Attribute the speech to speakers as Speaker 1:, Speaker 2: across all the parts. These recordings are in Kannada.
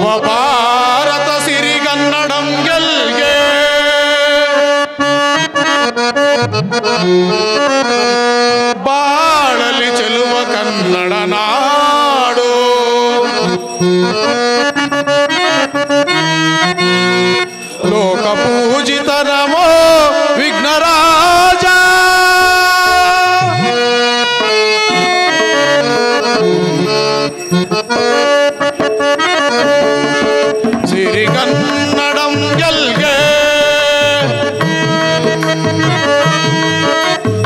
Speaker 1: ನವಭಾರತ ಸಿರಿಗನ್ನಡಂ ಗೆಲ್ಗೆ ಬಾಳಲಿ ಚೆಲುವ ಕನ್ನಡ ನಾಡು ಲೋಕ ಪೂಜಿತ ನಮೋ ವಿಘ್ನರಾಜ ಸಿರಿಗನ್ನಡಂ ಗೆಲ್ಗೆ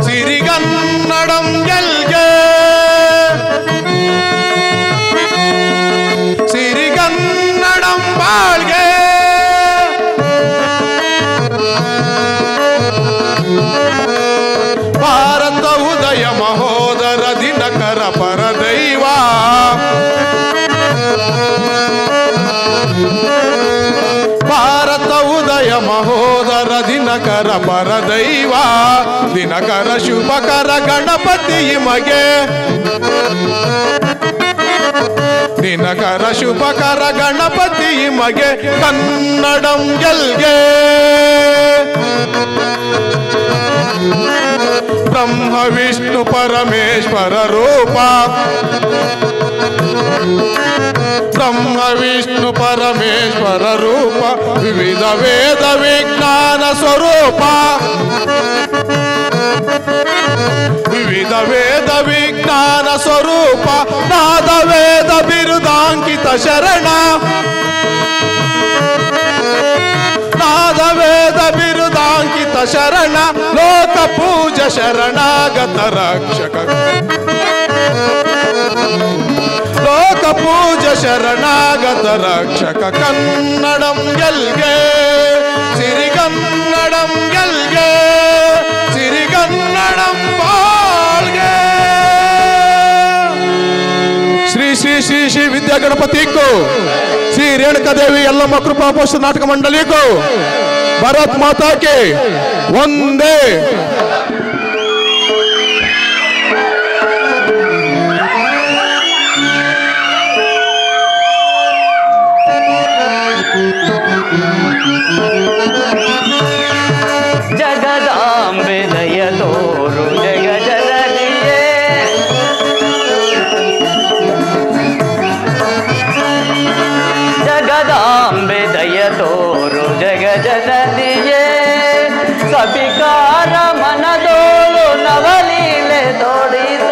Speaker 1: ಸಿರಿಗನ್ನಡಂ ಗೆಲ್ಗೆ ಸಿರಿಗನ್ನಡಂ ಬಾಳ್ಗೆ ಭಾರತ ಉದಯ ಮಹೋದರ ದಿನಕರ ಪರದೈವ ಭಾರತ ಉದಯ ಮಹೋದರ ದಿನಕರ ಪರದೈವ ದಿನಕರ ಶುಭಕರ ಗಣಪತಿ ಮಗೆ ದಿನಕರ ಶುಭಕರ ಗಣಪತಿ ಮಗೆ ಕನ್ನಡಂ ಗೆಲ್ಗೆ ಬ್ರಹ್ಮ ವಿಷ್ಣು ಪರಮೇಶ್ವರ ರೂಪ ಬ್ರಹ್ಮ ವಿಷ್ಣು ಪರಮೇಶ್ವರ ರೂಪ ವಿವಿಧ ವೇದ ವಿಜ್ಞಾನ ಸ್ವರೂಪ ವಿವಿಧ ವೇದ ವಿಜ್ಞಾನ ಸ್ವರೂಪ ನಾದ ವೇದ ಬಿರುದಾಂಕಿತ ಶರಣ ನಾದ ವೇದ ಬಿರುದಾಂಕಿತ ಶರಣ ಲೋಕ ಪೂಜ ಶರಣಾಗತ ರಕ್ಷಕ ಲೋಕ ಪೂಜ ಶರಣಾಗತ ರಕ್ಷಕ ಕನ್ನಡಂ ಗೆಲ್ಗೆ ಸಿರಿಗನ್ನಡಂ ಗೆಲ್ಗೆ ಸಿರಿಗನ್ನಡಂ ಬಾಳ್ಗೆ ಶ್ರೀ ಶ್ರೀ ಶ್ರೀ ಶ್ರೀ ವಿದ್ಯಾ ಗಣಪತಿಗೂ ಶ್ರೀ ರೇಣುಕಾ ದೇವಿ ಯಲ್ಲಮ್ಮ ಕೃಪಾ ಪೋಷಕ ನಾಟಕ ಮಂಡಳಿಗೂ ಭಾರತ್ ಮಾತಾಕ್ಕೆ ಒಂದೇ.
Speaker 2: ಜಗದಾಂಬೆ ದಯ ತೋರು ಜಗ ಜನನಿಯೇ ಜಗದಾಂಬೆ ದಯ ತೋರು ಜಗ ಜನನಿಯೇ ಸಭಿಕಾರ ಮನದೋಳು ನವಲೀಲೆ ತೋಡಿದೆ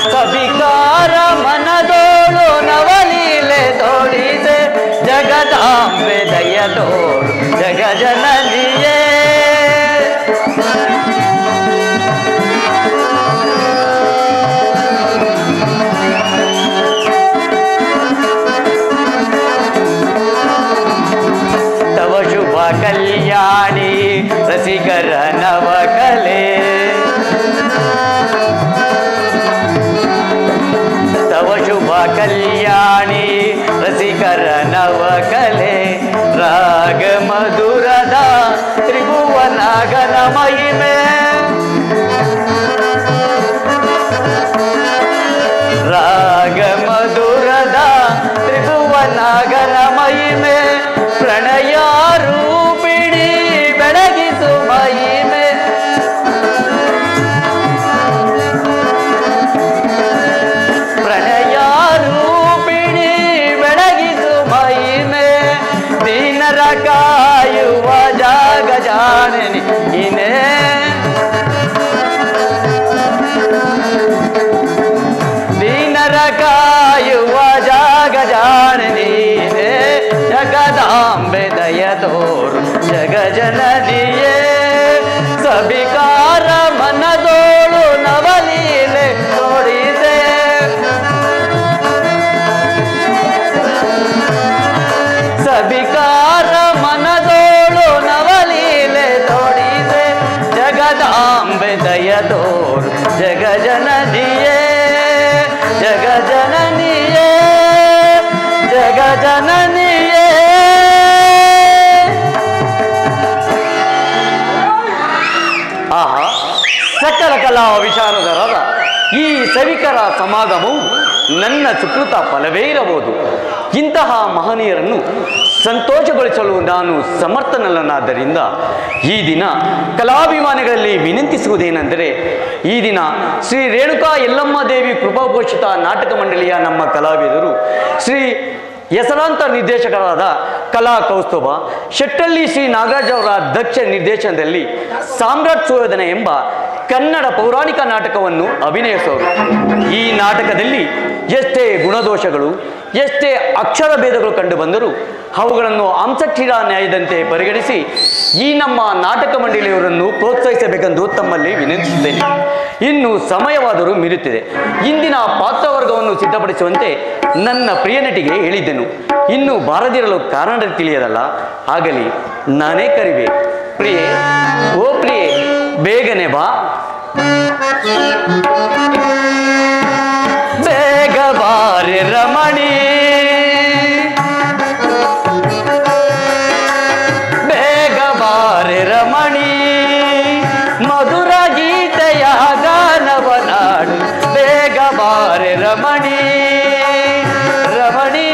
Speaker 2: ಸಭಿಕಾರ ಮನದೋಳು ನವಲೀಲೆ ತೋಡಿದೆ ಜಗದಾಂಬೆ ದಯ ತೋರು ಜಗ ಜನನಿಯೇ ತವ ಶುಭ ಕಲ್ಯಾಣಿ ರಸಿಕರ ನವಕಲೆ ತವ ಶುಭ ಕಲ್ಯಾಣಿ ರಸಿಕರ ನವಕಲೆ ರಾಗ ಮಧುರದ ತ್ರಿಭುವನಾಗನ ಮಹಿಮೆ ರಾಗ ಮಧುರದ ತ್ರಿಭುವನಾಗನ ಮಹಿಮೆ ಪ್ರಣಯ ರೂಪಿಣಿ ಬೆಳಗಿಸು ಮಹಿಮೆ ಪ್ರಣಯ ರೂಪಿಣಿ ಬೆಳಗಿಸು ಮಹಿಮೆ ದೀನರ ಕಾಯುವ ಜಾಗ ಜಾಣನಿ ಇನೇ ದೀನರ ಕಾಯುವ ಜಾಗ ಜಾಣನೀನೇ ಜಗದಾಂಬೆ ದಯ ತೋರು ಜಗ ಜನನಿಯೇ ಸಬಿಕಾರ ಮನದೋಳು ನವಲೀಲೆ ತೋಡಿದೆ ಸಬಿಕಾರ ಮನದೋಳು ನವಲೀಲೆ ತೋಡಿದೆ ಜಗದಾಂಬೆ ದಯದೋರು ಜಗಜನನಿಯೇ ಜಗಜನನಿಯೇ ಜಗಜನನಿಯೇ ಆಹಾ ಸಕಲ ಕಲಾ ವಿಶಾರದರಾದ ಈ ಸಭಿಕರ ಸಮಾಗಮವು ನನ್ನ ಸುಕೃತ ಫಲವೇ ಇರಬಹುದು. ಇಂತಹ ಮಹನೀಯರನ್ನು ಸಂತೋಷಗೊಳಿಸಲು ನಾನು ಸಮರ್ಥನಲ್ಲನಾದ್ದರಿಂದ ಈ ದಿನ ಕಲಾಭಿಮಾನಿಗಳಲ್ಲಿ ವಿನಂತಿಸುವುದೇನೆಂದರೆ, ಈ ದಿನ ಶ್ರೀ ರೇಣುಕಾ ಯಲ್ಲಮ್ಮ ದೇವಿ ಕೃಪಾಪೋಷಿತ ನಾಟಕ ಮಂಡಳಿಯ ನಮ್ಮ ಕಲಾವಿದರು ಶ್ರೀ ಹೆಸರಾಂತ ನಿರ್ದೇಶಕರಾದ ಕಲಾ ಕೌಸ್ತುಭ ಶೆಟ್ಟಳ್ಳಿ ಶ್ರೀ ನಾಗರಾಜ್ ಅವರ ದಕ್ಷ ನಿರ್ದೇಶನದಲ್ಲಿ ಸಾಮ್ರಾಟ್ ಸುಯೋಧನ ಎಂಬ ಕನ್ನಡ ಪೌರಾಣಿಕ ನಾಟಕವನ್ನು ಅಭಿನಯಿಸುವರು. ಈ ನಾಟಕದಲ್ಲಿ ಎಷ್ಟೇ ಗುಣದೋಷಗಳು ಎಷ್ಟೇ ಅಕ್ಷರ ಭೇದಗಳು ಕಂಡು ಬಂದರೂ ಅವುಗಳನ್ನು ಅಂಶಕ್ಷೀರಾ ನ್ಯಾಯದಂತೆ ಪರಿಗಣಿಸಿ ಈ ನಮ್ಮ ನಾಟಕ ಮಂಡಳಿಯವರನ್ನು ಪ್ರೋತ್ಸಾಹಿಸಬೇಕೆಂದು ತಮ್ಮಲ್ಲಿ ವಿನಂತಿಸುತ್ತೇನೆ. ಇನ್ನು ಸಮಯವಾದರೂ ಮೀರುತ್ತಿದೆ. ಇಂದಿನ ಪಾತ್ರವರ್ಗವನ್ನು ಸಿದ್ಧಪಡಿಸುವಂತೆ ನನ್ನ ಪ್ರಿಯ ನಟಿಗೆ ಹೇಳಿದ್ದೆನು. ಇನ್ನು ಬಾರದಿರಲು ಕಾರಣ ತಿಳಿಯದಲ್ಲ, ಆಗಲಿ ನಾನೇ ಕರಿವೆ. ಪ್ರಿಯೆ, ಓ ಪ್ರಿಯೆ, ಬೇಗನೆ ಬಾ. ಬೇಗ ಬಾರೆ ರಮಣಿ, ಬೇಗ ಬಾರೆ ರಮಣಿ, ಮಧುರ ಗೀತೆಯ ಗಾನವನಾಡು. ಬೇಗ ಬಾರೆ ರಮಣಿ, ರಮಣಿ.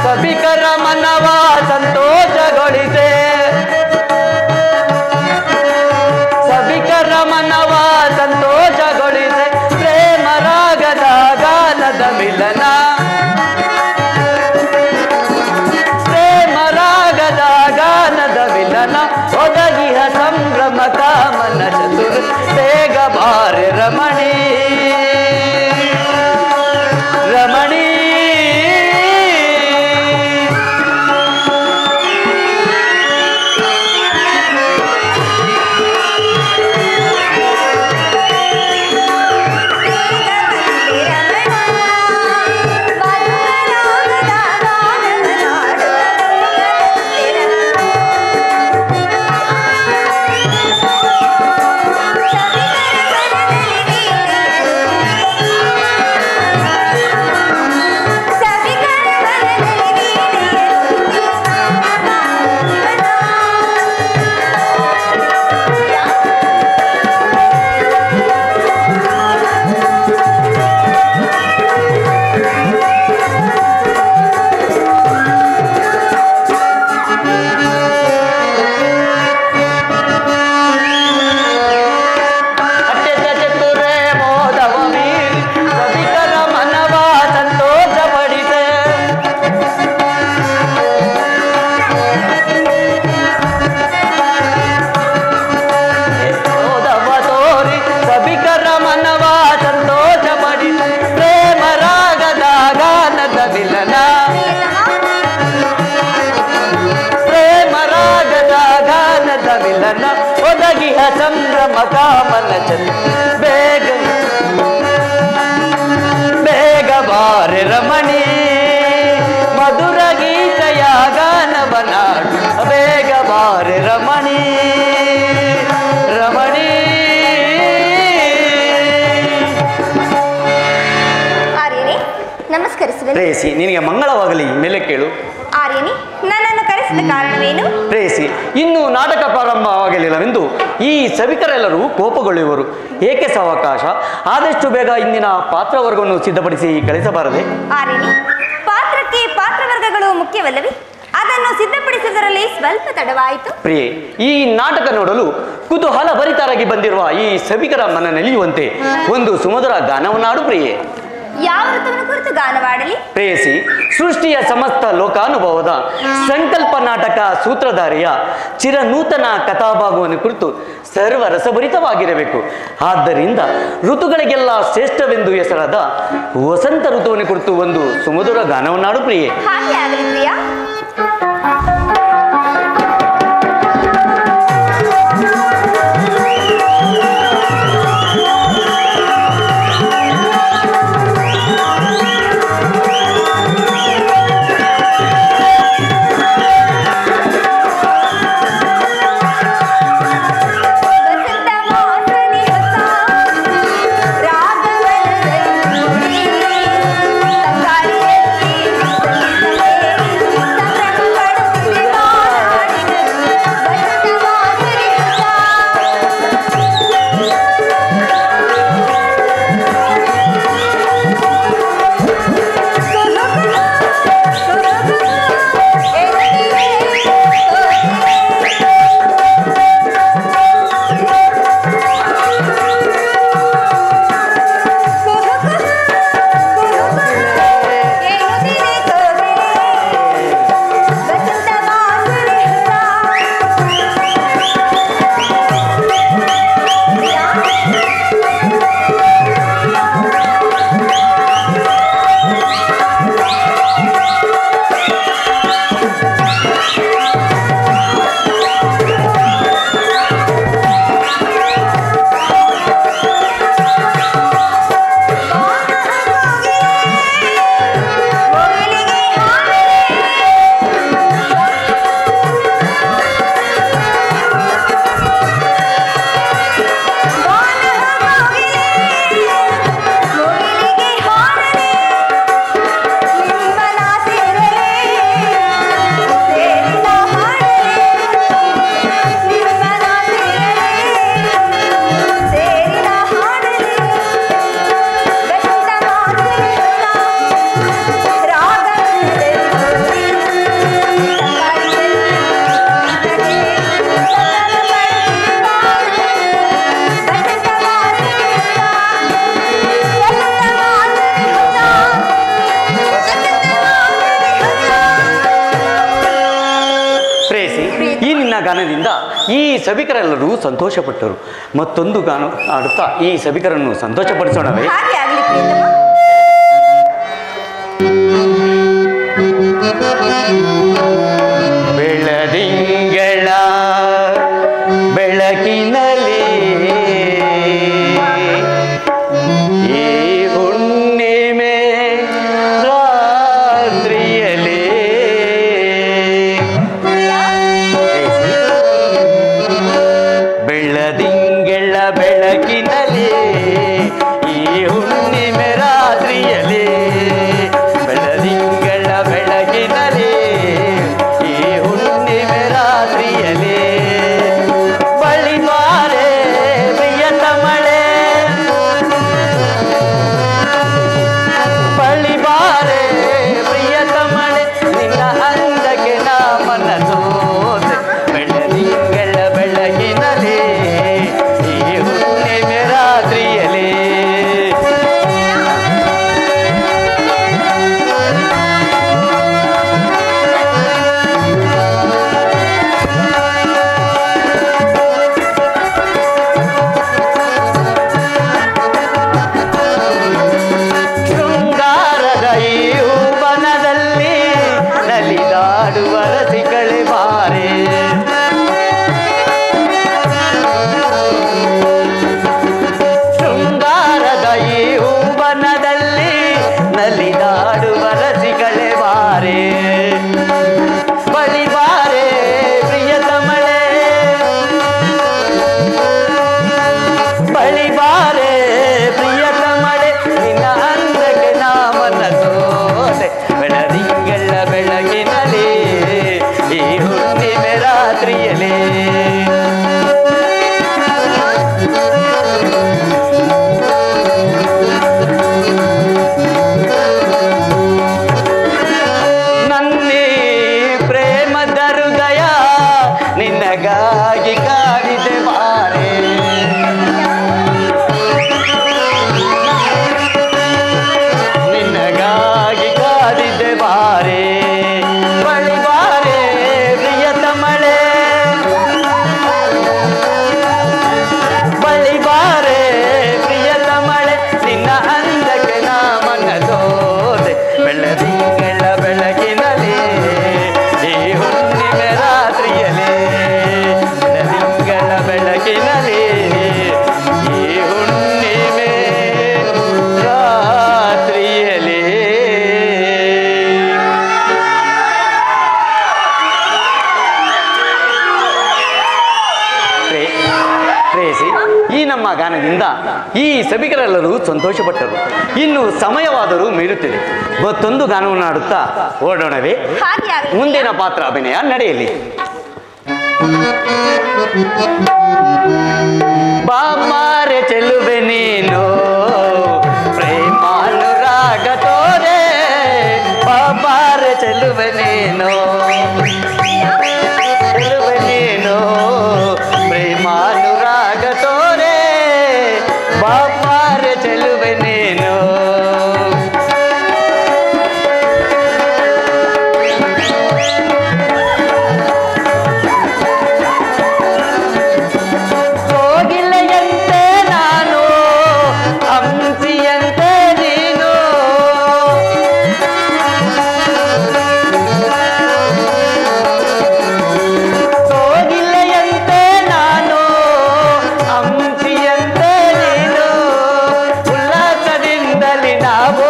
Speaker 2: ಸಭಿಕರ ಮನವ ಸಂತೋಷಗೊಳಿಸೆ, ಸಭಿಕರ ಮನವ ಸಂತೋಷಗೊಳಿಸೆ. ಪ್ರೇಮ ರಾಗದ ಗಾನದ ಮಿಲನ, ಪ್ರೇಮ ರಾಗದ ಗಾನದ ಮಿಲನ, ಒದಗಿಹ ಸಂಭ್ರಮ ಕಾಮನ ಚತುರ. ಬೇಗ ಬಾರೆ ರಮಣಿ, ರಮಣಿ. ಒದಗಿಹ ಸಂಭ್ರಮ ಕಾಮನ ಚಂದ್ರ. ಬೇಗ ಬೇಗ ಬಾರೆ ರಮಣಿ, ಮಧುರ ಗೀತೆಯ ಗಾನವನಾಡು. ಬೇಗ ಬಾರೆ ರಮಣಿ, ರಮಣಿ.
Speaker 3: ಆರ್ಯನಿ, ನಮಸ್ಕರಿಸುವೆ.
Speaker 2: ಪ್ರೇಯಸಿ, ನಿನಗೆ ಮಂಗಳವಾಗಲಿ. ಮೇಲೆ ಕೇಳು.
Speaker 3: ಆರ್ಯನಿ, ನನ್ನನ್ನು ಕರೆಸಿದ ಕಾರಣವೇನು?
Speaker 2: ಪ್ರೇಯಸಿ, ಇನ್ನು ನಾಟಕ ಪ್ರಾರಂಭವಾಗಲಿಲ್ಲವೆಂದು ಈ ಸಭಿಕರೆಲ್ಲರೂ ಕೋಪಗೊಳ್ಳುವರು. ಏಕೆ ಸಾವಕಾಶ? ಆದಷ್ಟು ಬೇಗ ಇಂದಿನ ಪಾತ್ರವರ್ಗವನ್ನು ಸಿದ್ಧಪಡಿಸಿ ಕಳಿಸಬಾರದೆ?
Speaker 3: ಆರ್ಯನಿ, ಪಾತ್ರಕ್ಕೆ ಪಾತ್ರವರ್ಗಗಳು ಮುಖ್ಯವಲ್ಲವೇ? ಅದನ್ನು ಸಿದ್ಧಪಡಿಸುವುದರಲ್ಲಿ ಸ್ವಲ್ಪ ತಡವಾಯಿತು.
Speaker 2: ಪ್ರಿಯೆ, ಈ ನಾಟಕ ನೋಡಲು ಕುತೂಹಲ ಭರಿತರಾಗಿ ಬಂದಿರುವ ಈ ಸಭಿಕರ ಮನ ನೆಲೆಯುವಂತೆ ಒಂದು ಸುಮಧುರ ಗಾನವನ್ನಾಡು ಪ್ರಿಯೆ.
Speaker 3: ಯಾವ ಋತುವಿನ ಕುರಿತು ಗಾನವಾಡಲಿ?
Speaker 2: ಪ್ರೇಯಸಿ, ಸೃಷ್ಟಿಯ ಸಮಸ್ತ ಲೋಕಾನುಭವದ ಸಂಕಲ್ಪ ನಾಟಕ ಸೂತ್ರಧಾರಿಯ ಚಿರನೂತನ ಕಥಾಭಾಗವನ್ನು ಕುರಿತು ಸರ್ವ ರಸಭರಿತವಾಗಿರಬೇಕು. ಆದ್ದರಿಂದ ಋತುಗಳಿಗೆಲ್ಲ ಶ್ರೇಷ್ಠವೆಂದು ಹೆಸರಾದ ವಸಂತ ಋತುವಿನ ಕುರಿತು ಒಂದು ಸುಮಧುರ ಗಾನವನ್ನಾಡು ಪ್ರಿಯೆ.
Speaker 3: ಹಾಗೆ ಆಗಲಿ ಪ್ರಿಯ.
Speaker 2: ಗಾನದಿಂದ ಈ ಸಭಿಕರೆಲ್ಲರೂ ಸಂತೋಷಪಟ್ಟರು. ಮತ್ತೊಂದು ಗಾನ ಆಡುತ್ತಾ ಈ ಸಭಿಕರನ್ನು ಸಂತೋಷಪಡಿಸೋಣವೇ?
Speaker 3: ಹಾಗೆ ಆಗಲಿ ಪ್ರಿಯತಮ.
Speaker 2: ಬೆಳದಿಂಗಳ ಬೆಳಕಿನಲ್ಲಿ ಈ ಹುಣ್ಣಿಮೆ ರಾತ್ರಿಯಲ್ಲಿ ಬೆಳದಿಂಗಳ ಬೆಳಕಿನಲ್ಲಿ ಈ ಹುಣ್ಣಿಮೆ ರಾತ್ರಿಯಲ್ಲಿ ಬೆಳದಿಂಗಳ ಬೆಳಕಿನಲ್ಲಿ ಈ ಹುಣ್ಣಿಮೆ ರಾತ್ರಿಯಲ್ಲಿ ಬಳಿ ಬಾರೆ ಪ್ರಿಯತ ಮಳೆ ಬಳಿ ಬಾರೆ ಪ್ರಿಯತ ಮಳೆ ನಿನ್ನ ಅಂದಕ್ಕೆ ನಾ ಮನಸೋದೆ ಬೆಳದಿಂಗಳ ಬೆಳಕಿನಲ್ಲಿ ಪ್ರೇಯಸಿ, ಈ ನಮ್ಮ ಗಾನದಿಂದ ಈ ಸಭಿಕರೆಲ್ಲರೂ ಸಂತೋಷಪಟ್ಟರು. ಇನ್ನು ಸಮಯವಾದರೂ ಮೀರುತ್ತಿದೆ. ಮತ್ತೊಂದು ಗಾನವನ್ನು ಆಡುತ್ತಾ ಓಡೋಣವೇ?
Speaker 3: ಹಾಗೆ ಆಗಲಿ.
Speaker 2: ಮುಂದಿನ ಪಾತ್ರ ಅಭಿನಯ ನಡೆಯಲಿ. ಬಾಮಾರೆ ಚೆಲುವೆ ನೀನು ಪ್ರೇಮಾನುರಾಗ ತೋರೆ, ಬಾಮಾರೆ ಚೆಲುವೆ ನೀನು ಚೆಲುವೆ ನೀನು ಪ್ರೇಮಾನುರಾಗ ತೋರೆ, ಬಾಮಾರೆ ಚೆಲುವೆ ನೀನು. ಕೋಗಿಲೆಯಂತೆ ನಾನು ಹಂಸಿಯಂತೆ ನೀನು, ಕೋಗಿಲೆಯಂತೆ ನಾನು ಹಂಸಿಯಂತೆ ನೀನು, ಉಲ್ಲಾಸದಿಂದಲಿ ನಾವು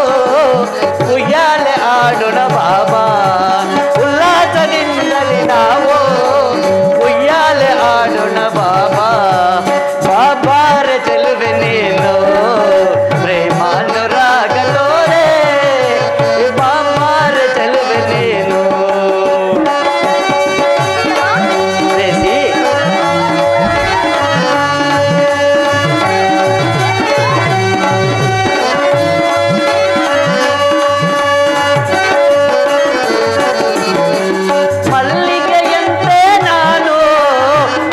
Speaker 2: ಉಯ್ಯಾಲೆ ಆಡೋಣ ಬಾಬಾ, ಉಲ್ಲಾಸದಿಂದಲಿ ನಾವು ಉಯ್ಯಾಲೆ ಆಡೋಣ ಬಾಬಾ, ಬಾಬಾರೆ ಚೆಲುವೆ ನೀನು ಪ್ರೇಮಾನುರಾಗ ತೋರೆ, ಬಾಬಾರೆ ಚೆಲುವೆ ನೀನು. ಪ್ರೇಯಸಿ, ಮಲ್ಲಿಗೆಯಂತೆ ನಾನು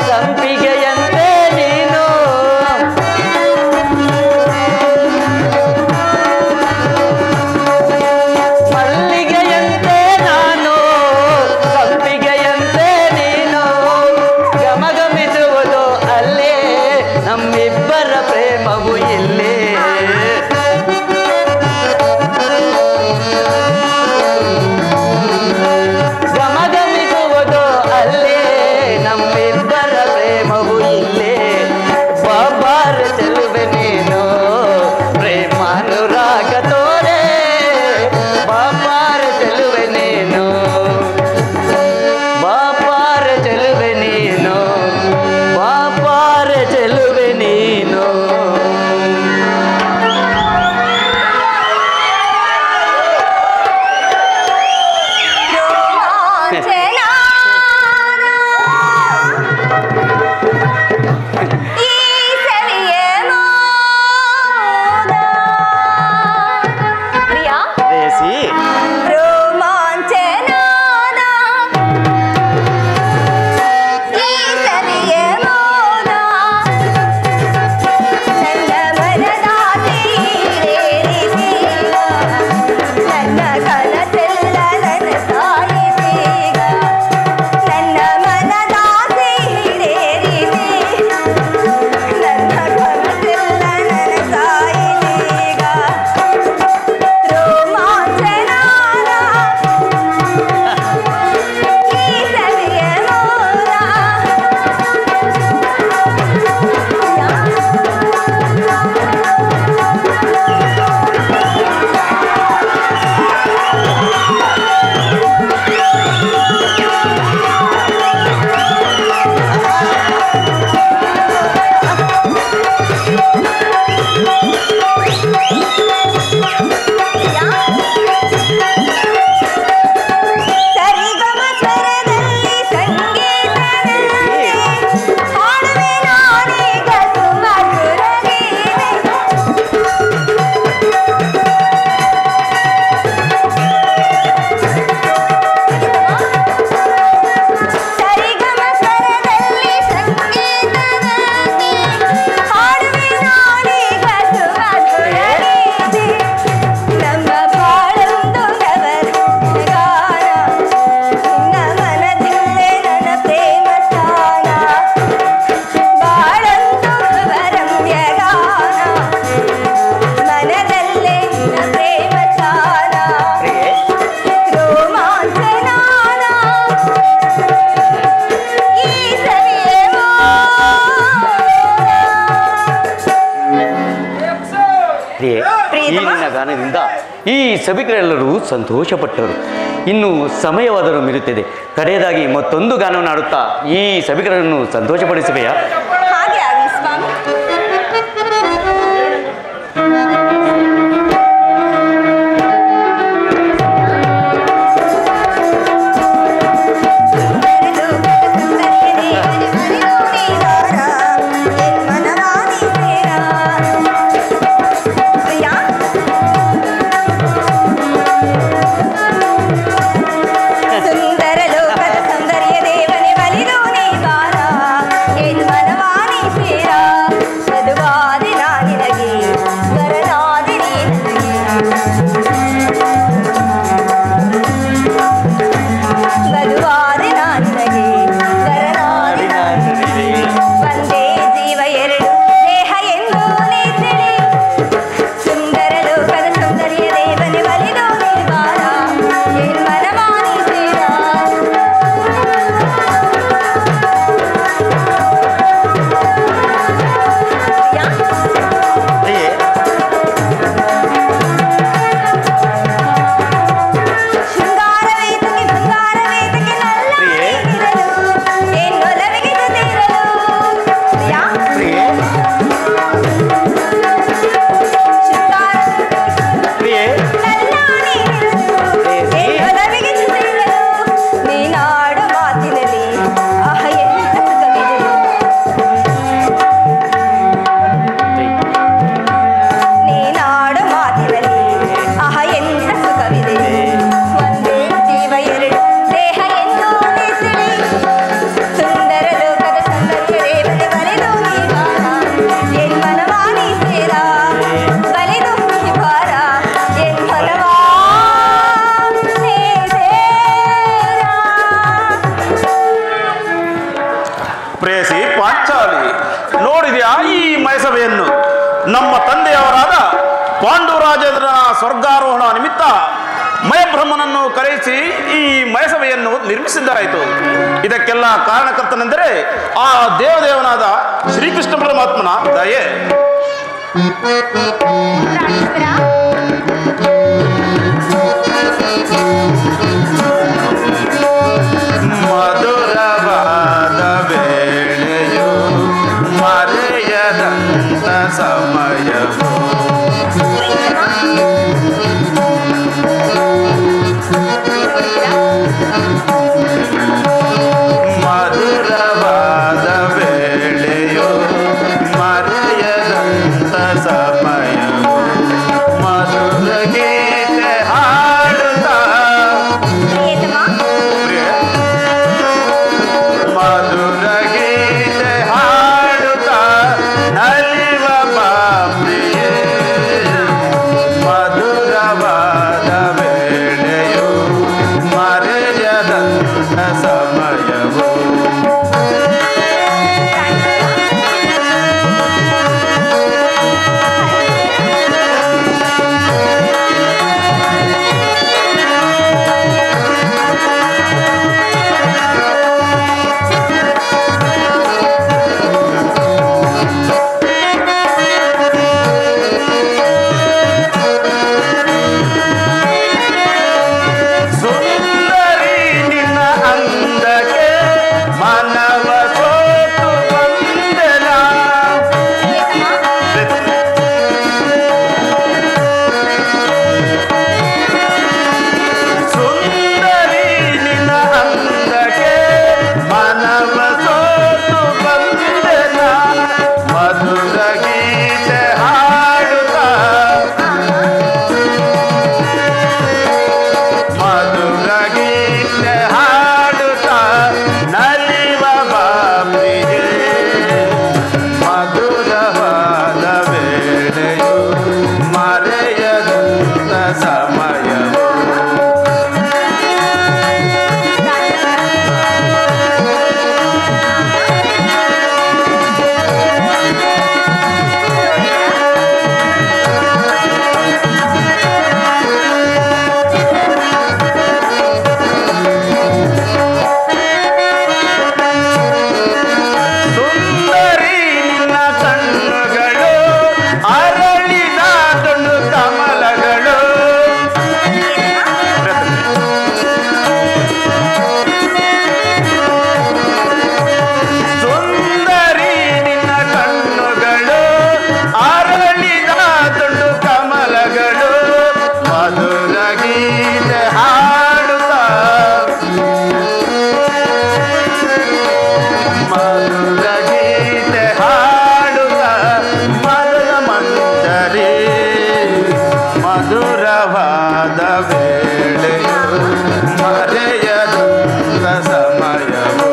Speaker 2: ಸಂಪಿಗೆಯಂತೆ ನೀನು, ಮಲ್ಲಿಗೆಯಂತೆ ನಾನು ಸಂಪಿಗೆಯಂತೆ ನೀನು, ಗಮಗಮಿಸುವುದು ಅಲ್ಲೇ ನಮ್ಮಿಬ್ಬರ ಪ್ರೇಮವು ಇಲ್ಲೇ, ಗಮಗಮಿಸುವುದು ಅಲ್ಲೇ ನಮ್ಮಿಬ್ಬರ ಪ್ರೇಮವು ಇಲ್ಲೇ, ಬಾಬಾರೆ ಚೆಲುವೆ ನೀನು ಪ್ರೇಮಾನುರಾಗ ತೋರೆ, ಬಾಬಾರೆ ಚೆಲುವೆ ನೀನು, ಬಾಬಾರೆ ಚೆಲುವೆ ನೀನು, ಬಾಬಾರೆ ಚೆಲುವೆ ನೀನು.
Speaker 3: ಈ ಸವಿಯೇ ಮೋದ. ಪ್ರಿಯಾ,
Speaker 2: ಪ್ರೇಯಸಿ,
Speaker 3: ರೋಮಾಂಚನಾದ. ಈ ಸವಿಯೇ ಮೋದ. ನನ್ನ ಮನದಾಸೆಯೇರಿದೀಗ, ನನ್ನ ಕನಸೆಲ್ಲ ನನಸಾಯಿಸೀಗ, ನನ್ನ ಮನದಾಸೆಯೇರಿದೀಗ, ನನ್ನ ಕನಸೆಲ್ಲ ನನಸಾಯಿಸೀಗ. ರೋಮಾಂಚನಾದ ಈ ಸವಿಯೇ ಮೋದ. ಸರಿಗಮ ಸ್ವರದಲ್ಲಿ ಸಂಗೀತದಲ್ಲಿ ಹಾಡುವೆ ನಾನೀಗ ಸುಮಧುರ ಗೀತೆ. ಸರಿಗಮ ಸ್ವರದಲ್ಲಿ ಸಂಗೀತದಲ್ಲಿ ಹಾಡುವೆ ನಾನೀಗ ಸುಮಧುರ ಗೀತೆ. ನಮ್ಮ ಬಾಳೊಂದು ನವರತ್ನ ಗಾನ, ನಿನ್ನ ಮನದಲ್ಲೇ ನನ್ನ ಪ್ರೇಮ ಸ್ಥಾನ. ಬಾಳೊಂದು ನವರಮ್ಯ ಗಾನ, ಮನದಲ್ಲೇ ನಿನ್ನ ಪ್ರೇಮ ಸ್ಥಾನ. ರೋಮಾಂಚನಾದ ಈ ಸವಿಯೇ
Speaker 2: ಪ್ರಿಯೆ, ಈ ನಿನ್ನ ಗಾನದಿಂದ ಈ ಸಭಿಕರೆಲ್ಲರೂ ಸಂತೋಷಪಟ್ಟರು. ಇನ್ನು ಸಮಯವಾದರೂ ಮೀರುತ್ತಿದೆ. ಕಡೆಯದಾಗಿ ಮತ್ತೊಂದು ಗಾನವನ್ನು ಆಡುತ್ತಾ ಈ ಸಭಿಕರನ್ನು ಸಂತೋಷಪಡಿಸುವೆಯಾ?
Speaker 3: ಹಾಗೆ ಆಗಲಿ ಸ್ವಾಮಿ.
Speaker 4: ನಮ್ಮ ತಂದೆಯವರಾದ ಪಾಂಡುರಾಜೇಂದ್ರನ ಸ್ವರ್ಗಾರೋಹಣ ನಿಮಿತ್ತ ಮಯಬ್ರಹ್ಮನನ್ನು ಕರೆಯಿಸಿ ಈ ಮಯಸಭೆಯನ್ನು ನಿರ್ಮಿಸಿದ್ದಾಯಿತು. ಇದಕ್ಕೆಲ್ಲ ಕಾರಣಕರ್ತನೆಂದರೆ ಆ ದೇವದೇವನಾದ ಶ್ರೀಕೃಷ್ಣ ಪರಮಾತ್ಮನ ದಯೆ.
Speaker 5: ಮಧುರವಾದ ವೇಳೆಯು ಮರೆಯದಂತ ಸಮಯವು ಮಧುರವಾದ ವೇಳೆಯು ಮರೆಯದಂತ ಸಮಯವು ಮಧುರ ಗೀತೆ ಹಾಡುತ್ತಾ ಮಧುರ ಗೀತೆ ಹಾಡುತ್ತಾ ನಲಿವ ಬಾಪ್ರಿಯೇ ಮಧುರವಾದ ವೇಳೆಯು ಮರೆಯದಂತ ಸಮಯವು ಸುಂದರಿ ನಿನ್ನ ಅಂದಕ್ಕೆ ಮನವ ಸೋತು ಬಂದೆನ ಸುಂದರಿ ನಿನ್ನ ಅಂದಕ್ಕೆ ಮನವ ಸೋತು ಬಂದೆನ ಮಧುರ ಗೀತೆ ಹಾಡುತ್ತಾ ಮಧುರ ಗೀತೆ ಹಾಡುತ್ತಾ ನಲಿವ ಬಾಪ್ರಿಯೇ ಮಧುರವಾದ ವೇಳೆಯು ಮರೆಯದಂತ ಸಮಯವು ಸುಂದರಿ ನಿನ್ನ ಕಣ್ಣುಗಳು ಅರಳಿದ ತುಂಡು ಕಮಲಗಳು ಸುಂದರಿ ನಿನ್ನ ಕಣ್ಣುಗಳು ಅರಳಿದ ತುಂಡು ಕಮಲಗಳು ಮಧುರ ಗೀತೆ ಹಾಡುತ್ತಾ ಮಧುರ ಗೀತೆ ಹಾಡುತ್ತಾ ಮದನ ಮಂಜರಿ ಮಧುರವಾದ ವೇಳೆಯು ಮರೆಯದಂತ ಸಮಯವು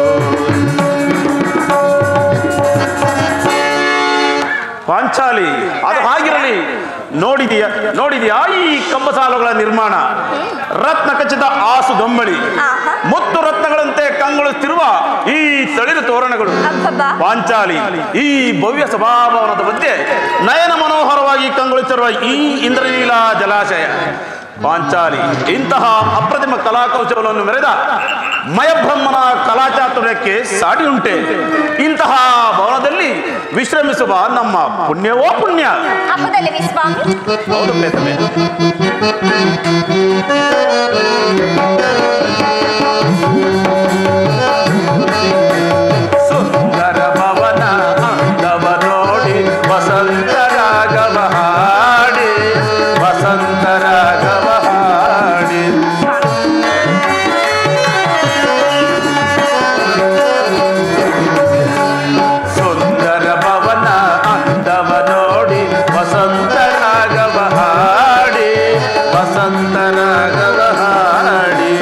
Speaker 5: ಪಾಂಚಾಲಿ ಅದು ಹಾಗಿರಲಿ. ನೋಡಿದೆಯಾ ಈ ಕಂಬಸಾಲುಗಳ ನಿರ್ಮಾಣ? ರತ್ನ ಖಚಿತ ಆಸು ದೊಂಬಳಿ ಮುತ್ತು ರತ್ನಗಳಂತೆ ಕಂಗೊಳಿಸುತ್ತಿರುವ ಈ ತಳಿರು ತೋರಣಗಳು. ಪಾಂಚಾಲಿ ಈ ಭವ್ಯ ಸಭಾಭವನದ ಮಧ್ಯೆ ನಯನ ಮನೋಹರವಾಗಿ ಕಂಗೊಳಿಸಿರುವ ಈ ಇಂದ್ರನೀಲ ಜಲಾಶಯ. ಪಾಂಚಾಲಿ ಇಂತಹ ಅಪ್ರತಿಮ ಕಲಾಕೌಶಲವನ್ನು ಮೆರೆದ ಮಯಬ್ರಹ್ಮನ ಕಲಾಚಾತುರ್ಯಕ್ಕೆ ಸಾಟಿ ಉಂಟೆ. ಇಂತಹ ಭವನದಲ್ಲಿ ವಿಶ್ರಮಿಸುವ ನಮ್ಮ ಪುಣ್ಯವೋ ಪುಣ್ಯ.
Speaker 3: ಹಬ್ಬದಲ್ಲಿ ಸ್ವಾಮಿ
Speaker 4: ಹೌದು ಪ್ರೇತಮೇ. ಸುಂದರ ಭವನ ಅಂದವ ನೋಡಿ ವಸಂತ ರಾಗವ ಹಾಡಿ ವಸಂತ ರಾಗವ ಹಾಡಿ ಸುಂದರ ಭವನ ಅಂದವ ನೋಡಿ ವಸಂತ ರಾಗವ ಹಾಡಿ ವಸಂತ ರಾಗವ ಹಾಡಿ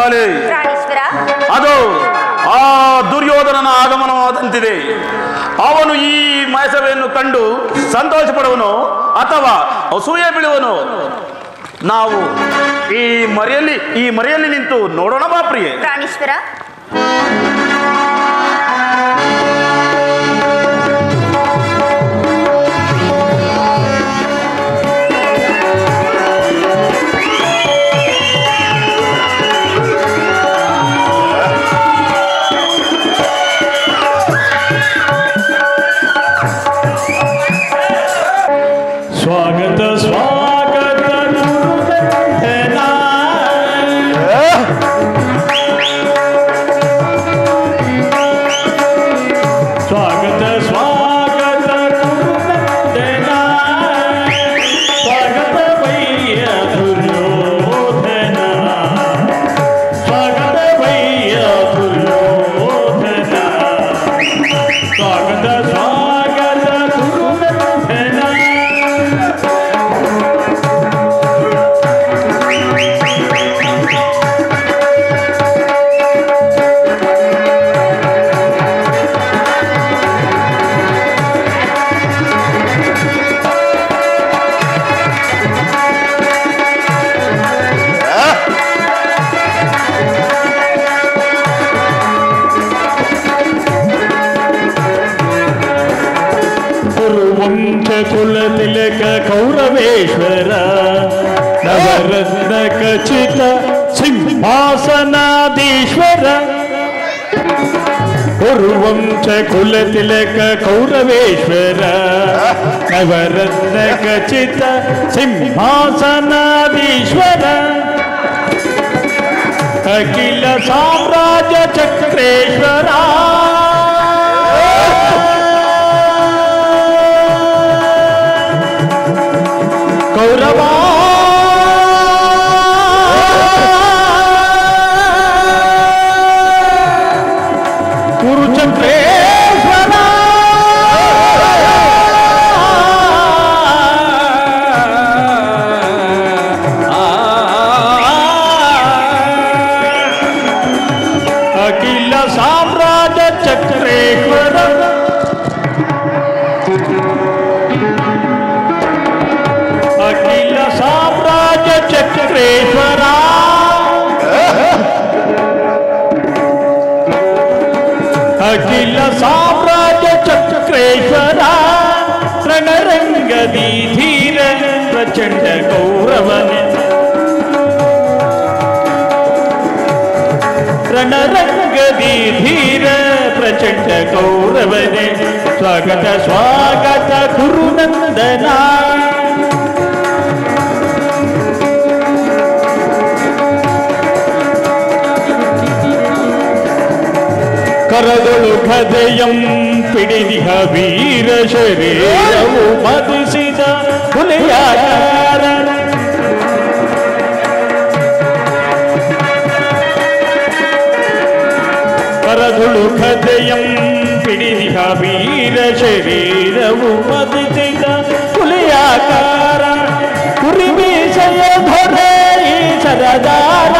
Speaker 5: ಪಾಂಚಾಲಿ,
Speaker 3: ಪ್ರಾಣೇಶ್ವರ,
Speaker 5: ಅದು ಆ ದುರ್ಯೋಧನನ ಆಗಮನವಾದಂತಿದೆ. ಅವನು ಈ ಮಯಸಭೆಯನ್ನು ಕಂಡು ಸಂತೋಷ ಪಡುವನು ಅಥವಾ ಅಸೂಯೆ ಬೀಳುವನು? ನಾವು ಈ ಮರೆಯಲ್ಲಿ ನಿಂತು ನೋಡೋಣ ಬಾ ಪ್ರಿಯೆ.
Speaker 3: ಪ್ರಾಣೇಶ್ವರ,
Speaker 6: ಸ್ವಾಗತ ಸ್ವಾಗತ ಗುರುವಂದನ. ಸ್ವಾಗತ ಸ್ವಾಗತ ಗುರುವಂದನ. ಸ್ವಾಗತ ವೈಯ ದುರ್ಯೋಧನ. ಸ್ವಾಗತ ವೈಯ ದುರ್ಯೋಧನ. ಸ್ವಾಗತ ಸ್ವಾಗತ ಗುರುವಂದನ. ಕುಲ ತಿಲಕ ಕೌರವೇಶ್ವರ ನವರತ್ನ ಖಚಿತ ಸಿಂಹಾಸನಾಧೀಶ್ವರ. ಕುರುವಂಶ ಕುಲ ತಿಲಕ ಕೌರವೇಶ್ವರ ನವರತ್ನ ಖಚಿತ ಸಿಂಹಾಸನಾಧೀಶ್ವರ. ಅಖಿಲ ಸಾಮ್ರಾಜ್ಯ ಚಕ್ರೇಶ್ವರ. ಕೌರವ ಕುರುಚಕ್ರೇಶ್ವರ. ಅಖಿಲ ಸಾಮ್ರಾಜ್ಯ ಚಕ್ರೇಶ್ವರ. ಅಖಿಲ ಸಾಮ್ರಾಜ್ಯ ಚಕ್ರೇಶ್ವರ. ಅಖಿಲ ಸಾಮ್ರಾಜ್ಯ ಚಕ್ರೇಶ್ವರ. ರಣರಂಗದಿ ಧೀರ ಪ್ರಚಂಡ ಕೌರವನೆ. ರಣರಂಗದಿ ಧೀರ ಪ್ರಚಂಡ ಕೌರವನೆ. ಸ್ವಾಗತ ಸ್ವಾಗತ ಗುರುನಂದನ. ಕರಗಳು ಖದಯಂ ಪಿಡಿದಿಹ ವೀರ ಶರೀರವು ಮದಿಸಿದ ಹುಲಿಯಾಗಾರ. ಕರಗಳು ಖದಯಂ ಪಿಡಿದಿಹ ವೀರ ಶರೀರವು ಮದಿಸಿದ ಹುಲಿಯಾಗಾರ. ಕುರಿಮೀಸೆಯ ಧೊರೆ ಈ ಸರದಾರ.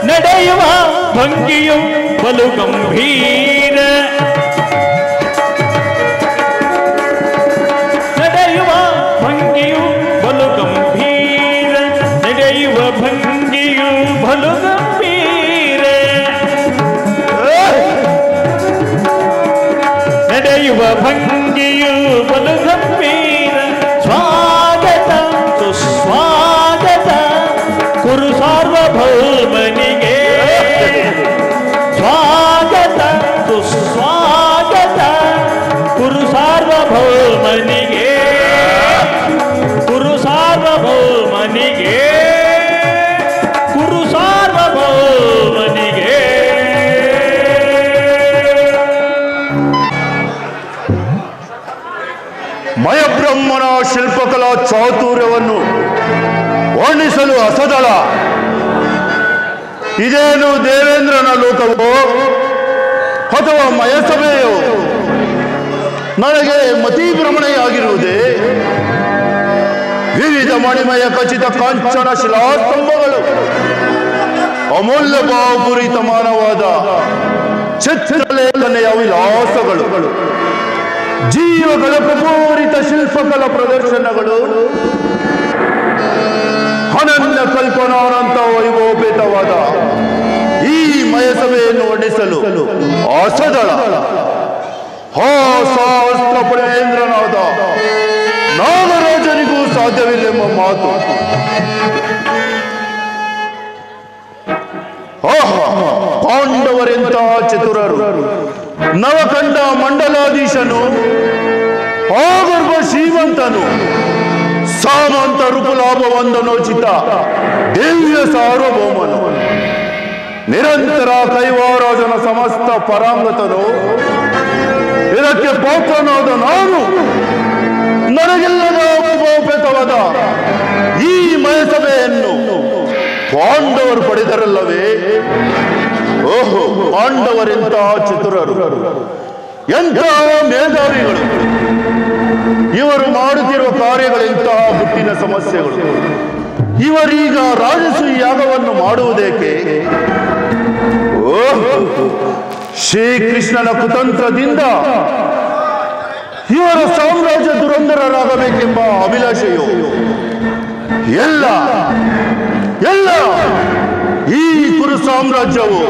Speaker 6: ನಡೆಯುವ ಭಂಗಿಯು ಬಲು ಗಂಭೀರ. ನಡೆಯುವ ಭಂಗಿಯು ಬಲು ಗಂಭೀರ. ನಡೆಯುವ ಭಂಗಿಯು ಬಲು ಗಂಭೀರ. ನಡೆಯುವ ಭಂಗಿಯು ಬಲು ಗಂಭೀರ. ಸ್ವಾಗತ ಸುಸ್ವಾಗತ ಕುರು ಸಾರ್ವಭೌಮನಿಗೆ. ಸ್ವಾಗತ ಸುಸ್ವಾಗತ ಕುರು ಸಾರ್ವಭೌಮನಿಗೆ. ಕುರು ಸಾರ್ವಭೌಮನಿಗೆ. ಕುರು ಸಾರ್ವಭೌಮನಿಗೆ.
Speaker 7: ಮಯಬ್ರಹ್ಮನ ಶಿಲ್ಪಕಲಾ ಚಾತುರ್ಯವನ್ನು ವರ್ಣಿಸಲು ಅಸದಳ. ಇದೇನು ದೇವೇಂದ್ರನ ಲೋಕವೋ ಅಥವಾ ಮಯಸಭೆಯೋ? ನನಗೆ ಮತಿಭ್ರಮಣೆಯಾಗಿರುವುದೇ? ವಿವಿಧ ಮಣಿಮಯ ಖಚಿತ ಕಾಂಚನ ಶಿಲಾಸ್ತಂಭಗಳು, ಅಮೂಲ್ಯ ಭಾವಪೂರಿತ ಮಾನವಾದ ಚಿತ್ರಲೇಖನೆಯ ವಿಲಾಸಗಳು, ಜೀವಗಳ ಪ್ರಪೂರಿತ ಶಿಲ್ಪಕಲಾ ಪ್ರದರ್ಶನಗಳು, ಅನನ್ಯ ಕಲ್ಪನಾನಂತ ವೈಭವೋಪೇತವಾದ ಈ ಮಯಸಭೆಯನ್ನು ವರ್ಣಿಸಲು ಅಸದಳ ಸಹಸ್ರ ಫಲೇಂದ್ರನಾದ ನಾಗರಾಜನಿಗೂ ಸಾಧ್ಯವಿಲ್ಲೆಂಬ ಮಾತು. ಪಾಂಡವರೆಂತ ಚತುರರು, ನವಕಂಡ ಮಂಡಲಾಧೀಶನು, ಆಗರ್ಭ ಶ್ರೀಮಂತನು, ಸಾಮಂತ ಋಪುಲಾಭವಂದನೋಚಿತ ದಿವ್ಯ ಸಾರ್ವಭೌಮನು, ನಿರಂತರ ಕೈವಾರಾಜನ ಸಮಸ್ತ ಪರಾಂಗತನು, ಇದಕ್ಕೆ ಪಾತ್ರನಾದ ನಾನು ನನಗೆಲ್ಲದ ಉಪೋಪೇತವಾದ ಈ ಮಯಸಭೆಯನ್ನು ಪಾಂಡವರು ಪಡೆದರಲ್ಲವೇ? ಓಹೋ, ಪಾಂಡವರೆಂತ ಚತುರರು, ಎಂಥ ಮೇಧಾವಿಗಳು! ಇವರು ಮಾಡುತ್ತಿರುವ ಕಾರ್ಯಗಳೆಂತಹ ಹುಟ್ಟಿನ ಸಮಸ್ಯೆಗಳು. ಇವರೀಗ ರಾಜಸೂಯ ಯಾಗವನ್ನು ಮಾಡುವುದೇಕೆ? ಓಹೋ, ಶ್ರೀಕೃಷ್ಣನ ಕುತಂತ್ರದಿಂದ ಇವರ ಸಾಮ್ರಾಜ್ಯ ದುರಂಧರರಾಗಬೇಕೆಂಬ ಅಭಿಲಾಷೆಯು ಎಲ್ಲ ಎಲ್ಲ ಈ ಕುರು ಸಾಮ್ರಾಜ್ಯವು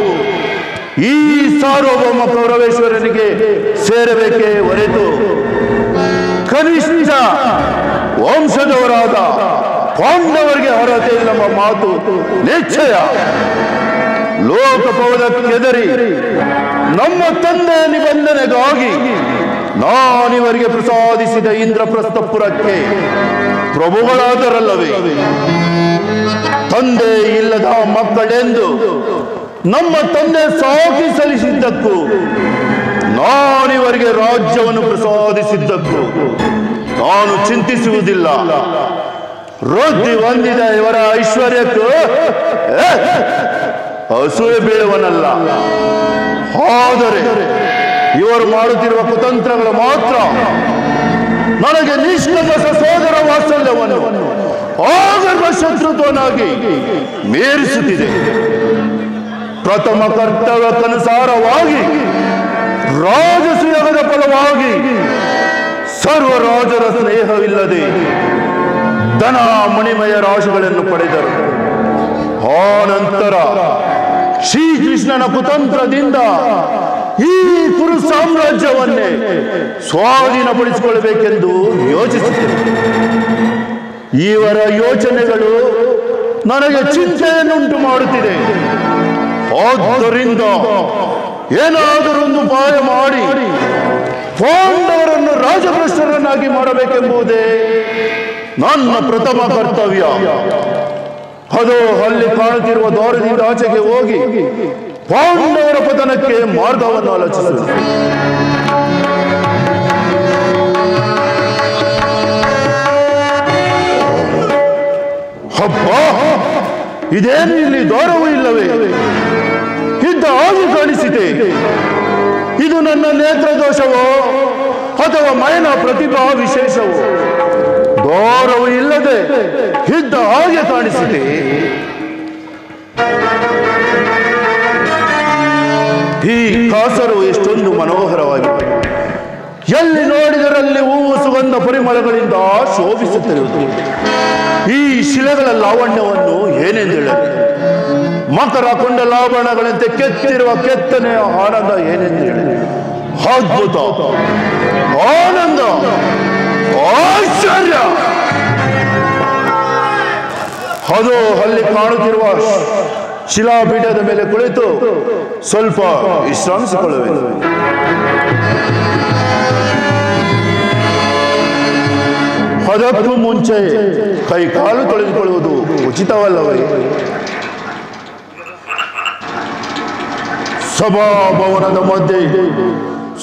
Speaker 7: ಈ ಸಾರ್ವಭೌಮ ಕೌರವೇಶ್ವರನಿಗೆ ಸೇರಬೇಕೇ ಹೊರತು ಕನಿಷ್ಠ ವಂಶದವರಾದ ಪಾಂಡವರಿಗೆ ಅರ್ಹತೆ ಇಲ್ಲವೆಂಬ ಮಾತು ನಿಶ್ಚಯ. ಲೋಕಪೌಲಕ್ಕೆದರಿ ನಮ್ಮ ತಂದೆಯ ನಿಬಂಧನೆಗಾಗಿ ನಾನಿವರಿಗೆ ಪ್ರಸಾದಿಸಿದ ಇಂದ್ರಪ್ರಸ್ಥಪುರಕ್ಕೆ ಪ್ರಭುಗಳಾದರಲ್ಲವೇ? ತಂದೆ ಇಲ್ಲದ ಮಕ್ಕಳೆಂದು ನಮ್ಮ ತಂದೆ ಸಾಕಿ ಸಲ್ಲಿಸಿದ್ದಕ್ಕೂ ನಾನಿವರಿಗೆ ರಾಜ್ಯವನ್ನು ಪ್ರಸಾದಿಸಿದ್ದಕ್ಕೂ ನಾನು ಚಿಂತಿಸುವುದಿಲ್ಲ. ವೃದ್ಧಿ ಹೊಂದಿದ ಇವರ ಐಶ್ವರ್ಯಕ್ಕೂ ಅಸೂಯೆ ಬೀಳುವನಲ್ಲ. ಆದರೆ ಇವರು ಮಾಡುತ್ತಿರುವ ಕುತಂತ್ರಗಳು ಮಾತ್ರ ನನಗೆ ನಿಷ್ಕಲ್ಮಶ ಸೋದರ ವಾತ್ಸಲ್ಯವನ್ನು ಆಗರ್ಭ ಶತ್ರುತ್ವನಾಗಿ ಮೀರಿಸುತ್ತಿದೆ. ಪ್ರಥಮ ಕರ್ತವ್ಯಕ್ಕನುಸಾರವಾಗಿ ರಾಜಸುಯೋಗದ ಫಲವಾಗಿ ಸರ್ವರಾಜರ ಸ್ನೇಹವಿಲ್ಲದೆ ಧನ ಮಣಿಮಯ ರಾಶಿಗಳನ್ನು ಪಡೆದರು. ಆ ನಂತರ ಶ್ರೀಕೃಷ್ಣನ ಕುತಂತ್ರದಿಂದ ಈ ಕುರು ಸಾಮ್ರಾಜ್ಯವನ್ನೇ ಸ್ವಾಧೀನಪಡಿಸಿಕೊಳ್ಳಬೇಕೆಂದು ಯೋಚಿಸಿದರು. ಇವರ ಯೋಚನೆಗಳು ನನಗೆ ಚಿಂತೆಯನ್ನುಂಟು ಮಾಡುತ್ತಿದೆ. ಆದ್ದರಿಂದ ಏನಾದರೊಂದು ಉಪಾಯ ಮಾಡಿ ಪಾಂಡವರನ್ನು ರಾಜಭ್ರಷ್ಟರನ್ನಾಗಿ ಮಾಡಬೇಕೆಂಬುದೇ ನನ್ನ ಪ್ರಥಮ ಕರ್ತವ್ಯ. ಅದು ಅಲ್ಲಿ ಕಾಣುತ್ತಿರುವ ದ್ವಾರದಿಂದ ಆಚೆಗೆ ಹೋಗಿ ಪಾಂಡವರ ಪತನಕ್ಕೆ ಮಾರ್ಗವನ್ನು ಆಲೋಚಿಸಿದರು. ಹಬ್ಬ, ಇದೇನು ಇಲ್ಲಿ ದ್ವಾರವೂ ಇಲ್ಲವೇ? ಇದ್ದ ಹಾಗೆ ಕಾಣಿಸಿದೆ. ಇದು ನನ್ನ ನೇತ್ರ ದೋಷವೋ ಅಥವಾ ಮಯನ ಪ್ರತಿಭಾ ವಿಶೇಷವೋ? ದ್ವಾರವೂ ಇಲ್ಲದೆ ಇದ್ದ ಹಾಗೆ ಕಾಣಿಸಿದೆ. ಈ ಕಾಸರು ಎಷ್ಟೊಂದು ಮನೋಹರವಾಗಿದೆ. ಎಲ್ಲಿ ನೋಡಿದರಲ್ಲಿ ಹೂವು ಸುಗಂಧ ಪರಿಮಳಗಳಿಂದ ಶೋಭಿಸುತ್ತಿರುವುದು. ಈ ಶಿಲೆಗಳ ಲಾವಣ್ಯವನ್ನು ಏನೆಂದು ಹೇಳಲಿ? ಮಕರ ಕುಂಡಲಾಭರಣಗಳಂತೆ ಕೆತ್ತಿರುವ ಕೆತ್ತನೆಯ ಆನಂದ ಏನೆಂದು ಹೇಳಲಿ? ಅದ್ಭುತ, ಆನಂದ, ಆಶ್ಚರ್ಯ. ಅದು ಅಲ್ಲಿ ಕಾಣುತ್ತಿರುವ ಶಿಲಾಪೀಠದ ಮೇಲೆ ಕುಳಿತು ಸ್ವಲ್ಪ ವಿಶ್ರಾಮಿಸಿಕೊಳ್ಳುವೆ. ಅದಕ್ಕೂ ಮುಂಚೆ ಕೈ ಕಾಲು ತೊಳೆದುಕೊಳ್ಳುವುದು ಉಚಿತವಲ್ಲವೇ? ಸಭಾಭವನದ ಮಧ್ಯೆ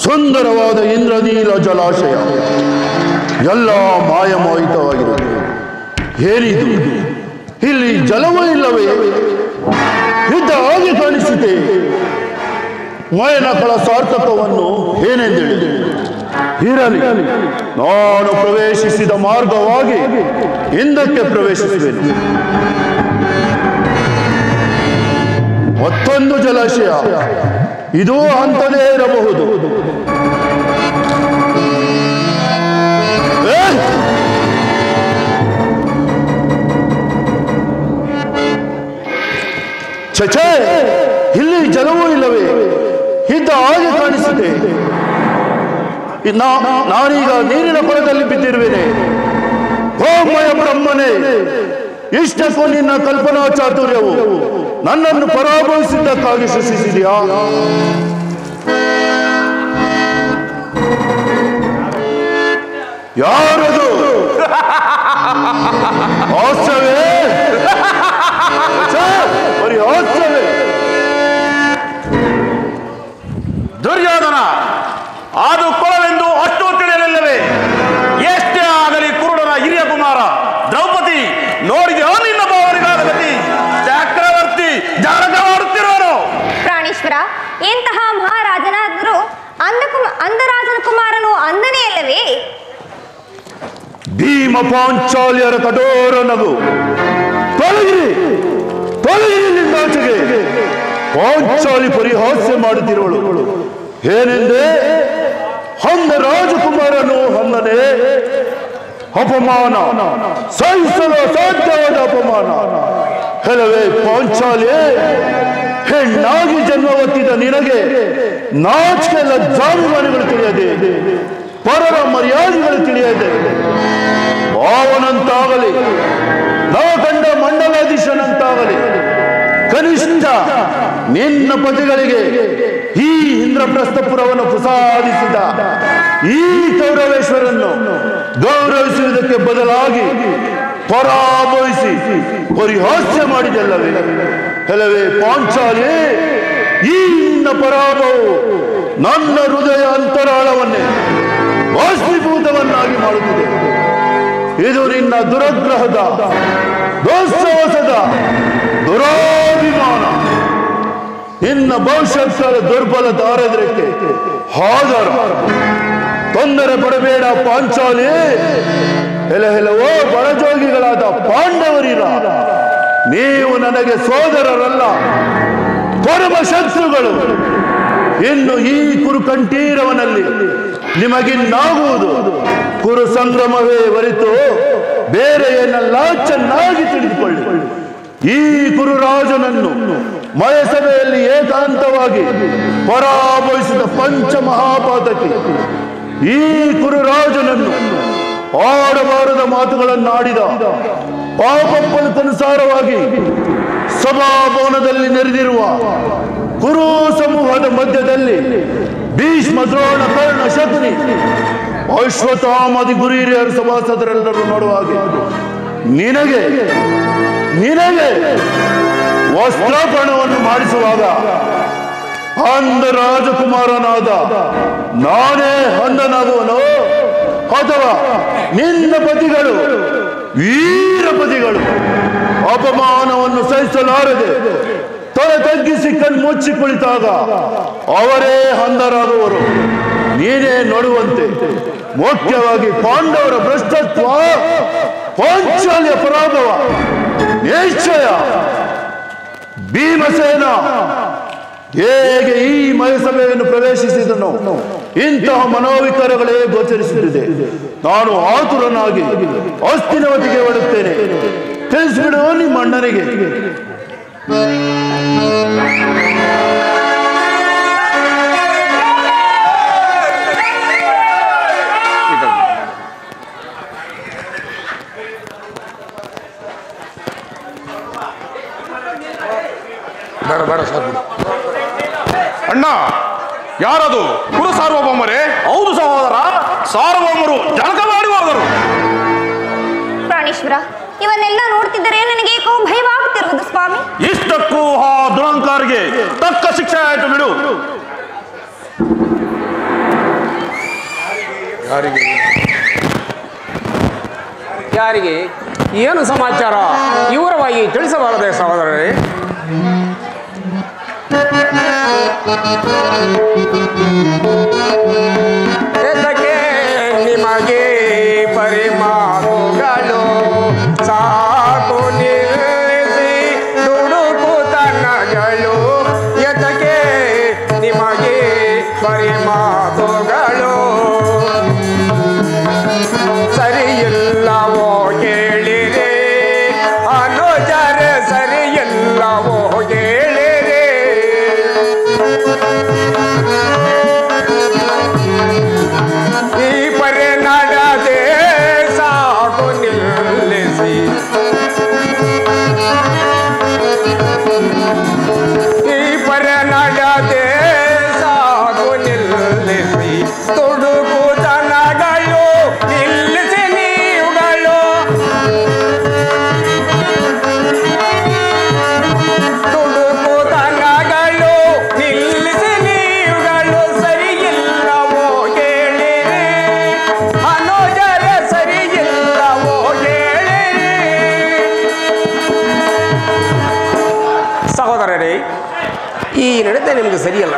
Speaker 7: ಸುಂದರವಾದ ಇಂದ್ರನೀಲ ಜಲಾಶಯ. ಎಲ್ಲ ಮಾಯಮೋಹಿತವಾಗಿರುವುದು. ಏನಿದು? ಇಲ್ಲಿ ಜಲವೂ ಇಲ್ಲವೇ? ಇದ್ದ ಹಾಗೆ ಕಾಣಿಸುತ್ತೆ. ಮಯನಕಳ ಸಾರ್ಥಕವನ್ನು ಏನೆಂದೇಳಿ ಇರಲಿ, ನಾನು ಪ್ರವೇಶಿಸಿದ ಮಾರ್ಗವಾಗಿ ಹಿಂದಕ್ಕೆ ಪ್ರವೇಶಿಸುವೆನು. ಮತ್ತೊಂದು ಜಲಾಶಯ, ಇದು ಅಂತಲೇ ಇರಬಹುದು. ಛೇ, ಇಲ್ಲಿ ಜಲವೂ ಇಲ್ಲವೇ? ಇದ್ದ ಹಾಗೆ ಕಾಣಿಸುತ್ತೆ. ನಾನೀಗ ನೀರಿನ ಕೊಳದಲ್ಲಿ ಬಿದ್ದಿರುವೇನೆ. ಓಮಯ ಬ್ರಹ್ಮನೇ, ಇಷ್ಟಕ್ಕೂ ನಿನ್ನ ಕಲ್ಪನಾ ಚಾತುರ್ಯವು ನನ್ನನ್ನು ಪರಾಭವಿಸಿದ್ದಕ್ಕಾಗಿ ಸೃಷ್ಟಿಸಿದೆಯಾ? ಯಾರದು? ಹಾಸ್ಯವೇ? ಬರೀ ಹಾಸ್ಯವೇ.
Speaker 5: ದುರ್ಯೋಧನ, ಅದು ಕೊಳವೆಂದು ಅಷ್ಟು ತಿಳಿಯಲಿಲ್ಲವೇ? ಎಷ್ಟೇ ಆಗಲಿ ಕುರುಡನ ಹಿರಿಯ ಕುಮಾರ ದ್ರೌಪದಿ ನೋಡಿದೆಯೋ ನಿನ್ನ ಭಾವರಿಗಾದ ಗತಿ? ಚಕ್ರವರ್ತಿ ಜಳಕವಾಡುತ್ತಿರೋನು.
Speaker 3: ಪ್ರಾಣೇಶ್ವರ, ಎಂತಹ ಮಹಾರಾಜನಾದರೂ ಅಂಧರಾಜನ ಕುಮಾರನು ಅಂದನೇ ಅಲ್ಲವೇ?
Speaker 7: ಭೀಮ ಪಾಂಚಾಲಿಯರ ಕಠೋರ ನಗು ತೊಲಗಿರಿ, ನಿಂದಾಚೆಗೆ. ಪಾಂಚಾಲಿ ಪರಿಹಾಸ್ಯ ಮಾಡುತ್ತಿರುವಳು. ಏನೆಂದೇ? ಅಂಧ ರಾಜಕುಮಾರನು ಅಂದನೆ ಅಪಮಾನ, ಸಹಿಸಲು ಅಸಾಧ್ಯವಾದ ಅಪಮಾನ. ಕೆಲವೇ ಪಾಂಚಾಲಿ, ಹೆಣ್ಣಾಗಿ ಜನ್ಮವತ್ತಿದ ನಿನಗೆ ನಾಚಿಕೆ ಲಜ್ಜಾಭಿಮಾನಿಗಳು ತಿಳಿಯದೆ, ಪರರ ಮರ್ಯಾದೆಗಳು ತಿಳಿಯದೆ, ಭಾವನಂತಾಗಲಿ ನವ ಕಂಡ ಮಂಡಲಾಧೀಶನಂತಾಗಲಿ ಕನಿಷ್ಠ ನಿನ್ನ ಪತಿಗಳಿಗೆ ಈ ಇಂದ್ರಪ್ರಸ್ಥಪುರವನ್ನು ಪ್ರಸಾದಿಸಿದ ಈ ಕೌರವೇಶ್ವರನ್ನು ಗೌರವಿಸುವುದಕ್ಕೆ ಬದಲಾಗಿ ಪರಾಭವಿಸಿ ಪರಿಹಾಸ್ಯ ಮಾಡಿದಲ್ಲವೇ? ಕೆಲವೇ ಪಾಂಚಾಲಿ, ಈ ನಿನ್ನ ಪರಾಭವವು ನನ್ನ ಹೃದಯ ಅಂತರಾಳವನ್ನೇ ಬಾಷ್ಪೀಭೂತವನ್ನಾಗಿ ಮಾಡುತ್ತಿದೆ. ಇದು ನಿನ್ನ ದುರಗ್ರಹದ, ದೋಷದ ದುರಾಭಿಮಾನ, ನಿನ್ನ ಭವಿಷ್ಯತ್ತರ ದುರ್ಬಲ ದಾರಿದ್ರ್ಯಕ್ಕೆ ಆಧಾರ. ತೊಂದರೆ ಪಡಬೇಡ ಪಾಂಚಾಲಿ. ಹೆಲಹೆಲವೋ ಬಡಜೋಗಿಗಳಾದ ಪಾಂಡವರಿರ, ನೀವು ನನಗೆ ಸೋದರರಲ್ಲ, ಪರಮ ಶತ್ರುಗಳು. ಇನ್ನು ಈ ಕುರುಕಂಠೀರವನಲ್ಲಿ ನಿಮಗಿನ್ನಾಗುವುದು ಕುರು ಸಂಗ್ರಮವೇ ಹೊರತು ಬೇರೆ ಏನಲ್ಲ, ಚೆನ್ನಾಗಿ ತಿಳಿದುಕೊಳ್ಳಿ. ಈ ಕುರುರಾಜನನ್ನು ಮಯಸಭೆಯಲ್ಲಿ ಏಕಾಂತವಾಗಿ ಪರಾಭವಿಸಿದ ಪಂಚಮಹಾಪಾತಕಿ ಈ ಕುರುರಾಜನನ್ನು ಆಡಬಾರದ ಮಾತುಗಳನ್ನಾಡಿದ ಪಾಪಕ್ಕನುಸಾರವಾಗಿ ಸಭಾಭವನದಲ್ಲಿ ನೆರೆದಿರುವ ಕುರು ಸಮೂಹದ ಮಧ್ಯದಲ್ಲಿ ಭೀಷ್ಮ, ದ್ರೋಣ, ಕರ್ಣ, ಶಕುನಿ, ಅಶ್ವತ್ಥಾಮಾದಿ ಗುರು ಹಿರಿಯರು ಸಭಾಸದರೆಲ್ಲರೂ ನೋಡುವ ಹಾಗೆ ನಿನಗೆ ವಸ್ತ್ರಾಪರಣವನ್ನು ಮಾಡಿಸುವಾಗ ಅಂಧ ರಾಜಕುಮಾರನಾದ ನಾನೇ ಅಂಧನಾಗುವನೋ, ಅಥವಾ ನಿನ್ನ ಪತಿಗಳು ವೀರಪತಿಗಳು ಅಪಮಾನವನ್ನು ಸಹಿಸಲಾರದೆ ತಲೆ ತಗ್ಗಿಸಿ ಕಣ್ಮುಚ್ಚಿ ಕುಳಿತಾಗ ಅವರೇ ಅಂಧರಾಗುವರು? ನೀನೇ ನೋಡುವಂತೆ ಮುಖ್ಯವಾಗಿ ಪಾಂಡವರ ಭ್ರಷ್ಟತ್ವ, ಪಾಂಚಾಲಿಯ ಪರಾಭವ ನಿಶ್ಚಯ. ಭೀಮಸೇನ ಹೇಗೆ ಈ ಮಯಸಭೆಯನ್ನು ಪ್ರವೇಶಿಸಿದನು, ಇಂತಹ ಮನೋವಿಕಾರಗಳೇ ಗೋಚರಿಸುತ್ತಿದೆ. ನಾನು ಆತುರನಾಗಿ ಹಸ್ತಿನವತಿಗೆ ಹೊರಡುತ್ತೇನೆ. ತಿಳಿಸಿಬಿಡುವ ನಿಮ್ಮ ಅಣ್ಣನಿಗೆ.
Speaker 1: ಬೇಡ ಸಾಕು. ಅಣ್ಣ, ಯಾರದು? ಕುರು ಸಾರ್ವಭೌಮರೇ?
Speaker 5: ಹೌದು ಸಹೋದರ, ಸಾರ್ವಭೌಮರು ಜಳಕ ಮಾಡಿ ಹೋದರು.
Speaker 3: ಪ್ರಾಣೇಶ್ವರ, ಇವನ್ನೆಲ್ಲ ನೋಡ್ತಿದ್ದರೆ ನನಗೆ ಏಕೋ ಭಯವಾಗುತ್ತಿರುವುದು ಸ್ವಾಮಿ.
Speaker 5: ಇಷ್ಟಕ್ಕೂ ಆ ದುರಂಕಾರಿಗೆ ತಕ್ಕ ಶಿಕ್ಷೆ ಆಯಿತು ಬಿಡು.
Speaker 1: ಯಾರಿಗೆ?
Speaker 8: ಯಾರಿಗೆ ಏನು ಸಮಾಚಾರ ವಿವರವಾಗಿ ತಿಳಿಸಬಾರದೆ ಸಹೋದರರೇ? ಎದಕ್ಕೆ ನಿಮಗೆ ಪರಿಮಾಣಗಳು ಸಾಕು ನಿಲ್ಲಿಸಿ ದುಡುಕುತನಗಳು, ಎದಕ್ಕೆ ನಿಮಗೆ ಪರಿಮಾಣಗಳು ಸರಿಯಿಲ್ಲವೋ ಕೇಳಿರೆ ಅನುಜರ ಸರಿಯಿಲ್ಲವೋ ಕೇಳಿರೆ ಈ ಪರಿ ನಡೆದೆ ಸಾಕು ನಿಲ್ಲಿಸಿ, ಈ ಪರಿ ನಡೆದೆ ಸಾಕು ನಿಲ್ಲಿಸಿ ತುಡುಕುತನಗಳು ನಿಲ್ಲಿಸಿ ನೀವುಗಳು, ತುಡುಕುತನಗಳು ನಿಲ್ಲಿಸಿ ನೀವುಗಳು ಸರಿಯಿಲ್ಲವೋ ಕೇಳಿರಿ ಅನುಜರ ಸರಿಯಿಲ್ಲವೋ ಕೇಳಿರಿ. ಸಹೋದರರೇ, ಈ ನಡತೆ ನಿಮಗೆ ಸರಿಯಲ್ಲ.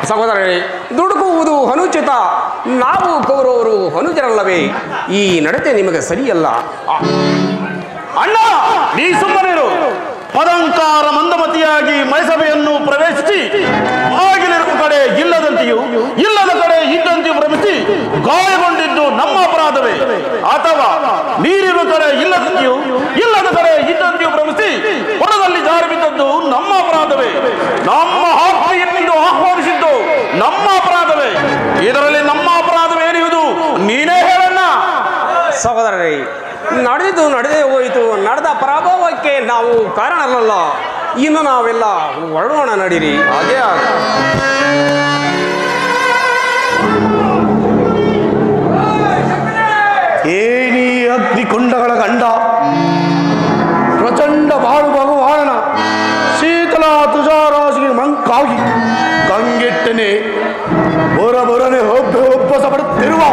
Speaker 8: ಸಹೋದರರೇ, ದುಡುಕುವುದು ಅನುಚಿತ, ನಾವು ಕೌರವರು ಅನುಜರಲ್ಲವೇ? ಈ ನಡತೆ ನಿಮಗೆ ಸರಿಯಲ್ಲ.
Speaker 5: ಅಣ್ಣ, ನೀ ಸುಮ್ಮನಿರು. ಪದಂಕಾರ ಮಂದಮತಿಯಾಗಿ ಮೈಸಭೆಯನ್ನು ಪ್ರವೇಶಿಸಿ ಬಾಗಿಲಿರುವ ಕಡೆ ಇಲ್ಲದಂತೆಯೂ ಇಲ್ಲದ ಕಡೆ ಇದ್ದಂತೆಯೂ ಭ್ರಮಿಸಿ ಗಾಯಗೊಂಡಿದ್ದು ನಮ್ಮ ಅಪರಾಧವೇ? ಅಥವಾ ನೀರಿರುವ ಕಡೆ ಇಲ್ಲದಂತೆಯೂ ಇಲ್ಲದ ಕಡೆ ಇದ್ದಂತೆಯೂ ಭ್ರಮಿಸಿ ಹೊರದಲ್ಲಿ ಜಾರಿ ಬಿದ್ದದ್ದು ನಮ್ಮ ಅಪರಾಧವೇ? ನಮ್ಮ ಆಜ್ಞೆಯನ್ನು ಆಹ್ವಾನಿಸಿದ್ದು ನಮ್ಮ ಅಪರಾಧವೇ? ಇದರಲ್ಲಿ ನಮ್ಮ ಅಪರಾಧವೇನಿರುವುದು ನೀನೇ ಹೇಳಣ್ಣ.
Speaker 8: ಸಹೋದರರೇ, ನಡೆದು ನಡೆದೇ ಹೋಯಿತು. ನಡೆದ ಪರಾಭವಕ್ಕೆ ನಾವು ಕಾರಣರಲ್ಲ. ಇನ್ನು ನಾವೆಲ್ಲ ಹೊರಡೋಣ, ನಡೀರಿ.
Speaker 5: ಹಾಗೆ
Speaker 7: ಏನಿ ಅಗ್ನಿಕುಂಡಗಳ ಗಂಡ ಪ್ರಚಂಡ ಬಾಳು ಭಗವಾನನ ಶೀತಲ ತುಷಾರಾಶಿಗೆ ಮಂಕಾಗಿ ಕಂಗೆಟ್ಟನೆ ಬೊರಬೊರನೆ ಒಬ್ಬಸ ಪಡುತ್ತಿರುವ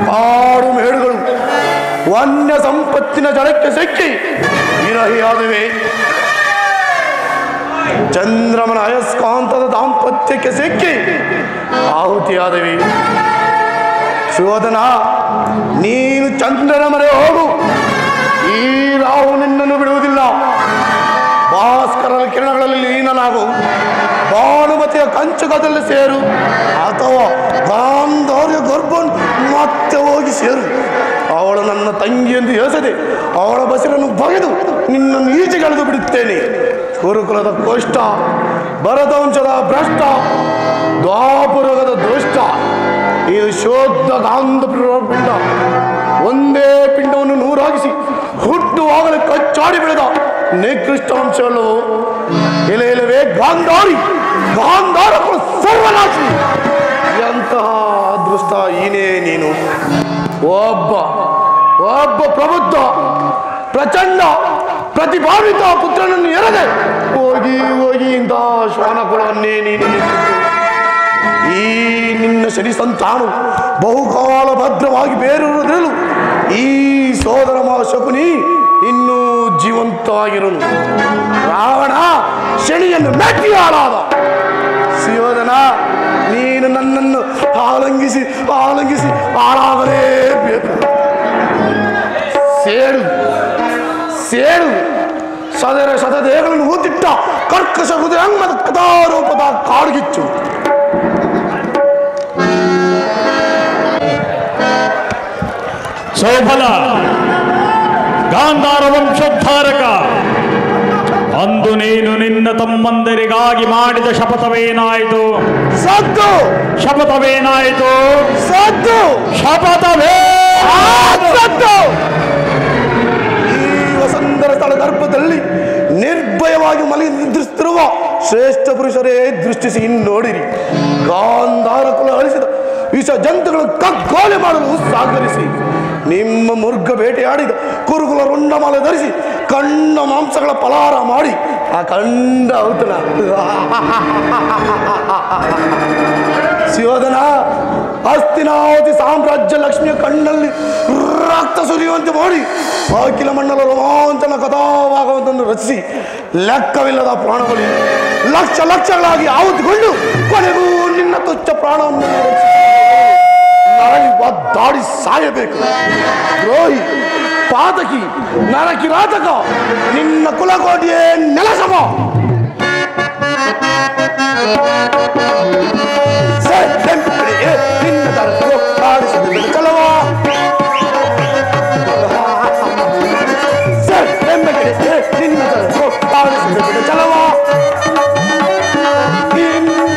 Speaker 7: ಕಾಡು ಮೇಡುಗಳು ವನ್ಯ ಸಂಪತ್ತಿನ ಜಳಕ್ಕೆ ಸಿಕ್ಕಿ ವಿರಹಿಯಾದವೆ. ಚಂದ್ರಮನ ಅಯಸ್ಕಾಂತದ ದಾಂಪತ್ಯಕ್ಕೆ ಸಿಕ್ಕಿ ಆಹುತಿಯಾದವೆ. ಶೋಧನ, ನೀನು ಚಂದ್ರನ ಮೊರೆ ಹೋಗು. ಈ ರಾಹು ನಿನ್ನನ್ನು ಬಿಡುವುದಿಲ್ಲ. ಭಾಸ್ಕರನ ಕಿರಣಗಳಲ್ಲಿ ಲೀನನಾಗು. ಭಾನುಮತಿಯ ಕಂಚುಕದಲ್ಲಿ ಸೇರು, ಅಥವಾ ಗಾಂಧಾರ್ಯ ಗರ್ಭನ್ ಮತ್ತೆ ಹೋಗಿ ಸೇರು. ಅವಳು ನನ್ನ ತಂಗಿ ಎಂದು ಎಸೆದೆ ಅವಳ ಬಸಿರನ್ನು ಬಗೆದು ನಿನ್ನನ್ನು ಈಚೆಗೆಳೆದು ಬಿಡುತ್ತೇನೆ. ಗುರುಕುಲದ ಕೋಷ್ಟ, ಭರತವಂಶದ ಭ್ರಷ್ಟ, ದ್ವಾಪುರಗದ ದುಷ್ಟ, ಇದು ಶೋಧ ಗಾಂಧ ಪಿಂಡ. ಒಂದೇ ಪಿಂಡವನ್ನು ನೂರಾಗಿಸಿ ಹುಟ್ಟುವಾಗಲೇ ಕಚ್ಚಾಡಿ ಬೆಳೆದ ನಿಕೃಷ್ಟಾಂಶವಲ್ಲವೋ? ಇಲ್ಲವೇ ಗಾಂಧಾರಿ, ಗಾಂಧಾರ ಸರ್ವನಾಶಿ. ಎಂತಹ ಅದೃಷ್ಟ ಈನೇ ನೀನು. ಒಬ್ಬ ಪ್ರಬುದ್ಧ ಪ್ರಚಂಡ ಪ್ರತಿಭಾನ್ವಿತ ಪುತ್ರನನ್ನು ಎರೆದೆ ಹೋಗಿ ಇಂಥ ಶ್ವಾನಕುಲವನ್ನೇ ನೀನು. ಈ ನಿನ್ನ ಶನಿ ಸಂತಾನು ಬಹುಕಾಲ ಭದ್ರವಾಗಿ ಬೇರೂರದಿರಲು ಈ ಸೋದರ ಶಕುನಿ ಇನ್ನೂ ಜೀವಂತವಾಗಿರಲು. ರಾವಣ ಶನಿಯನ್ನು ಮೆಟ್ಟಿ ಹಾಳಾದ. ಸುಯೋಧನ, ನೀನು ನನ್ನನ್ನು ಆಲಂಗಿಸಿ ಹಾಳಾಗಲೇಬೇಕು. ಸೇಡು ಸದರ ಶತದೇಹಗಳನ್ನು ಊತಿಟ್ಟ ಕರ್ಕಶ ಹೃದಯಾಂಗದ ಕಥಾರೂಪದ ಕಾಡುಗಿಚ್ಚು.
Speaker 6: ಸೋಫಲ ಗಾಂಧಾರ ವಂಶೋದ್ಧಾರಕ, ಅಂದು ನೀನು ನಿನ್ನ ತಮ್ಮಂದರಿಗಾಗಿ ಮಾಡಿದ ಶಪಥವೇನಾಯಿತು?
Speaker 7: ಸದ್ದು.
Speaker 6: ಶಪಥವೇನಾಯಿತು?
Speaker 7: ಸದ್ದು.
Speaker 6: ಶಪಥವೇ
Speaker 7: ಸದ್ದು. ಈ ವಸಂತರ ಸ್ಥಳ ಗರ್ಭದಲ್ಲಿ ನಿರ್ಭಯವಾಗಿ ಮಲಗಿ ನಿದ್ರಿಸುತ್ತಿರುವ ಶ್ರೇಷ್ಠ ಪುರುಷರೇ ದೃಷ್ಟಿಸಿ ನೋಡಿರಿ. ಗಾಂಧಾರ ಕುಲ ಅಳಿಸಿದ ವಿಷ ಜಂತುಗಳನ್ನು ಕಗ್ಗೋಲೆ ಮಾಡಲು ಸಹಕರಿಸಿ ನಿಮ್ಮ ಮುರ್ಗ ಬೇಟೆಯಾಡಿದ ಕುರುಕುಲ ರುಂಡಮಾಲೆ ಧರಿಸಿ ಕಣ್ಣ ಮಾಂಸಗಳ ಫಲಾರ ಮಾಡಿ ಆ ಕಂಡ ಔತಣ ಹಸ್ತಿನಾವತಿ ಸಾಮ್ರಾಜ್ಯ ಲಕ್ಷ್ಮಿಯ ಕಣ್ಣಲ್ಲಿ ರಕ್ತ ಸುರಿಯುವಂತೆ ಮಾಡಿ ಅಖಿಲ ಮಂಡಲ ರೋಮಾಂಚನ ಕಥಾಭಾಗವನ್ನು ರಚಿಸಿ ಲೆಕ್ಕವಿಲ್ಲದ ಪ್ರಾಣಗಳು ಲಕ್ಷಗಳಾಗಿ ಆಹುತಿಕೊಂಡು ಕೊನೆಗೂ ನಿನ್ನ ತುಚ್ಛ ಪ್ರಾಣವನ್ನು ನರಳಿ ಒದ್ದಾಡಿ ಸಾಯಬೇಕು. ದ್ರೋಹಿ, ಪಾತಕಿ, ನರಕಿರಾತಕ, ನಿನ್ನ ಕುಲಕೋಟಿಯೇ ನೆಲಸಮ. ನಿನ್ನ ತರಲು ಆಡಿಸಿದ ಚಲವ ನಿನ್ನ ತರಲು ಆಡಿಸಿದ ಚಲವ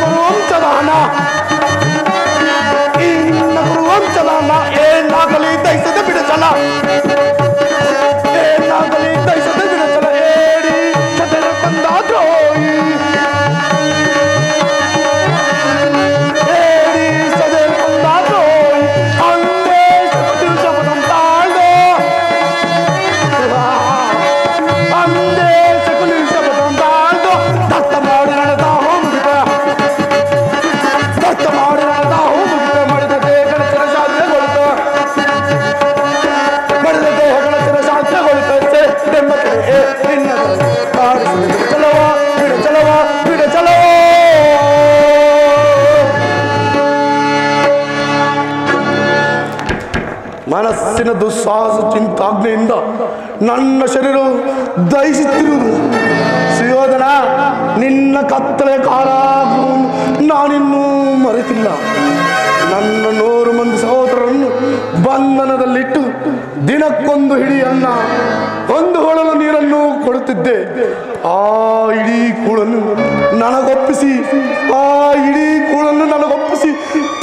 Speaker 7: ವಂಶದಾನ ಈ ನಿನ್ನ ಗುರು ವಂಶದಾನ ಏನಾಗಲಿ ದಹಿಸದೆ ಬಿಡಚಲ ಏನಾಗಲಿ ದಹಿಸದೆ ಬಿಡಚಲ ಏಡಿ ಚದರ ಬಂದಾದ್ರೂ ಮನಸ್ಸಿನ ದುಸ್ಸಾಹಸ ಚಿಂತಾಗ್ನೆಯಿಂದ ನನ್ನ ಶರೀರವು ದಹಿಸುತ್ತಿರುವುದು. ಸುಯೋಧನ, ನಿನ್ನ ಕತ್ತಲೆ ಕಾರಾಗೃಹವನ್ನು ನಾನಿನ್ನೂ ಮರೆತಿಲ್ಲ. ನನ್ನ 100 ಮಂದಿ ಸಹೋದರರನ್ನು ಬಂಧನದಲ್ಲಿಟ್ಟು ದಿನಕ್ಕೊಂದು ಹಿಡಿ ಅನ್ನ, ಒಂದು ಹೊಳಲು ನೀರನ್ನು ಕೊಡುತ್ತಿದ್ದೆ. ಆ ಇಡೀ ಕೂಳನ್ನು ನನಗೊಪ್ಪಿಸಿ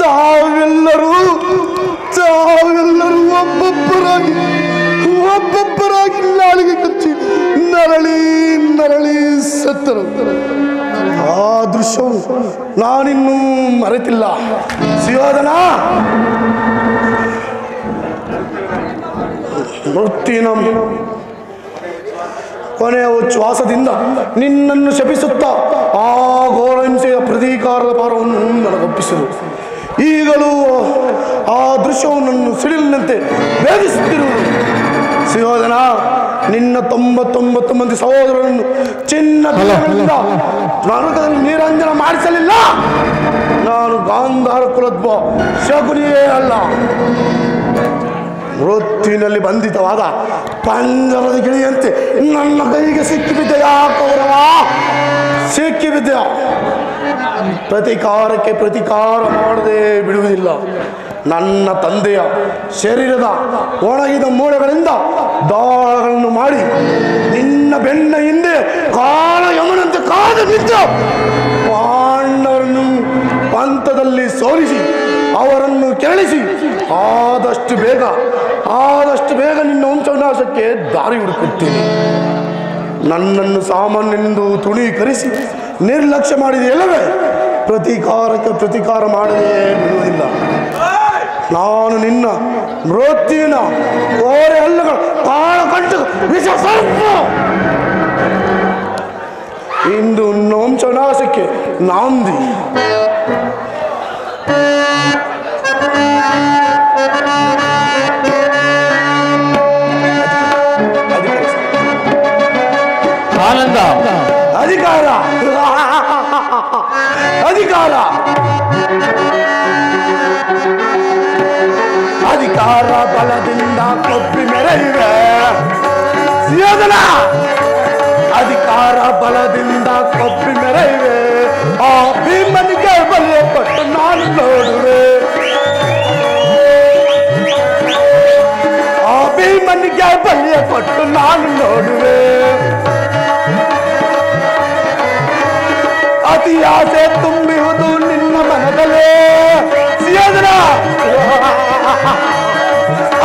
Speaker 7: ತಾವೆಲ್ಲರೂ ಒಬ್ಬೊಬ್ಬರಾಗಿ ನಾಲಿಗೆ ಕಚ್ಚಿ ನರಳಿ ಸತ್ತರು. ಆ ದೃಶ್ಯವು ನಾನಿನ್ನೂ ಮರೆತಿಲ್ಲ. ಸುಯೋಧನ, ಮೃತ್ಯುವಿನ ಕೊನೆಯ ಶ್ವಾಸದಿಂದ ನಿನ್ನನ್ನು ಶಪಿಸುತ್ತಾ ಆ ಘೋರಹಿಂಸೆಯ ಪ್ರತೀಕಾರದ ಭಾರವನ್ನು ನನಗೊಪ್ಪಿಸಿದರು. ಈಗಲೂ ಆ ದೃಶ್ಯವು ನನ್ನ ಸಿಡಿಲಿನಂತೆ ವೇದಿಸುತ್ತಿರುವುದು. ಸುಯೋಧನ, ನಿನ್ನ 99 ಮಂದಿ ಸಹೋದರರನ್ನು ಚಿನ್ನದಿಂದ ನರಕದಲ್ಲಿ ನೀರಂಜನ ಮಾಡಿಸಲಿಲ್ಲ. ನಾನು ಗಾಂಧಾರ ಕುಲದ್ವ ಶಕುನಿಯೇ ಅಲ್ಲ. ಮೃತ್ಯುವಿನಲ್ಲಿ ಬಂಧಿತವಾದ ಪಂಜರದ ಗಿಳಿಯಂತೆ ನನ್ನ ಕೈಗೆ ಸಿಕ್ಕಿಬಿದ್ದೆಯಾ ಕೌರವ, ಸಿಕ್ಕಿಬಿದ್ದೆಯಾ? ಪ್ರತಿಕಾರಕ್ಕೆ ಪ್ರತಿಕಾರ ಮಾಡದೆ ಬಿಡುವುದಿಲ್ಲ. ನನ್ನ ತಂದೆಯ ಶರೀರದ ಒಣಗಿದ ಮೂಳೆಗಳಿಂದ ದಾಳಗಳನ್ನು ಮಾಡಿ ನಿನ್ನ ಬೆನ್ನ ಹಿಂದೆ ಕಾಲ ಯಮನಂತೆ ಕಾದು ಬಿದ್ದು ಪಾಂಡವರನ್ನು ಪಂಥದಲ್ಲಿ ಸೋಲಿಸಿ ಅವರನ್ನು ಕೆರಳಿಸಿ ಆದಷ್ಟು ಬೇಗ ನಿನ್ನ ವಂಶವಿನಾಶಕ್ಕೆ ದಾರಿ ಹುಡುಕುತ್ತೇನೆ. ನನ್ನನ್ನು ಸಾಮಾನ್ಯನೆಂದು ತುಣೀಕರಿಸಿ ನಿರ್ಲಕ್ಷ್ಯ ಮಾಡಿದೆಯಲ್ಲವೇ? ಪ್ರತೀಕಾರಕ್ಕೆ ಪ್ರತೀಕಾರ ಮಾಡದೇ ಬಿಡುವುದಿಲ್ಲ. ನಾನು ನಿನ್ನ ಮೃತ್ಯುವಿನ ಕೋರೆ ಹಲ್ಲುಗಳು ಕಾಳ ಕಂಟು ವಿಷ ಸರ್ಪ. ಇಂದು ವಂಶವಿನಾಶಕ್ಕೆ ನಾಂದಿ.
Speaker 6: ಆನಂದ,
Speaker 7: ಅಧಿಕಾರ ಬಲದಿಂದ ಕೊಬ್ಬಿ ಮೆರೆಯುವೆ. ಸುಯೋಧನ, ಅಧಿಕಾರ ಬಲದಿಂದ ಕೊಬ್ಬಿ ಮೆರೆಯುವೆ. ಆ ಭೀಮನಿಗೆ ಬಲಿಯ ಪಟ್ಟು ನಾನು ನೋಡುವೆ. ಆ ಭೀಮನಿಗೆ ಬಲಿಯ ಪಟ್ಟು ನಾನು ನೋಡುವೆ. ಅತಿ ಆಸೆ ತುಂಬಿಹುದು ನಿನ್ನ ಮನದಲ್ಲೇ. ಸುಯೋಧನ,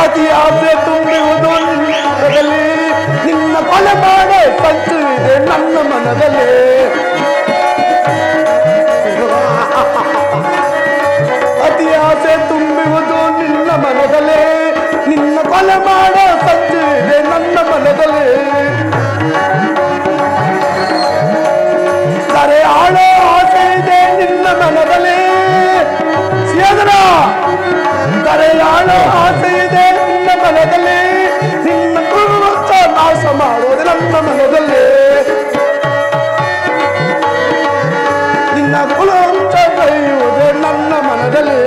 Speaker 7: ಅತಿ ಆಸೆ ತುಂಬಿಹುದು ನಿನ್ನ ಮನದಲ್ಲಿ. ನಿನ್ನ ಕೊಲೆ ಮಾಡೋ ಸಂಚು ಇದೆ ನನ್ನ ಮನದಲ್ಲಿ. ಅತಿ ಆಸೆ ತುಂಬಿಹುದು ನಿನ್ನ ಮನದಲ್ಲಿ. ನಿನ್ನ ಕೊಲೆ ಮಾಡೋ ಸಂಚು ಇದೆ ನನ್ನ ಮನದಲ್ಲಿ. ಸರೆ ಆಳೋ ಆಸೆ ಇದೆ ನಿನ್ನ ಮನದಲ್ಲಿ. ಸುಯೋಧನ, ಆಸೆ ಇದೆ ನಿನ್ನ ಮನದಲ್ಲಿ, ನಿನ್ನ ಕುರುವಂತ ನಾಶ ಮಾಡೋದು ನನ್ನ ಮನದಲ್ಲಿ, ನಿನ್ನ ಕುಲವಂತ ಕೈಯುವುದೇ ನನ್ನ ಮನದಲ್ಲಿ.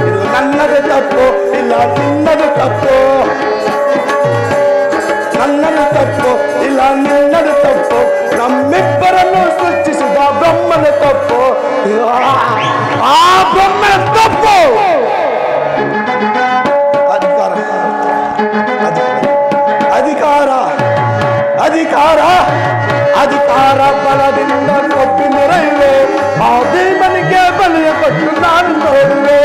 Speaker 7: ಇದು ನನ್ನದು ತಪ್ಪು ಇಲ್ಲ ನಿನ್ನದು ತಪ್ಪು, ನನ್ನದು ತಪ್ಪು ಇಲ್ಲ ನಿನ್ನದು ತಪ್ಪು, ನಮ್ಮಿಬ್ಬರನ್ನು ಸೃಷ್ಟಿಸಿದ ಬ್ರಹ್ಮನ ತಪ್ಪು, ಆ ಬ್ರಹ್ಮನ ತಪ್ಪು. ಅಧಿಕಾರ ಅಧಿಕಾರ ಅಧಿಕಾರ ಅಧಿಕಾರ ಬಲದಿಂದ ಕೊಪ್ಪಿ ಮೆರೆಯುವೆ, ಆ ಭೀಮನಿಗೆ ಬಲಿಯ ಕೊಟ್ಟು ನಾನು ನೋಡುವೆ,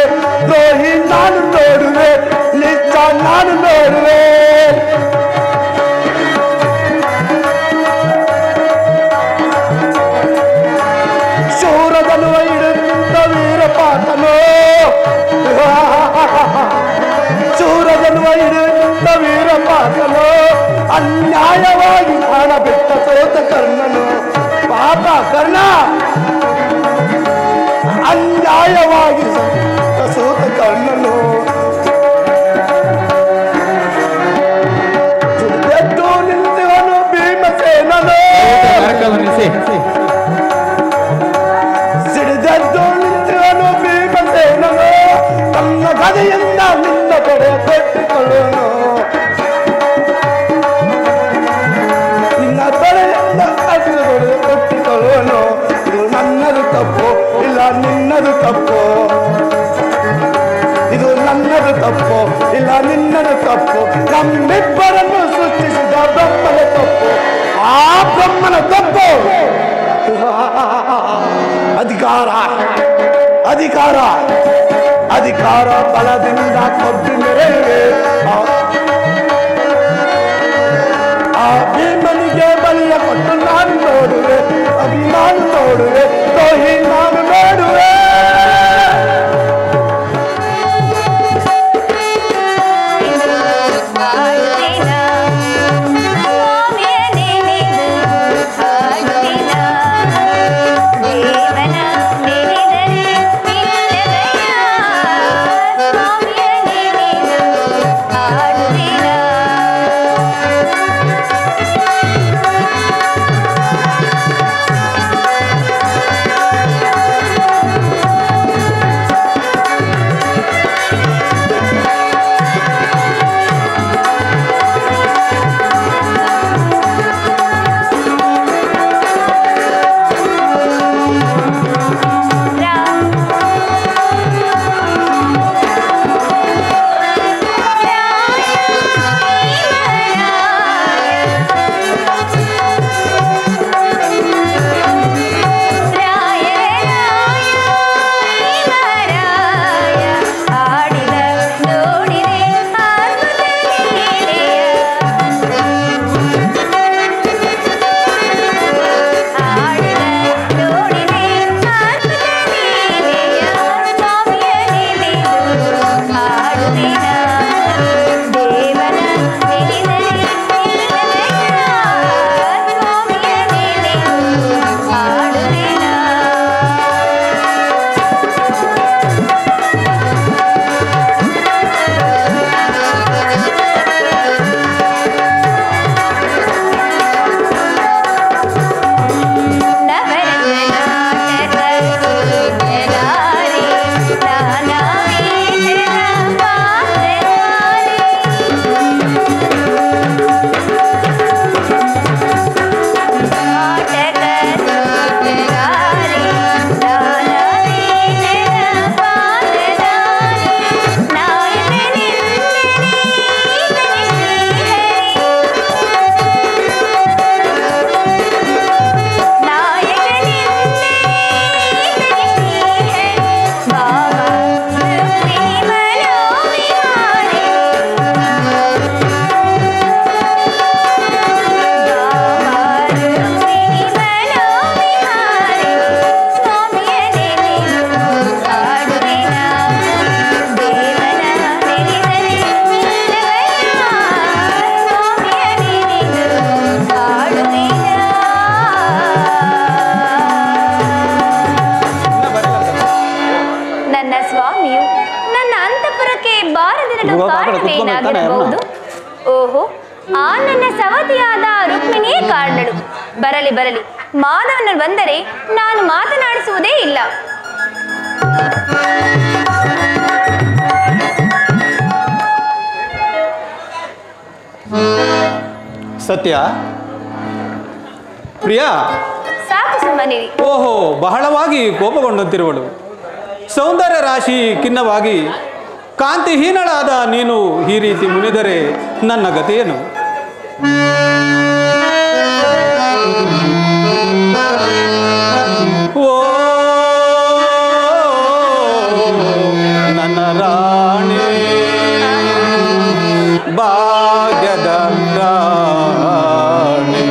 Speaker 7: ದ್ರೋಹಿ ನಾನು ನೋಡುವೆ, ನಿಜ ನಾನು ನೋಡುವೆ. ಶೂರದನುವ ಹಿಡಿದ ವೀರಪಾತನು, ಶೂರದನುವ ಹಿಡಿದ ವೀರಪಾತನು, ಅನ್ಯಾಯವಾಗಿ ಪ್ರಾಣ ಬಿಟ್ಟ ಸೋತ ಕರ್ಣನು. ಪಾಪ ಕರ್ಣ ಅನ್ಯಾಯವಾಗಿ ಸೋತ ಕರ್ಣನು. ಎದ್ದು ನಿಂತವನು ಭೀಮಸೇನನು, ಸಿಡಿದೆದ್ದು ನಿಂತವನು ಭೀಮಸೇನನು. ತನ್ನ ಗದೆಯಿಂದ ನಿನ್ನ ಕಡೆ ಕೊಟ್ಟಿಕೊಳ್ಳುವನು, ನಿನ್ನ ತೊಡೆಯಿಂದ ಕಟ್ಟಿಕೊಳ್ಳುವ ಕೊಟ್ಟಿಕೊಳ್ಳುವನು. ಇದು ನನ್ನದು ತಪ್ಪು ಇಲ್ಲ ನಿನ್ನದು ತಪ್ಪು, ಇದು ನನ್ನದು ತಪ್ಪು ಇಲ್ಲ ನಿನ್ನದು ತಪ್ಪು, ನಮ್ಮಿಬ್ಬರನ್ನು ಸೃಷ್ಟಿಸಿದ ಬ್ರಹ್ಮನ ತಪ್ಪು, ಆ ಬ್ರಹ್ಮನ ತಪ್ಪು. ಅಧಿಕಾರ ಅಧಿಕಾರ ಅಧಿಕಾರ ಬಲದಿಂದ ಕೊಬ್ಬಿ ಮೆರೆಯುವೆ, ಆ ಭೀಮನಿಗೆ ಬಲಿಯ ಕೊಟ್ಟು ನಾನು ನೋಡುವೆ, ಅಭಿಮಾನ ನೋಡುವೆ, ದ್ರೋಹಿ ನಾನು ನೋಡುವೆ.
Speaker 3: ಮಾಡಲು ಕಾರಣವೇನಾಗಿರಬಹುದು? ಓಹೋ, ಆ ನನ್ನ ಸವತಿಯಾದ ರುಕ್ಮಿಣಿಯೇ ಕಾರಣಳು. ಬರಲಿ ಬರಲಿ, ಮಾಧವನ ಬಂದರೆ ನಾನು ಮಾತನಾಡಿಸುವುದೇ ಇಲ್ಲ.
Speaker 9: ಸತ್ಯ, ಪ್ರಿಯಾ,
Speaker 3: ಸಾಕು ಸುಮ್ಮನಿರಿ.
Speaker 9: ಓಹೋ, ಬಹಳವಾಗಿ ಕೋಪಗೊಂಡಂತಿರುವಳು. ಸೌಂದರ್ಯ ರಾಶಿ ಖಿನ್ನವಾಗಿ ಕಾಂತಿಹೀನಳಾದ ನೀನು ಈ ರೀತಿ ಮುನಿದರೆ ನನ್ನ ಗತಿಯೇನು? ಓ ನನ್ನ ರಾಣಿ, ಭಾಗ್ಯದ ರಾಣಿ,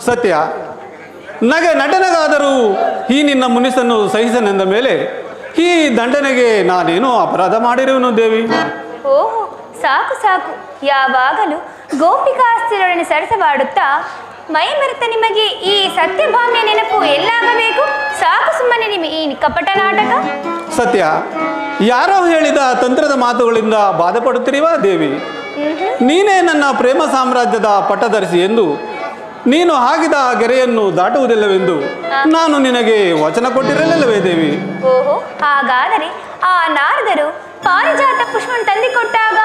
Speaker 9: ಸತ್ಯ, ನಟನೆಗಾದರೂ ಈ ನಿನ್ನ ಮುನಿಸನ್ನು ಸಹಿಸನೆಂದ ಮೇಲೆ ಈ ದಂಡನೆಗೆ ನಾನೇನೋ ಅಪರಾಧ ಮಾಡಿರುವನು ದೇವಿ.
Speaker 3: ಓಹೋ, ಸಾಕು ಸಾಕು. ಯಾವಾಗಲೂ ಗೋಪಿಕಾಸ್ತಿರೊಡನೆ ಸರಸವಾಡುತ್ತಾ ಮೈ ಮರೆತ ನಿಮಗೆ ಈ ಸತ್ಯಭಾಮ್ಯ ನೆನಪು ಎಲ್ಲಾಗಬೇಕು? ಸಾಕು ಸುಮ್ಮನೆ ನಿಮ್ಮ ಈ ಕಪಟ ನಾಟಕ.
Speaker 9: ಸತ್ಯ, ಯಾರೋ ಹೇಳಿದ ತಂತ್ರದ ಮಾತುಗಳಿಂದ ಬಾಧೆ ಪಡುತ್ತಿರುವ ದೇವಿ. ನೀನೇ ನನ್ನ ಪ್ರೇಮ ಸಾಮ್ರಾಜ್ಯದ ಪಟ್ಟಧರಿಸಿ ಎಂದು, ನೀನು ಹಾಕಿದ ಗೆರೆಯನ್ನು ದಾಟುವುದಿಲ್ಲವೆಂದು ನಾನು ನಿನಗೆ ವಚನ ಕೊಟ್ಟಿರಲಿಲ್ಲವೇ ದೇವಿ?
Speaker 3: ಓಹೋ, ಹಾಗಾದರೆ ಆ ನಾರದರು ಪಾರಿಜಾತ ಪುಷ್ಪವನ್ನು ತಂದಿಕೊಟ್ಟಾಗ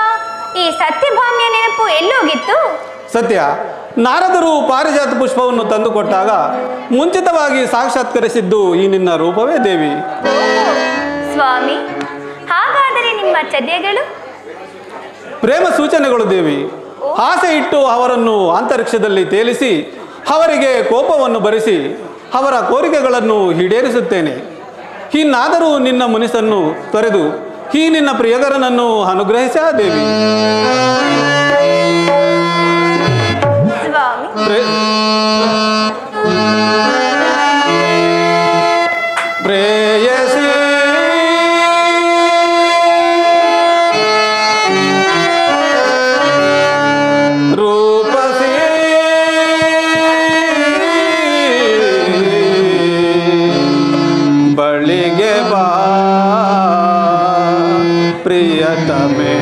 Speaker 3: ಈ ಸತ್ಯಭಾಮ್ಯ ನೆನಪು ಎಲ್ಲೋಗಿತ್ತು?
Speaker 9: ಸತ್ಯ, ನಾರದರು ಪಾರಿಜಾತ ಪುಷ್ಪವನ್ನು ತಂದುಕೊಟ್ಟಾಗ ಮುಂಚಿತವಾಗಿ ಸಾಕ್ಷಾತ್ಕರಿಸಿದ್ದು ಈ ನಿನ್ನ ರೂಪವೇ ದೇವಿ.
Speaker 3: ಸ್ವಾಮಿ, ಹಾಗಾದರೆ ನಿಮ್ಮ ಚರ್ಯಗಳು?
Speaker 9: ಪ್ರೇಮ ಸೂಚನೆಗಳು ದೇವಿ. ಆಸೆ ಇಟ್ಟು ಅವರನ್ನು ಅಂತರಿಕ್ಷದಲ್ಲಿ ತೇಲಿಸಿ ಅವರಿಗೆ ಕೋಪವನ್ನು ಭರಿಸಿ ಅವರ ಕೋರಿಕೆಗಳನ್ನು ಈಡೇರಿಸುತ್ತೇನೆ. ಇನ್ನಾದರೂ ನಿನ್ನ ಮುನಿಸನ್ನು ತೊರೆದು ಈ ನಿನ್ನ ಪ್ರಿಯಕರನನ್ನು ಅನುಗ್ರಹಿಸ ದೇವಿ. ಪ್ರೇಯಸಿ ರೂಪಸಿ ಬಳಿಗೆ ಬಾ ಪ್ರಿಯತಮೆ.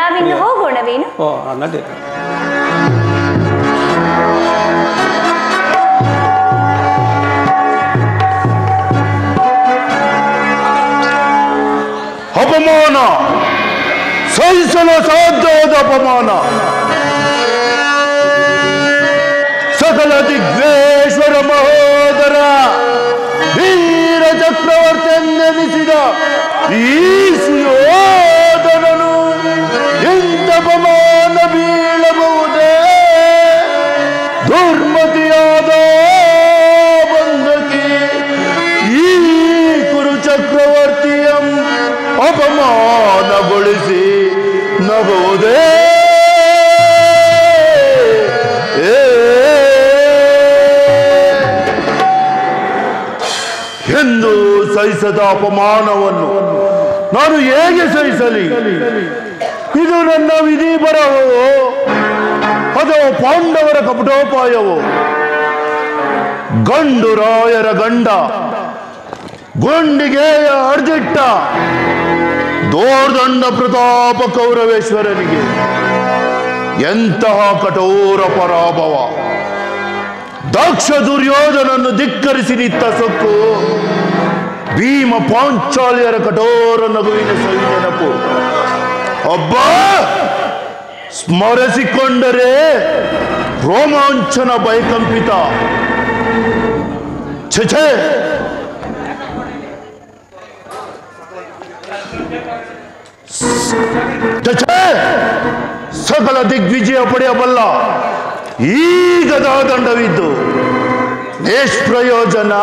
Speaker 3: ನಾವಿನ್ನು ಹೋಗೋಣವೇನು?
Speaker 9: ಓ ನಡಿ.
Speaker 7: ಅಪಮಾನ, ಸಹಿಸಲು ಸಾಧ್ಯವಾದ ಅಪಮಾನ. ಸಕಲ ದಿಗ್ವೇಶ್ವರ ಮಹೋದರ ವೀರ ಚಕ್ರವರ್ತಿ ಎಂದೆನಿಸಿದ ಈ ಸುಯೋಧನನು ಇಂಥ ಅಪಮಾನ ಬೀಳಬಹುದೇ? ದುರ್ಮತಿಯಾದ ಬಂಧಕಿ ಈ ಕುರು ಚಕ್ರವರ್ತಿಯ ಅಪಮಾನಗೊಳಿಸಿ ನಗುವುದೇ? ಎಂದು ಸಹಿಸದ ಅಪಮಾನವನ್ನು ನಾನು ಹೇಗೆ ಸಹಿಸಲಿ? ಇದು ನನ್ನ ವಿಧಿ ಬರಹವೋ ಅಥವಾ ಪಾಂಡವರ ಕಪಟೋಪಾಯವೋ? ಗಂಡು ರಾಯರ ಗಂಡ, ಗುಂಡಿಗೆಯ ಅರ್ಜಿಟ್ಟ ದೋರ್ದಂಡ ಪ್ರತಾಪ ಕೌರವೇಶ್ವರನಿಗೆ ಎಂತಹ ಕಠೋರ ಪರಾಭವ! ದಕ್ಷ ದುರ್ಯೋಧನನ್ನು ಧಿಕ್ಕರಿಸಿ ನಿತ್ತ ಸೊಕ್ಕು ಭೀಮ ಪಾಂಚಾಲ್ಯರ ಕಠೋರ ನಗುವಿನ ಸಂಜನಪು ಒಬ್ಬ ಸ್ಮರಿಸಿಕೊಂಡರೆ ರೋಮಾಂಚನ ಭಯಕಂಪಿತ. ಛೆ, ಸಕಲ ದಿಗ್ವಿಜಯ ಪಡೆಯಬಲ್ಲ ಈ ಗದಾದಂಡವಿದ್ದು ನಿಷ್ಪ್ರಯೋಜನ,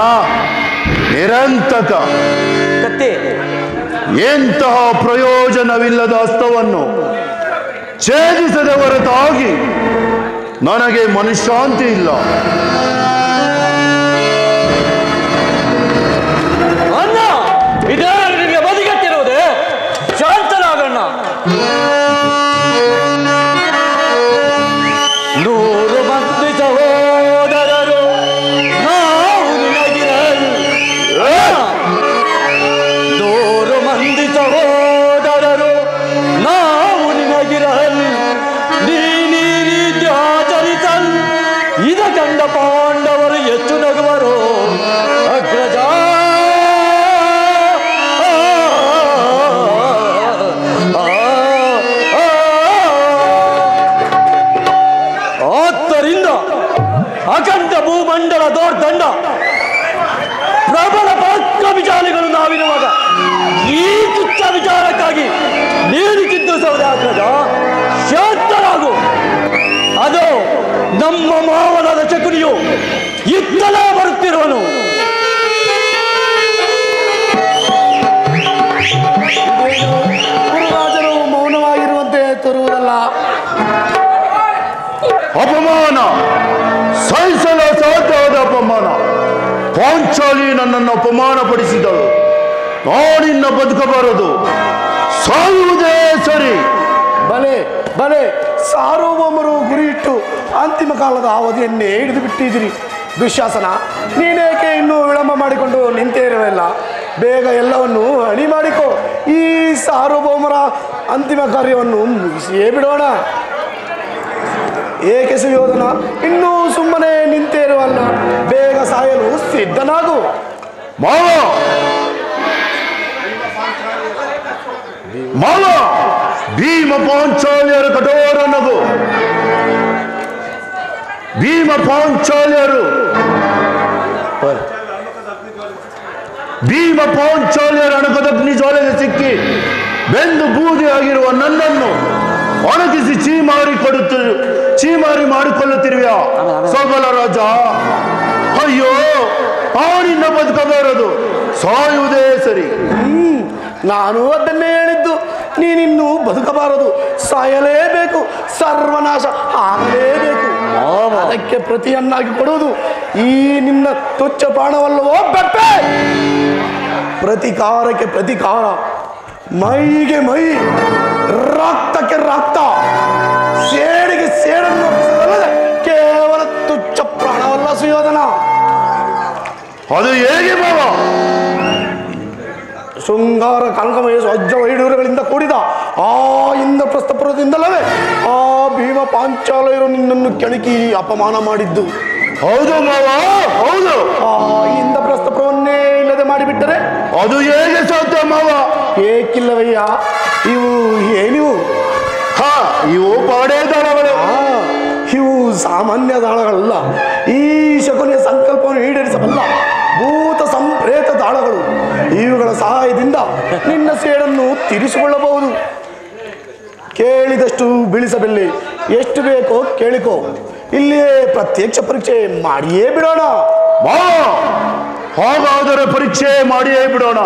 Speaker 7: ನಿರಂತಕ. ಎಂತಹ ಪ್ರಯೋಜನವಿಲ್ಲದ ಹಸ್ತವನ್ನು ಛೇದಿಸದ ಹೊರತಾಗಿ ನನಗೆ ಮನಃಶಾಂತಿ ಇಲ್ಲ.
Speaker 2: ಅಣ್ಣ, ಇದೇ ನಿನಗೆ ಬದಿಗಟ್ಟಿರುವುದೇ? ಶಾಂತನಾಗಣ್ಣ. 100 ಮಂದಿ ಸಹೋದರರು ನಾವು ನಿನಗಿರಲು. 100 ಮಂದಿ ಸಹೋದರರು ನಾವು ನಿನಗಿರಲು. ನೀನೀ ರೀತಿ ಆಚರಿಸಲ್ ಇದ ಕಂಡ ಪಾಂಡವರು ಹೆಚ್ಚು ನಗುವರು ಅಗ್ರಜ. ಆದ್ದರಿಂದ ಅಖಂಡ ಭೂಮಂಡಲ ದೊಡ್ಡಂಡ ಪ್ರಬಲ ಪರಾಕ್ರಮಶಾಲಿಗಳು ನಾವಿರುವಾಗ ಈ ತುಚ್ಛ ವಿಚಾರಕ್ಕಾಗಿ ನೀನು ಕಿತ್ತಿಸೋದೇ ಅಗ್ರಜ? ಶಾಂತರಾಗು. ಅದು ನಮ್ಮ ಮಾವನದ ಚಕುರಿಯು ಇತ್ತಲೇ ಬರುತ್ತಿರುವನು.
Speaker 7: ಗುರುರಾಜರು ಮೌನವಾಗಿರುವಂತೆ ತೋರುವುದಲ್ಲ. ಅಪಮಾನ, ಸಹಿಸಲ ಸಾಧ್ಯವಾದ ಅಪಮಾನ. ಪಾಂಚಾಲಿ ನನ್ನನ್ನು ಅಪಮಾನ ಪಡಿಸಿದಳು. ನಾನಿನ್ನ ಬದುಕಬಾರದು, ಸಾಯುವುದೇ ಸರಿ. ಬಲೆ ಬಲೆ, ಸಾರ್ವಭೌಮರು ಗುರಿಯಿಟ್ಟು ಅಂತಿಮ ಕಾಲದ ಅವಧಿಯನ್ನೇ ಹಿಡಿದು ಬಿಟ್ಟಿದ್ದೀರಿ. ದುಶ್ಯಾಸನ, ನೀನೇಕೆ ಇನ್ನೂ ವಿಳಂಬ ಮಾಡಿಕೊಂಡು ನಿಂತೇ ಇರುವಲ್ಲ? ಬೇಗ ಎಲ್ಲವನ್ನು ಅಣಿ ಮಾಡಿಕೊ. ಈ ಸಾರ್ವಭೌಮರ ಅಂತಿಮ ಕಾರ್ಯವನ್ನು ಮುಗಿಸಿಯೇ ಬಿಡೋಣ. ಏಕೆ ಸುಯೋಧನ, ಇನ್ನೂ ಸುಮ್ಮನೆ ನಿಂತೇ ಇರುವಲ್ಲ? ಬೇಗ ಸಾಯಲು ಸಿದ್ಧನಾಗು. ಮಾವ ಮಾವ, ಭೀಮ ಪಾಂಚಾಲ್ಯರ ಕಠೋರ ನಗು. ಭೀಮ ಪಾಂಚಾಲ್ಯರು ಅಣಕದಗ್ನಿ ಜ್ವಾಲೆಗೆ ಸಿಕ್ಕಿ ಬೆಂದು ಬೂದಿ ಆಗಿರುವ ನನ್ನನ್ನು ಒಣಗಿಸಿ ಚೀಮಾರಿ ಮಾಡಿಕೊಳ್ಳುತ್ತಿರುವೆಯಾ ಸೋಗಲ ರಾಜ? ಅಯ್ಯೋ, ಅವನಿನ್ನ ಬದುಕಬಾರದು, ಸಾಯುವುದೇ ಸರಿ. ನಾನು ಅದನ್ನೇ ಹೇಳಿದ್ದು. ನೀನಿನ್ನೂ ಬದುಕಬಾರದು, ಸಾಯಲೇಬೇಕು, ಸರ್ವನಾಶ ಆಗಲೇಬೇಕು. ಅದಕ್ಕೆ ಪ್ರತಿಯನ್ನಾಗಿ ಕೊಡುವುದು ಈ ನಿನ್ನ ತುಚ್ಛ ಪ್ರಾಣವಲ್ಲವೋ ಬೆಪ್ಪೆ? ಪ್ರತಿಕಾರಕ್ಕೆ ಪ್ರತಿಕಾರ, ಮೈಗೆ ಮೈ, ರಕ್ತಕ್ಕೆ ರಕ್ತ, ಸೇಡಿಗೆ ಸೇಡನ್ನು ಕೇವಲ ತುಚ್ಛ ಪ್ರಾಣವಲ್ಲ ಸುಯೋಧನ. ಅದು ಹೇಗೆ ಮಾವ? ಶೃಂಗಾರ ಕನಕಮಯ ವಜ್ರ ವೈಡೂರ್ಯಗಳಿಂದ ಕೂಡಿದ ಆ ಇಂದ್ರಪ್ರಸ್ಥ ಇಂದ್ರಪ್ರಸ್ಥಪುರದಿಂದಲವೇ ಆ ಭೀಮ ಪಾಂಚಾಲಯರು ನಿನ್ನನ್ನು ಕೆಣಕಿ ಅಪಮಾನ ಮಾಡಿದ್ದು.
Speaker 5: ಹೌದು ಮಾವ, ಹೌದು.
Speaker 7: ಆ ಇಂದ್ರಪ್ರಸ್ಥಪುರವನ್ನೇ ಇಲ್ಲದೆ ಮಾಡಿಬಿಟ್ಟರೆ
Speaker 5: ಅದು ಹೇಗೆ ಸಾಧ್ಯ ಮಾವ?
Speaker 7: ಏಕಿಲ್ಲವಯ್ಯ, ಇವು ಏನಿವು?
Speaker 5: ಇವು ಪಾಡೇ ದಾಳಗಳು.
Speaker 7: ಇವು ಸಾಮಾನ್ಯ ದಾಳಗಳಲ್ಲ. ಈ ಶಕುನಿಯ ಸಂಕಲ್ಪವನ್ನು ಈಡೇರಿಸಬಲ್ಲ ಭೂತ ಸಂಪ್ರೇತ ದಾಳಗಳು. ಇವುಗಳ ಸಹಾಯದಿಂದ ನಿನ್ನ ಸೇಡನ್ನು ತೀರಿಸಿಕೊಳ್ಳಬಹುದು. ಕೇಳಿದಷ್ಟು ಬೀಳಿಸಬಲ್ಲೆ, ಎಷ್ಟು ಬೇಕೋ ಕೇಳಿಕೋ. ಇಲ್ಲಿಯೇ ಪ್ರತ್ಯಕ್ಷ ಪರೀಕ್ಷೆ ಮಾಡಿಯೇ ಬಿಡೋಣ.
Speaker 5: ಹಾಗಾದರೆ ಪರೀಕ್ಷೆ ಮಾಡಿಯೇ ಬಿಡೋಣ.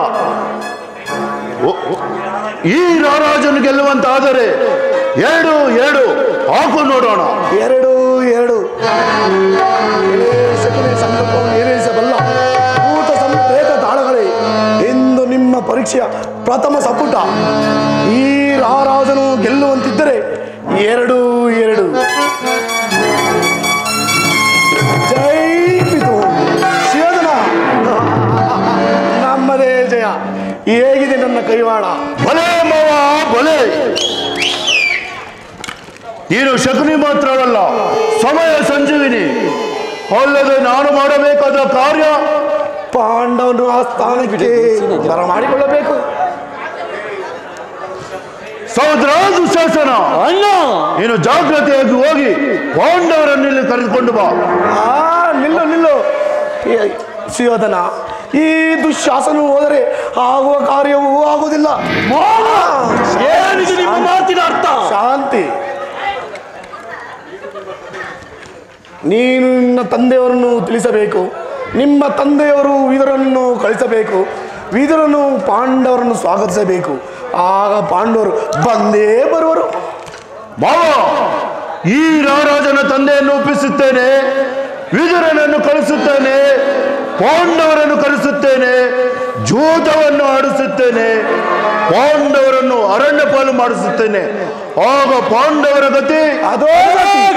Speaker 5: ಈ ರಾರಾಜನು ಗೆಲ್ಲುವಂತಾದರೆ 2 ಹಾಕು ನೋಡೋಣ.
Speaker 7: 2 ಶಕುನಿಯ ಸಂಕಲ್ಪವನ್ನು ಈಡೇರಿಸಬಲ್ಲ ಭೂತ ಸಂಪ್ರೇತ ದಾಳಗಳೇ ಎಂದು ನಿಮ್ಮ ಪರೀಕ್ಷೆಯ ಪ್ರಥಮ ಸಪುಟ. ಈ ರಾರಾಜನು ಗೆಲ್ಲುವಂತಿದ್ದರೆ 2 ಜೈ ಪಿತು ಶಿವಧನ. ನಮ್ಮದೇ ಜಯ. ಹೇಗಿದೆ ನನ್ನ ಕೈವಾಡ?
Speaker 5: ಬಲೆ ಮಾವ ಬಲೆ. ನೀನು ಶಕುನಿ ಮಾತ್ರವಲ್ಲ, ಸಮಯ ಸಂಜೀವಿನಿ. ಅಲ್ಲದೆ ನಾನು ಮಾಡಬೇಕಾದ ಕಾರ್ಯ
Speaker 7: ಪಾಂಡವನು ಆ ಸ್ಥಾನಕ್ಕೆ ಬರಮಾಡಿಕೊಳ್ಳಬೇಕು.
Speaker 5: ಸಹೋದರ ದುಶ್ಯಾಸನ, ನೀನು ಜಾಗ್ರತೆಯಾಗಿ ಹೋಗಿ ಪಾಂಡವರನ್ನು ಇಲ್ಲಿ ಕರೆದುಕೊಂಡು ಬಾ.
Speaker 7: ನಿಲ್ಲು ಸುಯೋಧನ, ಈ ದುಶ್ಯಾಸನ ಹೋದರೆ ಆಗುವ ಕಾರ್ಯವೂ ಆಗುವುದಿಲ್ಲ.
Speaker 6: ನಿಮ್ಮ ಮಾತಿನ ಅರ್ಥ?
Speaker 7: ಶಾಂತಿ. ನೀನು ನಿನ್ನ ತಂದೆಯವರನ್ನು ತಿಳಿಸಬೇಕು. ನಿಮ್ಮ ತಂದೆಯವರು ವಿದುರನನ್ನು ಕಳಿಸಬೇಕು. ವಿದುರನು ಪಾಂಡವರನ್ನು ಸ್ವಾಗತಿಸಬೇಕು. ಆಗ ಪಾಂಡವರು ಬಂದೇ ಬರುವರು.
Speaker 5: ಮಾವ, ಈ ರಾರಾಜನ ತಂದೆಯನ್ನು ಒಪ್ಪಿಸುತ್ತೇನೆ, ವಿದುರನನ್ನು ಕಳಿಸುತ್ತೇನೆ, ಪಾಂಡವರನ್ನು ಕಳಿಸುತ್ತೇನೆ, ಜೂತವನ್ನು ಆಡಿಸುತ್ತೇನೆ, ಪಾಂಡವರನ್ನು ಅರಣ್ಯ ಪಾಲು ಮಾಡಿಸುತ್ತೇನೆ. ಆಗ ಪಾಂಡವರ ಗತಿ
Speaker 6: ಅದೋ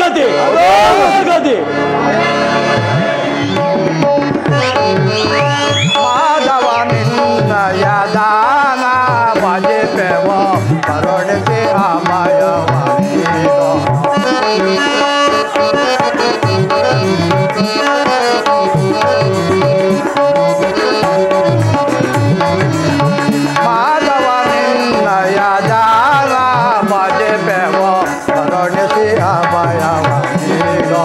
Speaker 6: ಗತಿ.
Speaker 4: ಮಾಧವ ನಿನ್ನಯ ದಾನ ಭಜಿಪೆವ ಕರುಣಿಸಿ ಅಮಯವಾಣಿಯೋ. ಮಾಧವ ನಿನ್ನಯ ದಾನ ಭಜಿಪೆವ ಕರುಣಿಸಿ ಅಮಯವಾಣಿಯೋ.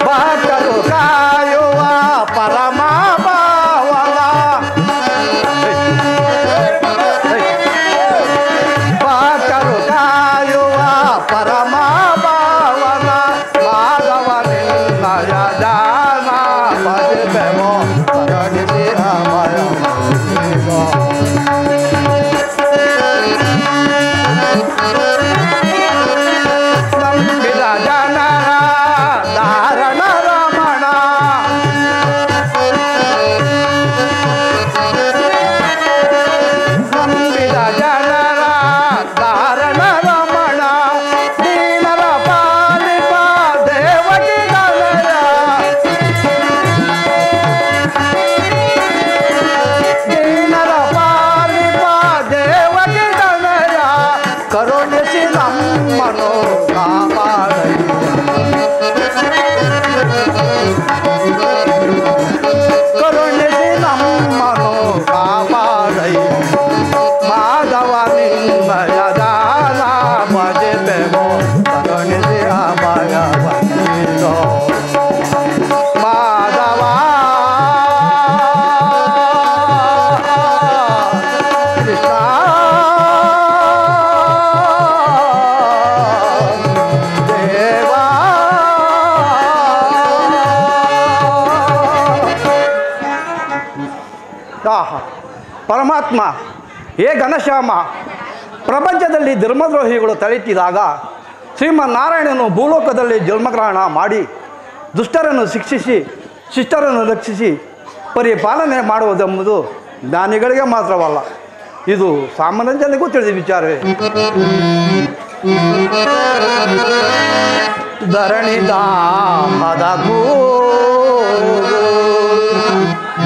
Speaker 4: ಭಕ್ತರು ಕಾಯುವ ಪರಮ ಭಾವನ, ಭಕ್ತರು ಕಾಯುವ ಪರಮ ಭಾವನ. ಮಾಧವ ನಿನ್ನಯ ದಾನ ಭಜಿಪೆವೋ ಕರುಣಿಸಿ ಅಮಯವಾಣಿಯೋ. ನಂಬಿದ ಜನರ ಧಾರಣ ರಮಣ, ನಂಬಿದ ಜನರ ಧಾರಣ ರಮಣ. ದೀನರ ಪಾಲಿಪ ದೇವಕಿ ಗಣಯ, ದೀನರ ಪಾಲಿಪ ದೇವಕಿ ಗಣಯ. ಕರುಣಿಸಿ ನಮ್ಮನು ಕಾಪಾಡಯ್ಯ. ಕರುಣಿಸಿ ನಮ್ಮನು ಕಾಪಾಡಯ್ಯ. ಮಾಧವ ನಿನ್ನಯ ದಾನ ಭಜಿಪೆವೋ ಕರುಣಿಸಿ ಅಭಯವಾಣಿಯೋ. ಮಾಧವ ಕೃಷ್ಣ ದೇವಾ. ಪರಮಾತ್ಮ, ಹೇ ಘನಶ್ಯಾಮ, ಪ್ರಪಂಚದಲ್ಲಿ ಧರ್ಮದ್ರೋಹಿಗಳು ತಲೆತ್ತಿದಾಗ ಶ್ರೀಮನ್ನಾರಾಯಣನು ಭೂಲೋಕದಲ್ಲಿ ಜನ್ಮಗ್ರಹಣ ಮಾಡಿ ದುಷ್ಟರನ್ನು ಶಿಕ್ಷಿಸಿ ಶಿಷ್ಟರನ್ನು ರಕ್ಷಿಸಿ ಪರಿಪಾಲನೆ ಮಾಡುವುದೆಂಬುದು ಜ್ಞಾನಿಗಳಿಗೆ ಮಾತ್ರವಲ್ಲ, ಇದು ಸಾಮಾನ್ಯ ಜನರಿಗೂ ತಿಳಿದ ವಿಚಾರವೇ. ಧರಣಿದಾಮದ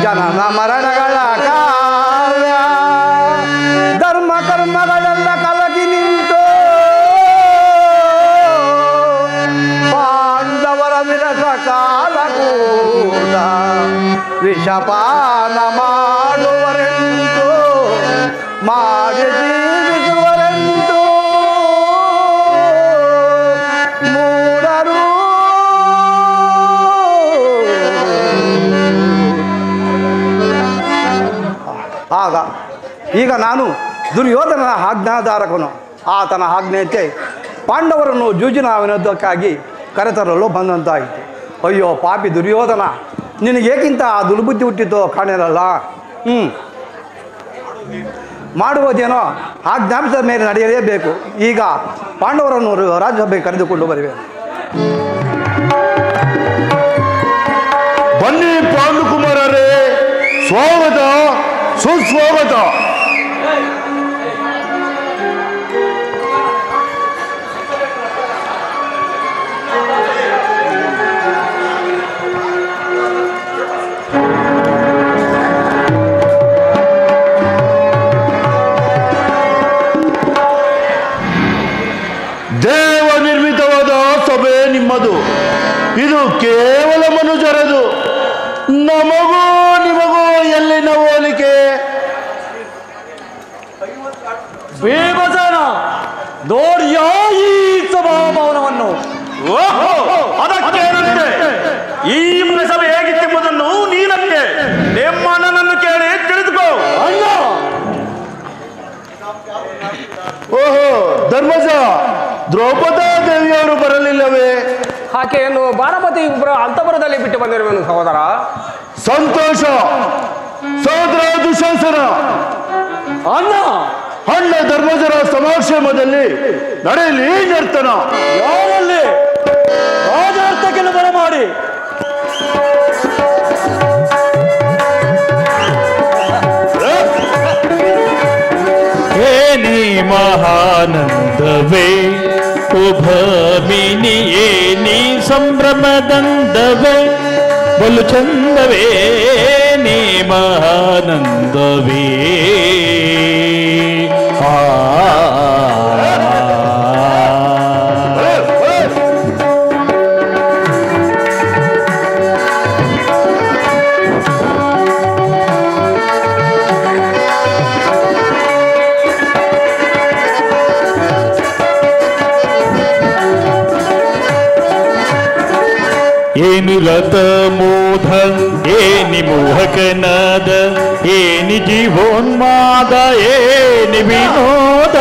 Speaker 4: ಜನನ ಮರಣಗಳ ಕರ್ಮಗಳೆಲ್ಲ ಕಲಗಿ ನಿಂತು ಪಾಂಡವರ ವಿರಸ ಕಾಲ ಕೂಡ ವಿಷಪಾನ ಮಾಡುವರೆಂದು ಮಾಡಿ ಜೀವಿಸುವರೆಂದು ಮೂಢರು ಆಗ ಈಗ ನಾನು ದುರ್ಯೋಧನನ ಆಜ್ಞಾಧಾರಕನು. ಆತನ ಆಜ್ಞೆಯಂತೆ ಪಾಂಡವರನ್ನು ಜೂಜಿನ ವಿನೋದಕ್ಕಾಗಿ ಕರೆತರಲು ಬಂದಂತಾಯಿತು. ಅಯ್ಯೋ ಪಾಪಿ ದುರ್ಯೋಧನ, ನಿನಗೇಕಿಂತ ದುರ್ಬುದ್ಧಿ ಹುಟ್ಟಿತೋ ಕಾಣಿರಲ್ಲ. ಮಾಡುವುದೇನೋ ಆಜ್ಞಾಪಿಸಿದ ಮೇಲೆ ನಡೆಯಲೇಬೇಕು. ಈಗ ಪಾಂಡವರನ್ನು ರಾಜ್ಯಸಭೆಗೆ ಕರೆದುಕೊಂಡು ಬರುವೆ.
Speaker 5: ಬನ್ನಿ ಪಾಂಡುಕುಮಾರರೇ, ಸ್ವಾಗತ ಸುಸ್ವಾಗತ. ದೇವ ನಿರ್ಮಿತವಾದ ಸಭೆ ನಿಮ್ಮದು. ಇದು ಕೇವಲ ಮನುಜರದು. ನಮಗೂ ನಿಮಗೂ ಎಲ್ಲಿನ ಹೋಲಿಕೆ?
Speaker 6: ಭೀಮಸೇನ ನೋಡಿಯಾ ಈ ಸಭಾಭವನವನ್ನು?
Speaker 5: ಅದಕ್ಕೇನಂತೆ? ಈ ಸಭೆ ಹೇಗಿತ್ತೆಂಬುದನ್ನು ನೀನಕ್ಕೆ ನಿಮ್ಮ ಅಣ್ಣನನ್ನು ಕೇಳಿ ತಿಳಿದುಕೋ.
Speaker 6: ಅಣ್ಣ,
Speaker 5: ಓಹೋ ಧರ್ಮಜ, ದ್ರೌಪದಾ ದೇವಿಯವರು ಬರಲಿಲ್ಲವೇ?
Speaker 8: ಆಕೆಯನ್ನು ಬಾರಾಮತಿ ಅಂತಪುರದಲ್ಲಿ ಬಿಟ್ಟು ಬಂದಿರುವೆನು ಸಹೋದರ.
Speaker 5: ಸಂತೋಷ. ಸಹೋದರ ದುಶಾಸನ,
Speaker 6: ಅಣ್ಣ,
Speaker 5: ಅಣ್ಣ ಧರ್ಮಜರ ಸಮಾಕ್ಷೇಮದಲ್ಲಿ ನಡೆಯಲಿ ನರ್ತನ.
Speaker 6: ಯಾರಲ್ಲಿ ರಾಜಾರ್ಥಕ್ಕೆ ಬರಮಾಡಿ
Speaker 10: ಏನಿ ಮಹಾನಂದವೇ ಉಭಮಿನಿ, ಏನಿ ಸಂಭ್ರಮದಂದವೇ ಬಲು ಚಂದವೇ ನೀ ಮಹಾನಂದವೇ. ಏನಿ ರಥ ಮೋಧ, ಏನಿ ಮೋಹಕನಾದ, ಏನಿ ಜೀವೋನ್ಮಾದ, ಏನಿ ವಿನೋದ,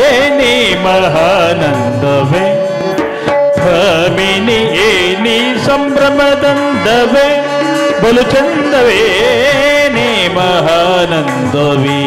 Speaker 10: ಏನಿ ಮಹಾನಂದವೇ ಭಮಿನಿ, ಏನಿ ಸಂಭ್ರಮದಂದವೇ ಬಲು ಚಂದವೇ ನೀ ಮಹಾನಂದವೇ.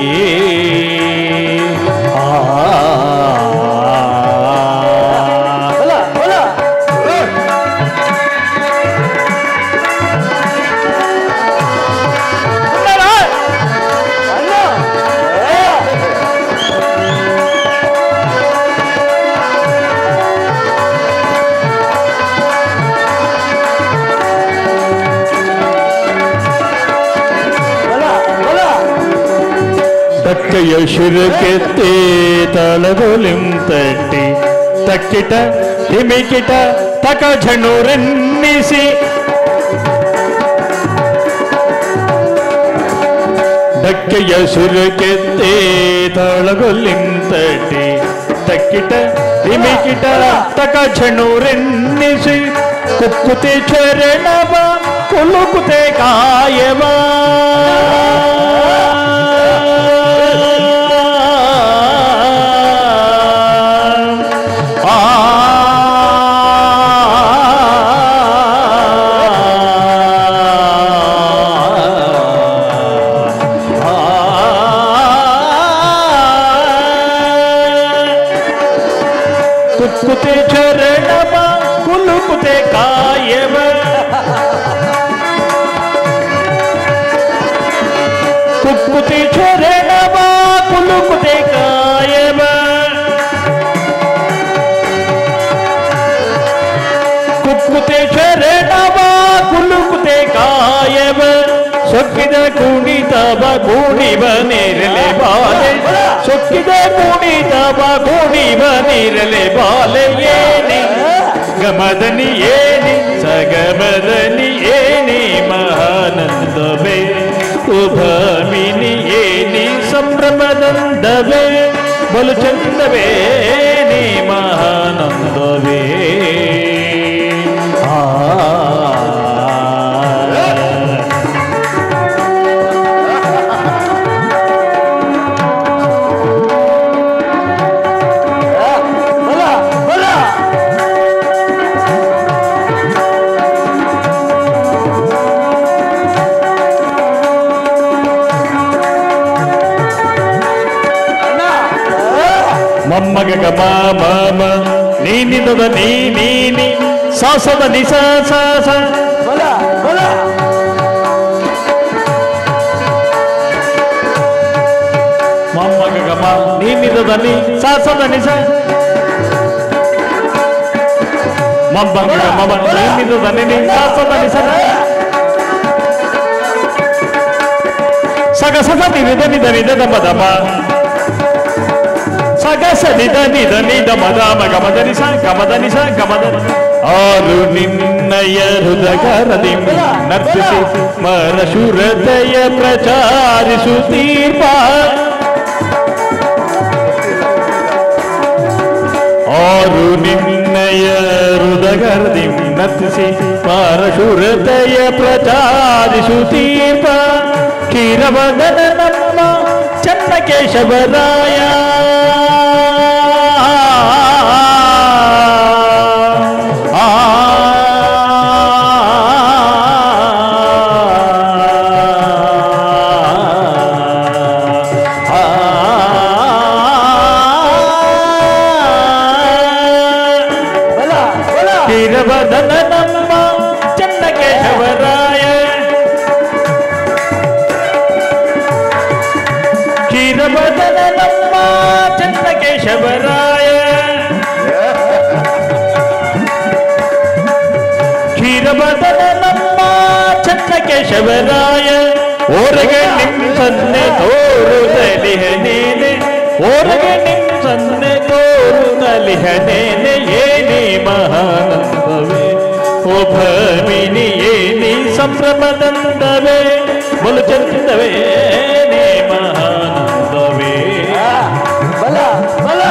Speaker 10: ತಕ್ಕೆಯ ಶಿರಕೆತ್ತೆ ತಳಗೊಲಿಂ ತಟ್ಟಿ, ತಕ್ಕಿಟ ಹಿಮಿಕಿಟ ತಕ ಝಣುರೆನ್ನಿಸಿ, ಡಕ್ಕೆಯ ಶಿರಕೆತ್ತೆ ತಳಗೊಲಿಂ ತಟ್ಟಿ, ತಕ್ಕಿಟ ಹಿಮಿಕಿಟ ತಕ ಝಣುರೆನ್ನಿಸಿ, ಕುಕ್ಕುತೆ ಚರಣವ ಕುಲುಕುತೆ ಕಾಯವ, ಕುಕ್ಕುತೆ ಚರಣವ ಕುಲುಕುತೆ ಕಾಯವ, ಕುಕ್ಕುತೆ ಚರಣವ ಕುಲುಕುತೆ ಕಾಯವ, ಕುಕ್ಕುತೆ ಚರಣವ ಕುಲುಕುತೆ ಕಾಯವ, ಸೊಕ್ಕಿದ ಕುಣಿತವ ಕುಣಿವ ನೇರಲೆ ಬಾಲೆ, ಸೊಕ್ಕ ಸೊಕ್ಕಿದ ಕುಣಿತವ ಕುಣಿವನಿರಲೆ ಬಾಲೆಯೇನೆ ಗಮದನಿ ಏನಿ ಸಗಮದನಿ ಏನಿ ಮಹಾನಂದವೇ ಉಭಮಿನಿ ಏನಿ ಸಂಭ್ರಮದಂದವೇ ಬಲು ಚಂದವೇ ನೀ ಮಹಾನಂದವೇ ಮಮ್ಮಗ ಮಾಮ ನೀನಿದ ನೀನಿ ಸಾಸದ ನಿಸ ಸಾಸ ಮಮ್ಮಗ ಗಮ ನೀನಿದ ನೀ ಸಾಸದ ನಿಸ ಮಮ್ಮಗ ಮಮ ನೀನಿದ ನೀನಿ ಸಾಸದ ನಿಸ ಸಗ ಸಗ ನಿದ ನಿದ ನಿದ ಮದಮ ಸಗಸ ನಿದ ನಿದ ನಿದ ಮದ ಗಮದನಿ ಸ ಗಮದನಿ ಸ ಗಮದನಿ ಆರು ನಿನ್ನಯ ಹೃದಯರದಿ ನರ್ತಿಸಿ ಮನಶೂರತೆಯ ಪ್ರಚಾರಿಸುತ್ತೀರ್ಪ ಆರು ನಿನ್ನಯ ಹೃದಯರದಿ ನರ್ತಿಸಿ ಮನಶೂರತೆಯ ಪ್ರಚಾರಿಸುತ್ತೀರ್ಪ ಕ್ಷೀರವದನ ನಮ್ಮ ಚನ್ನ ಕೇಶವರಾಯ ಕ್ಷೀರವದನ ನಮ್ಮ ಚನ್ನ ಕೇಶವರಾಯ ಕ್ಷೀರವದನ ನಮ್ಮ ಚನ್ನ ಕೇಶವರಾಯ ಕ್ಷೀರವದನ ನಮ್ಮ ಚನ್ನ ಕೇಶವರಾಯ ಓರಗೆ ನಿಮ್ ಸನ್ನೆ ತೋರುದಲಿಹನೇನೆ ಓರಗೆ ನಿಮ್ ಸನ್ನೆ ತೋರುದಲಿಹನೇನೆ ಏನೇ ಮಹಾನಂದವೇ ಓ ಭಮಿನಿ ಏನಿ ಸಂಭ್ರಮದಂದವೇ ಬಲು ಚಂದವೇ ನೇ ಮಹಾನಂದವೇ ಬಲ ಬಲ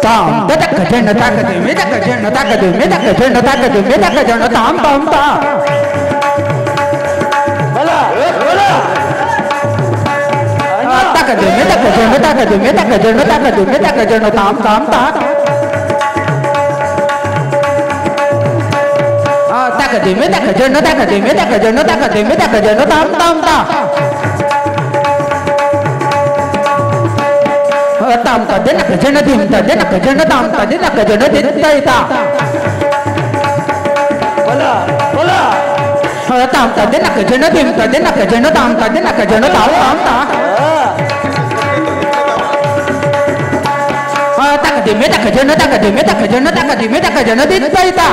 Speaker 11: ತಾಂ ತದಕ ಜನ ತಾಕದೆ ಮೇದಕ ಜನ ತಾಕದೆ ಮೇದಕ ಜನ ತಾಕದೆ ಮೇದಕ ಜನ ತಾಂ ತಾಂ ತಾ
Speaker 6: ಬಲ ಬಲ
Speaker 11: ತಾಕದೆ ಮೇದಕ ಜನ ತಾಕದೆ ಮೇದಕ ಜನ ತಾಕದೆ ಮೇದಕ ಜನ ತಾಂ ತಾಂ ತಾ ತಾಕದೆ ಮೇದಕ ಜನ ತಾಕದೆ ಮೇದಕ ಜನ ತಾಕದೆ ಮೇದಕ ಜನ ತಾಂ ತಾಂ ತಾ ತಾಂ ತ ದಿನಕ ಜನ ಧಿಂ ತ ದಿನಕ ಜನ ತಾಂ ತ ದಿನಕ ಜನ ದಿತ್ತೈತಾ
Speaker 6: ಬಲ ಬಲ
Speaker 11: ತಾಂ ತ ದಿನಕ ಜನ ಧಿಂ ತ ದಿನಕ ಜನ ತಾಂ ತ ದಿನಕ ಜನ ತಾಂ ತಾಂ ತಾ ತಾಕದೆ ಮೇದಕ ಜನ ತಾಕದೆ ಮೇದಕ ಜನ ತಾಕದೆ ಮೇದಕ ಜನ ದಿತ್ತೈತಾ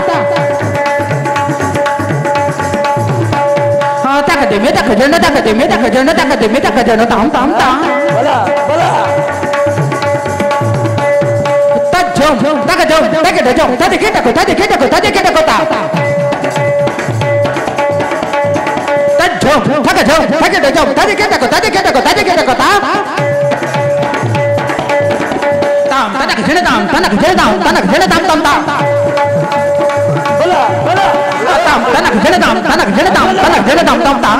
Speaker 11: ತಾಕದೆ ಮೇದಕ ಜನ ತಾಕದೆ ಮೇದಕ ಜನ ತಾಕದೆ ಮೇದಕ ಜನ ತಾಂ ತಾಂ ತಾ
Speaker 6: ಬಲ ಬಲ
Speaker 11: Tagadom, tagadom, tadiketako, tadiketako, tadiketako ta. Tadjom, tagadom, tagadom, tadiketako, tadiketako, tadiketako ta. Tam, tanak jena tam, tanak jena tam, tanak jena tam tam ta.
Speaker 6: ಬಲ ಬಲ
Speaker 11: Tam, tanak jena tam, tanak jena tam, tanak jena tam tam ta.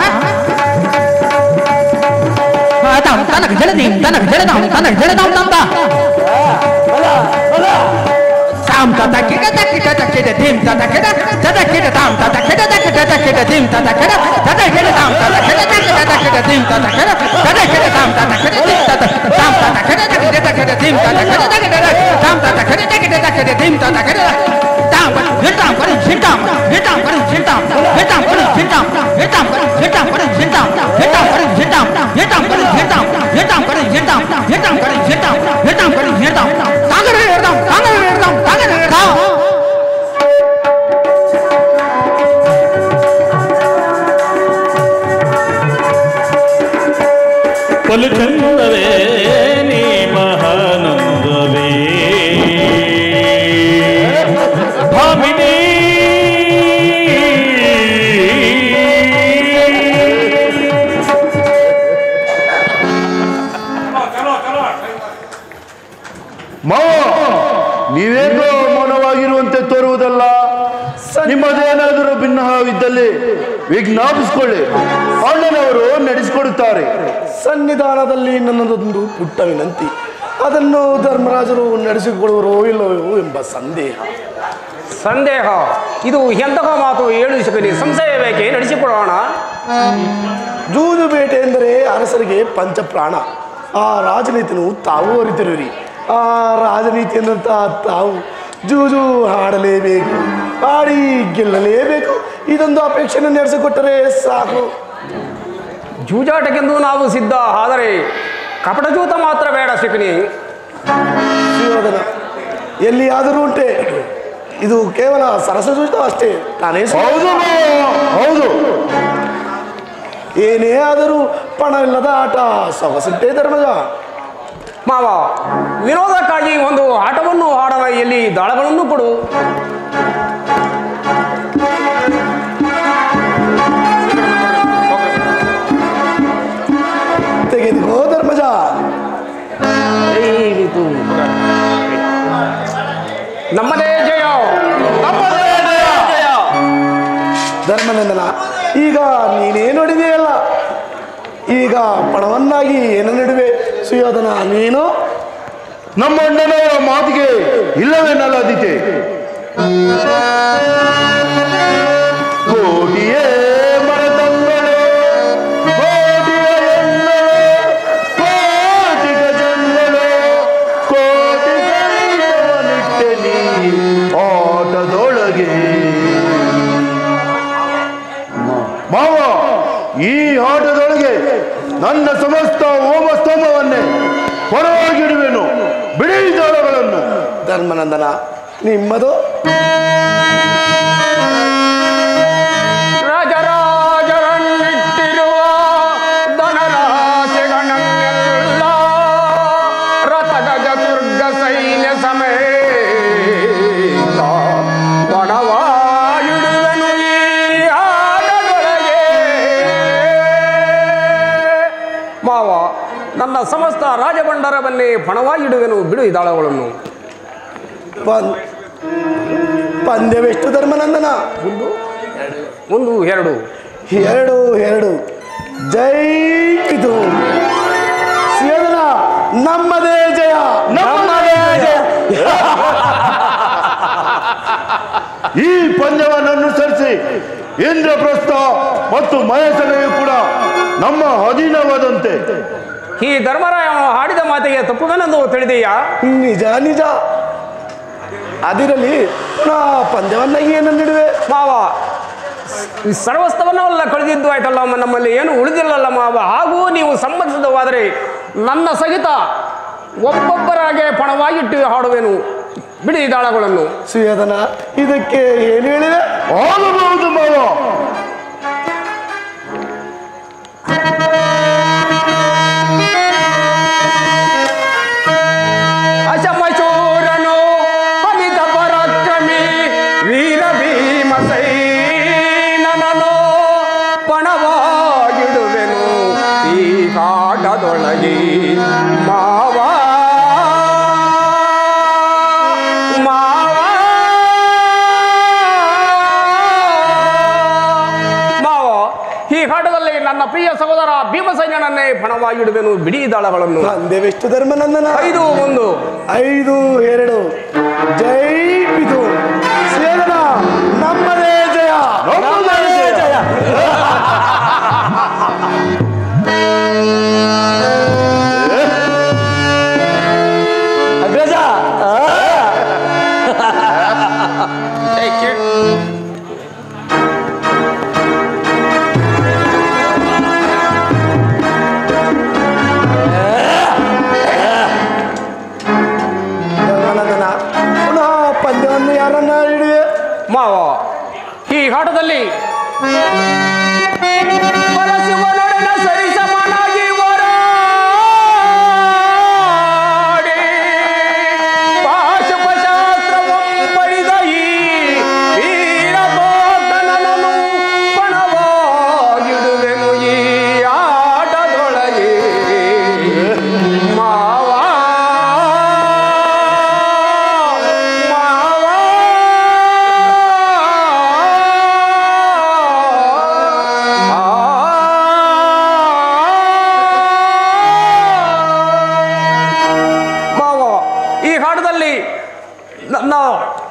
Speaker 11: Tam, tanak jena tim, tanak jena tam, tanak jena tam tam ta.
Speaker 6: ಬಲ ಬಲ
Speaker 11: Tam tata kita tata kita dim tata kita tam tata kita dim tata kita tam tata kita dim tata kita tam tata kita dim tata tam tata kita dim tata kita tam tata kita dim tata kita tam hitam kari hitam hitam kari hitam hitam kari hitam hitam kari hitam kari hitam hitam kari hitam hitam kari hitam hitam kari hitam hitam kari hitam hitam kari hitam tangare hitam tangare hitam tangare hitam
Speaker 10: ಪಲು ನೊಂದವೇ ನೀ ಮಹಾನಂದವೇ ಭಾಮಿನಿ
Speaker 7: ನೀವೇನೋ ಮೌನವಾಗಿರುವಂತೆ ತೋರುವುದಲ್ಲ. ನಿಮ್ಮದೇನಾದರೂ ಭಿನ್ನವಿದ್ದಲ್ಲಿ ವಿಜ್ಞಾಪಿಸಿಕೊಳ್ಳಿ, ಅಣ್ಣನವರು ನಡೆಸಿಕೊಡುತ್ತಾರೆ.
Speaker 12: ಸನ್ನಿಧಾನದಲ್ಲಿ ನನ್ನದೊಂದು ಪುಟ್ಟ ವಿನಂತಿ, ಅದನ್ನು ಧರ್ಮರಾಜರು ನಡೆಸಿಕೊಳ್ಳುವರೋ ಇಲ್ಲವೋ ಎಂಬ
Speaker 8: ಸಂದೇಹ ಇದು ಎಂತಹ ಮಾತು ಹೇಳು ಶಕನಿ, ಸಂಶಯ ಬೇಕೆ ನಡೆಸಿಕೊಳ್ಳೋಣ.
Speaker 12: ಜೂಜು ಬೇಟೆ ಎಂದರೆ ಅರಸರಿಗೆ ಪಂಚಪ್ರಾಣ. ಆ ರಾಜನೀತಿಯನ್ನು ತಾವು ಅರಿತಿರುವಿರಿ. ಆ ರಾಜನೀತಿಯನ್ನು ತಾವು ಜೂಜು ಆಡಲೇಬೇಕು, ಆಡಿ ಗೆಲ್ಲಲೇಬೇಕು. ಇದೊಂದು ಅಪೇಕ್ಷೆಯನ್ನು ನಡೆಸಿಕೊಟ್ಟರೆ ಸಾಕು.
Speaker 8: ಜೂಜಾಟಕ್ಕೆಂದು ನಾವು ಸಿದ್ಧ, ಆದರೆ ಕಪಟ ಜೂತ ಮಾತ್ರ ಬೇಡ ಶಕನಿ.
Speaker 12: ಸುಯೋಧನ ಎಲ್ಲಿಯಾದರೂ ಉಂಟೆ, ಇದು ಕೇವಲ ಸರಸ ಜೂಜ ಅಷ್ಟೇ ತಾನೇ.
Speaker 7: ಹೌದು,
Speaker 12: ಏನೇ ಆದರೂ ಪಣವಿಲ್ಲದ ಆಟ ಸೊಗಸುಂಟೆ ಧರ್ಮಜ.
Speaker 8: ಮಾವ, ವಿರೋಧಕ್ಕಾಗಿ ಒಂದು ಆಟವನ್ನು ಆಡವ, ಎಲ್ಲಿ ದಾಳಗಳನ್ನು ಕೊಡು.
Speaker 12: ತೆಗೆದುಕೋ ಧರ್ಮಜ.
Speaker 8: ನಮ್ಮದೇ ಜಯ,
Speaker 12: ಧರ್ಮನಂದನ, ಈಗ ನೀನೇ ನೋಡಿದೆಯಲ್ಲ, ಈಗ ಪಣವನ್ನಾಗಿ ಏನು ನಡುವೆ ಸುಯೋಧನ ನೀನು?
Speaker 7: ನಮ್ಮ ಅಣ್ಣನ ಮಾತಿಗೆ ಇಲ್ಲವೇನಲ್ಲದಿತೆ. ಕೋಟಿಯೇ ಮರತಂಗಳು, ಕೋಟಿಯ ಹೆಣ್ಣಳು, ಕೋಟಿ ಗಜಗಳು, ಕೋಟಿ ಸೈನ್ಯವನಿಟ್ಟೆ ನೀ ಆಟದೊಳಗೆ. ಮಾವ, ಈ ಆಟದೊಳಗೆ ನನ್ನ ಸಮಸ್ತ ಹೋಮಸ್ತಂಭವನ್ನೇ ಹೊರವಾಗಿಡುವೆನು, ಬಿಡಿ ದಾಳಗಳನ್ನು.
Speaker 12: ಧರ್ಮನಂದನ, ನಿಮ್ಮದು
Speaker 8: ರಾಜರಾಜರನ್ನಿಟ್ಟಿರುವ ಧನರಾಶಿಗಳನ್ನೆಲ್ಲ ರಥಗಜ ದುರ್ಗ ಸೈನ್ಯ ಸಮೇತ ಪಣವಾಗಿಡುವೆನು ಈ ಆಟದೊಳಗೆ. ಮಾವ, ನನ್ನ ಸಮಸ್ತ ರಾಜಭಂಡಾರವನ್ನೇ ಪಣವಾಗಿಡುವೆನು, ಬಿಡು ಈ ದಾಳಗಳನ್ನು.
Speaker 12: ಪಂದ್ಯವೆಷ್ಟು ಧರ್ಮನಂದನ?
Speaker 8: ಒಂದು ಎರಡು.
Speaker 12: ಜೈ ಪಿತು ಸುಯೋಧನ, ನಮ್ಮದೇ ಜಯ, ನಮ್ಮದೇ ಜಯ.
Speaker 7: ಈ ಪಂದ್ಯವನ್ನು ಅನುಸರಿಸಿ ಇಂದ್ರಪ್ರಸ್ಥ ಮತ್ತು ಮಹೇಶನೆಯೂ ಕೂಡ ನಮ್ಮ ಅಧೀನವಾದಂತೆ.
Speaker 8: ಈ ಧರ್ಮರಾಯನು ಹಾಡಿದ ಮಾತಿಗೆ ತಪ್ಪುವೆನೆಂದು ತಿಳಿದೆಯಾ?
Speaker 12: ನಿಜ. ಅದಿರಲಿ, ಪಂದ್ಯವನ್ನಾಗಿ ಏನು ನೀಡುವೆ?
Speaker 8: ಮಾವ, ಸರ್ವಸ್ವವನ್ನೆಲ್ಲ ಕಳೆದಿದ್ದು ಆಯ್ತಲ್ಲ, ನಮ್ಮಲ್ಲಿ ಏನು ಉಳಿದಿಲ್ಲಲ್ಲ ಮಾವ. ಹಾಗೂ ನೀವು ಸಂಬಂಧಿಸಿದವಾದರೆ ನನ್ನ ಸಹಿತ ಒಬ್ಬೊಬ್ಬರಾಗೆ ಪಣವಾಗಿಟ್ಟು ಹಾಡುವೆನು, ಬಿಡಿ ದಾಳಗಳನ್ನು.
Speaker 12: ಸುಯೋಧನ, ಇದಕ್ಕೆ ಏನು ಹೇಳಿದೆ?
Speaker 7: ಆಗಬಹುದು ಮಾವ.
Speaker 8: ಅಶಮಶೂರನು ಅಮಿತ ಪರಾಕ್ರಮಿ ವೀರ ಭೀಮಸೈನನನು ಪಣವಾಗಿಡುವೆನು ಈ ಕಾಟದೊಳಗೆ. ಮಾವ ಈ ಕಾಟದಲ್ಲಿ ನನ್ನ ಪ್ರಿಯ ಸಹೋದರ ಭೀಮಸೈನ್ಯನನ್ನೇ ಪಣವಾಗಿಡುವೆನು, ಬಿಡಿ ದಾಳಗಳನ್ನು.
Speaker 12: ಪಂದ್ಯವೆಷ್ಟು ಧರ್ಮನಂದನ?
Speaker 8: 5-1.
Speaker 12: 5-2. ಜೈ ಪಿತು ಸುಯೋಧನ, ನಮ್ಮದೇ ಜಯ, ನಮ್ಮದೇ ಜಯ.
Speaker 6: ಅಗ್ರಜ,
Speaker 8: ಮಾವ, ಈ ಆಟದಲ್ಲಿ ಪರಶಿವನೊಡನೆ ಸರಿಸಮನಾಗಿ ಹೋರಾಡುವ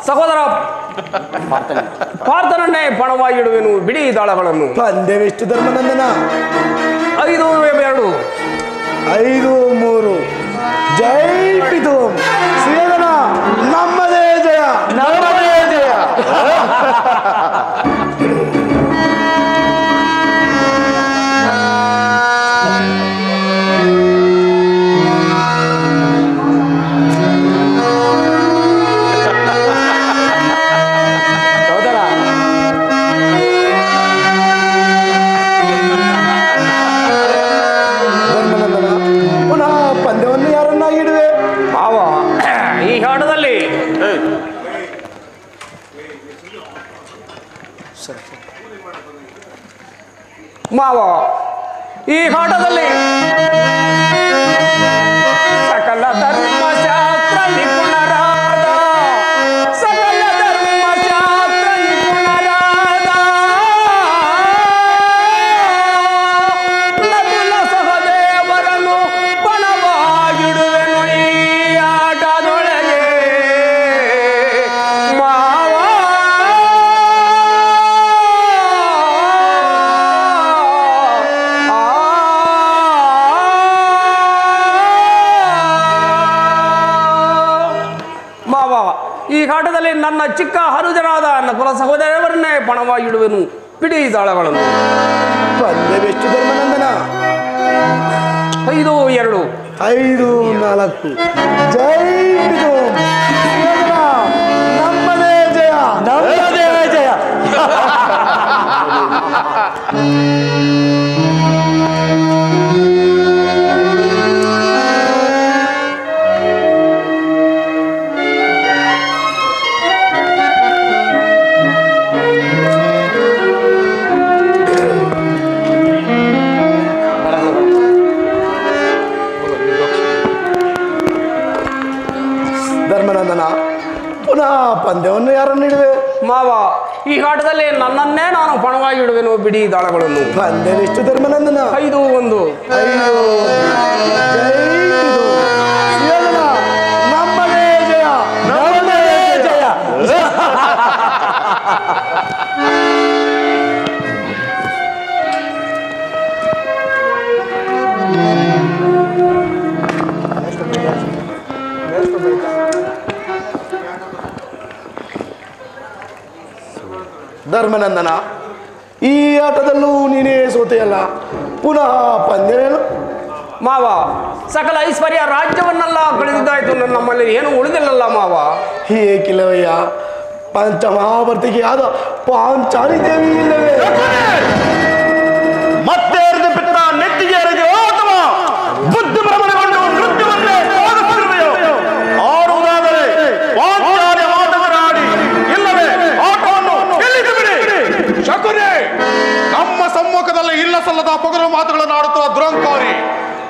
Speaker 8: ಸಹೋದರ ಪಾರ್ಥನನ್ನೇ ಪಣವಾಗಿಡುವೆನು, ಬಿಡಿ ದಾಳಗಳನ್ನು.
Speaker 12: ಪಂದ್ಯವೆಷ್ಟು ಧರ್ಮನಂದನ?
Speaker 8: 5-2.
Speaker 12: 5-3. ಜೈ ಪಿತು ಶ್ರೀಧರ, ನಮ್ಮದೇ ಜಯ, ನಮ್ಮದೇ ಜಯ.
Speaker 8: ಮಾವ, ಈ ಆಟದಲ್ಲಿ ಸಕಲ ಧರ್ಮಶಾಸ್ತ್ರ ನಿಪುಣರಾದ, ಸಕಲ ಧರ್ಮಶಾಸ್ತ್ರ ನಿಪುಣರಾದ ನಕುಲ ಸಹದೇವರನ್ನು ಪಣವಾಗಿಡುವೆನು ಈ ಆಟದೊಳಗೆ. ಮಾವ ಈ ಆಟದಲ್ಲಿ ನನ್ನ ಚಿಕ್ಕ ಹನುಜನಾದ ನಕುಲ ಸಹೋದರವರನ್ನೇ ಪಣವಾಗಿಡುವೆನು, ಬಿಡಿ ದಾಳಗಳನ್ನು.
Speaker 12: ಪಂದ್ಯವೆಷ್ಟು ಧರ್ಮನಂದನ?
Speaker 8: 5-2.
Speaker 12: 5-4. ಜೈ ಪಿತು ಶ್ರೀಧರ, ನಮ್ಮದೇ ಜಯ, ನಮ್ಮದೇ ಜಯ. ಧರ್ಮನಂದನ, ಪುನಃ ಪಂದ್ಯವನ್ನು ಯಾರನ್ನು ಇಡುವೆ?
Speaker 8: ಮಾವ, ಈ ಆಟದಲ್ಲಿ ನನ್ನನ್ನೇ ನಾನು ಪಣವಾಗಿಡುವೆನು, ಬಿಡಿ ದಾಳಗಳನ್ನು.
Speaker 12: ಪಂದ್ಯವೆಷ್ಟು ಧರ್ಮನಂದನ?
Speaker 8: 5-1.
Speaker 12: 5. ಜೈ ಪಿತು ಶ್ರೀಧರ, ನಮ್ಮದೇ ಜಯ, ನಮ್ಮದೇ ಜಯ. ಧರ್ಮನಂದನ, ಈ ಆಟದಲ್ಲೂ ನೀನೇ ಸೋತೆಯಲ್ಲ, ಪುನಃ ಪಂದ್ಯವೇನು?
Speaker 8: ಮಾವ, ಸಕಲ ಐಶ್ವರ್ಯ ರಾಜ್ಯವನ್ನೆಲ್ಲ ಕಳೆದಿದ್ದಾಯ್ತು, ನಮ್ಮಲ್ಲಿ ಏನು ಉಳಿದಿಲ್ಲಲ್ಲ ಮಾವ.
Speaker 12: ಏಕಿಲ್ಲವಯ್ಯ, ಪಂಚಮಹಾಭರ್ತಿಗೆ ಆದ ಪಾಂಚಾಲಿ ದೇವಿ ಇಲ್ಲವೇ?
Speaker 5: ಮತ್ತೆ ಎರೆದು ಬಿತ್ತ ನೆತ್ತಿಗೆ ಎರೆದು ಅಥವಾ ಬುದ್ಧಿ ಭ್ರಮಣಗೊಂಡು ನೃತ್ಯವನ್ನೇ ಸಾಗಿಸುತ್ತಿರುವೆಯೋ? ಆಡುವುದಾದರೆ ಪಾಂಚಾಲಿ ಆಟವನ್ನಾಡಿ, ಇಲ್ಲವೇ ಆಟವನ್ನು ಗೆಲ್ಲಿಸಿ ಬಿಡಿ.
Speaker 1: ಶಕುನಿ, ನಮ್ಮ ಸಮ್ಮುಖದಲ್ಲಿ ಇಲ್ಲ ಸಲ್ಲದ ಪೊಗರು ಮಾತುಗಳನ್ನು ಆಡುತ್ತಿರುವ ದುರಂಕಾರಿ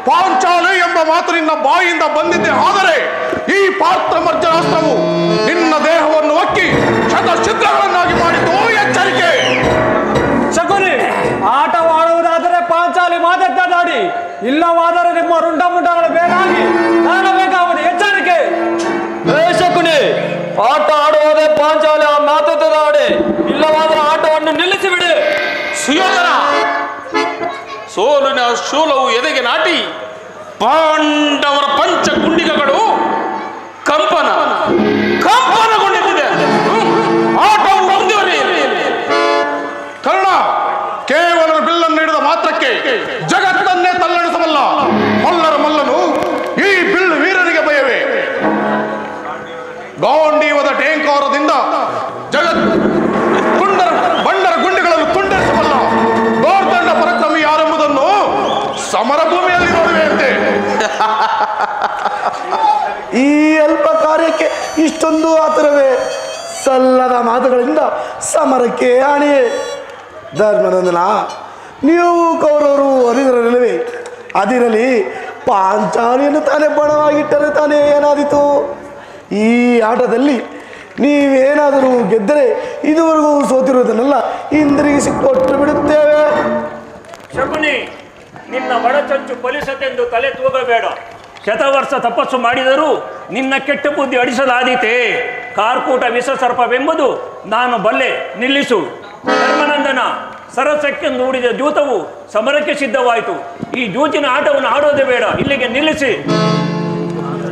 Speaker 1: ಪಾಂಚಾಲಿ ಎಂಬ ಮಾತು ನಿನ್ನ ಬಾಯಿಯಿಂದ ಬಂದಿದ್ದೆ ಆದರೆ ಈ ಪಾರ್ಥಮರ್ಜನಾಸ್ತ್ರವು ನಿನ್ನ ದೇಹವನ್ನು ಒಕ್ಕಿ ಶತಛಿದ್ರಗಳನ್ನಾಗಿ ಮಾಡಿತು. ಎಚ್ಚರಿಕೆ.
Speaker 6: ಶಕುನಿ, ಆಟವಾಡುವುದಾದರೆ ಪಾಂಚಾಲಿ ಮಾತೆತ್ತದಾಡಿ, ಇಲ್ಲವಾದರೆ ನಿಮ್ಮ ರುಂಡ ಮುಂಡಗಳು ಬೇಡಾಗಿ ಕಾಣಬೇಕಾಗುವುದು. ಎಚ್ಚರಿಕೆ.
Speaker 13: ಶಕುನಿ, ಆಟ ಆಡುವುದೇ ಪಾಂಚಾಲಿ ಆ ಮಾತೆತ್ತದಾಡಿ, ಇಲ್ಲವಾದರೆ ಆಟವನ್ನು ನಿಲ್ಲಿಸಿಬಿಡಿ.
Speaker 5: ಸುಯೋಧನ, ಸೋಲಿನ ಶೂಲವು ಎದೆಗೆ ನಾಟಿ ಪಾಂಡವರ ಪಂಚ ಗುಂಡಿಗೆಗಳು ಕಂಪನಗೊಂಡಿದೆ. ಆಟವು ಮುಂದುವರಿಯಿರಿ.
Speaker 1: ಕರ್ಣ, ಕೇವಲ ಬಿಲ್ಲನ್ನು ಹಿಡಿದ ಮಾತ್ರಕ್ಕೆ ಜಗತ್ತನ್ನೇ ತಲ್ಲಣಿಸಬಲ್ಲ ಮಲ್ಲರ ಮಲ್ಲನು ಈ ಬಿಲ್ಲು ವೀರನಿಗೆ ಭಯವೇ? ಗಾಂಡೀವದ ಟೇಂಕಾರದಿಂದ ಜಗತ್ ಬಂಡರ ಗುಂಡಿಗಳನ್ನು ತುಂಡರಿಸಬಲ್ಲ ದೌರ್ದಂಡ ಪರಾಕ್ರಮಿ ಯಾರೆಂಬುದನ್ನು ಸಮರ ಭೂಮಿಯಲ್ಲಿ ನೋಡುವೆಯಂತೆ.
Speaker 12: ಈ ಅಲ್ಪ ಕಾರ್ಯಕ್ಕೆ ಇಷ್ಟೊಂದು ಆತುರವೇ? ಸಲ್ಲದ ಮಾತುಗಳಿಂದ ಸಮರಕ್ಕೆ ಆಣೆಯೇ. ಧರ್ಮನಂದನ, ನೀವು ಕೌರವರು ಹರಿದರಲ್ಲವೇ? ಅದಿರಲಿ, ಪಾಂಚಾಲಿಯನ್ನು ತಾನೇ ಬಣವಾಗಿಟ್ಟರೆ ತಾನೇ ಏನಾದೀತು? ಈ ಆಟದಲ್ಲಿ ನೀವೇನಾದರೂ ಗೆದ್ದರೆ ಇದುವರೆಗೂ ಸೋತಿರುವುದನ್ನೆಲ್ಲ ಹಿಂದಿರುಗಿಸಿ ಕೊಟ್ಟು ಬಿಡುತ್ತೇವೆ.
Speaker 10: ಶಕುನಿ, ನಿನ್ನ ಒಳಚಂಚು ಫಲಿಸತೆಂದು ತಲೆ ತೂಗಬೇಡ. ಶತವರ್ಷ ತಪಸ್ಸು ಮಾಡಿದರೂ ನಿನ್ನ ಕೆಟ್ಟ ಬುದ್ಧಿ ಅಡಿಸಲಾದೀತೆ.
Speaker 14: ಕಾರ್ಕೂಟ ವಿಷಸರ್ಪವೆಂಬುದು ನಾನು ಬಲ್ಲೆ, ನಿಲ್ಲಿಸು. ಧರ್ಮನಂದನ, ಸರಸಕ್ಕೆಂದು ಹೂಡಿದ ಜೂತವು ಸಮರಕ್ಕೆ ಸಿದ್ಧವಾಯಿತು. ಈ ಜೂತಿನ ಆಟವನ್ನು ಆಡೋದೇ ಬೇಡ, ಇಲ್ಲಿಗೆ ನಿಲ್ಲಿಸಿ.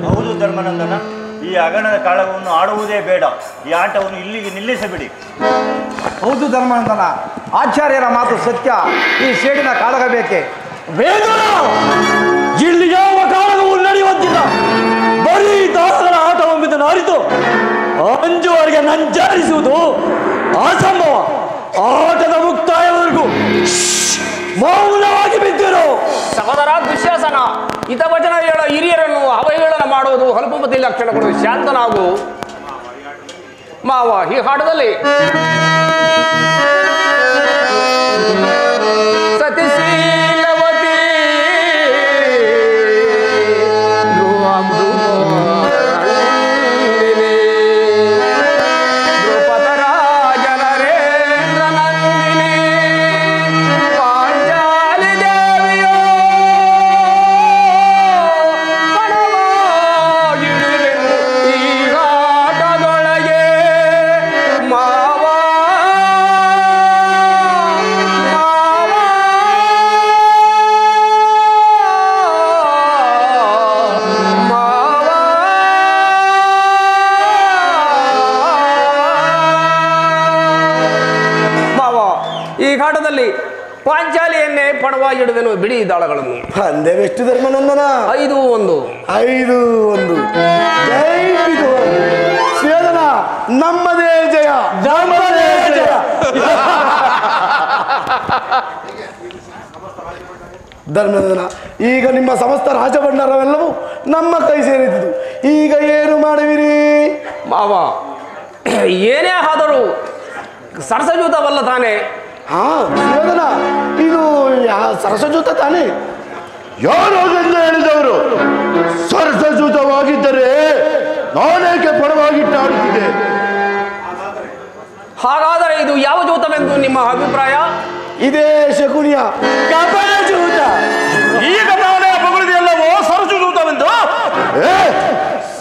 Speaker 15: ಹೌದು ಧರ್ಮನಂದನ, ಈ ಅಗಣದ ಕಾಳಗವನ್ನು ಆಡುವುದೇ ಬೇಡ. ಈ ಆಟವನ್ನು ಇಲ್ಲಿಗೆ ನಿಲ್ಲಿಸಬಿಡಿ.
Speaker 4: ಹೌದು ಧರ್ಮನಂದನ, ಆಚಾರ್ಯರ ಮಾತು ಸತ್ಯ. ಈ ಸೇಡಿನ ಕಾಳಗ ಬೇಕೆ?
Speaker 13: ವೇದನ, ಇಲ್ಲಿ ಯಾವ ಕಾಳಗವೂ ನಡೆಯುವಂತಿಲ್ಲ. ಬರೀ ದಾಸರ ಆಟವೆಂಬುದನ್ನು ಅರಿತು ಅಂಜುವರೆಗೆ ನಂಜಾರಿಸುವುದು ಅಸಂಭವ. ಆಟದ ಮುಕ್ತಾಯವರೆಗೂ ಮೌನವಾಗಿ ಬಿದ್ದರು.
Speaker 8: ಸಹೋದರ ದುಶ್ಯಾಸನ, ಹಿತವಚನ ಹೇಳ ಹಿರಿಯರನ್ನು ಅವಹೇಳನ ಮಾಡುವುದು ಅಲ್ಪಮತಿ ಲಕ್ಷಣಗಳು. ಶಾಂತನಾಗು ಮಾವ. ಈ ಹಾಡದಲ್ಲಿ ಸತಿಶೀಲವತಿ ಪಾಂಚಾಲಿಯನ್ನೇ ಪಣವಾಗಿಡುವೆನು. ಬಿಡಿ ದಾಳಗಳನ್ನು.
Speaker 12: ಅಂದೇವೆಷ್ಟು ಧರ್ಮನಂದನ?
Speaker 8: 5-1.
Speaker 12: 5-1. ಜೈ ಶ್ವೇದನ, ನಮ್ಮದೇ ಜಯ, ನಮ್ಮದೇ ಜಯ. ಧರ್ಮನಂದನ, ಈಗ ನಿಮ್ಮ ಸಮಸ್ತ ರಾಜಭಂಡಾರವೆಲ್ಲವೂ ನಮ್ಮ ಕೈ ಸೇರಿದ್ದು. ಈಗ ಏನು ಮಾಡುವಿರಿ
Speaker 8: ಮಾವ? ಏನೇ ಆದರೂ ಸರಸಜೂತವಲ್ಲ ತಾನೇ?
Speaker 12: ಹಾ ಶ್ವೇದನ, ಇದು ಸರಸಜೂತ ತಾನೇ?
Speaker 7: ಯಾರು ಎಂದು ಹೇಳಿದವರು? ಸರಸಜೂತವಾಗಿದ್ದರೆ ನಾನೇಕೆ ಪಣವಾಗಿಟ್ಟು ಆಡುತ್ತಿದ್ದೆ?
Speaker 8: ಹಾಗಾದರೆ ಇದು ಯಾವ ಜೂತವೆಂದು ನಿಮ್ಮ ಅಭಿಪ್ರಾಯ?
Speaker 12: ಇದೇ ಶಕುನಿಯ
Speaker 5: ಕಪಟ ಜೂತ. ಈಗ ನಾನೇ ಬಗಳಿದೆಯಲ್ಲವೋ ಸರಸಜೂತವೆಂದು?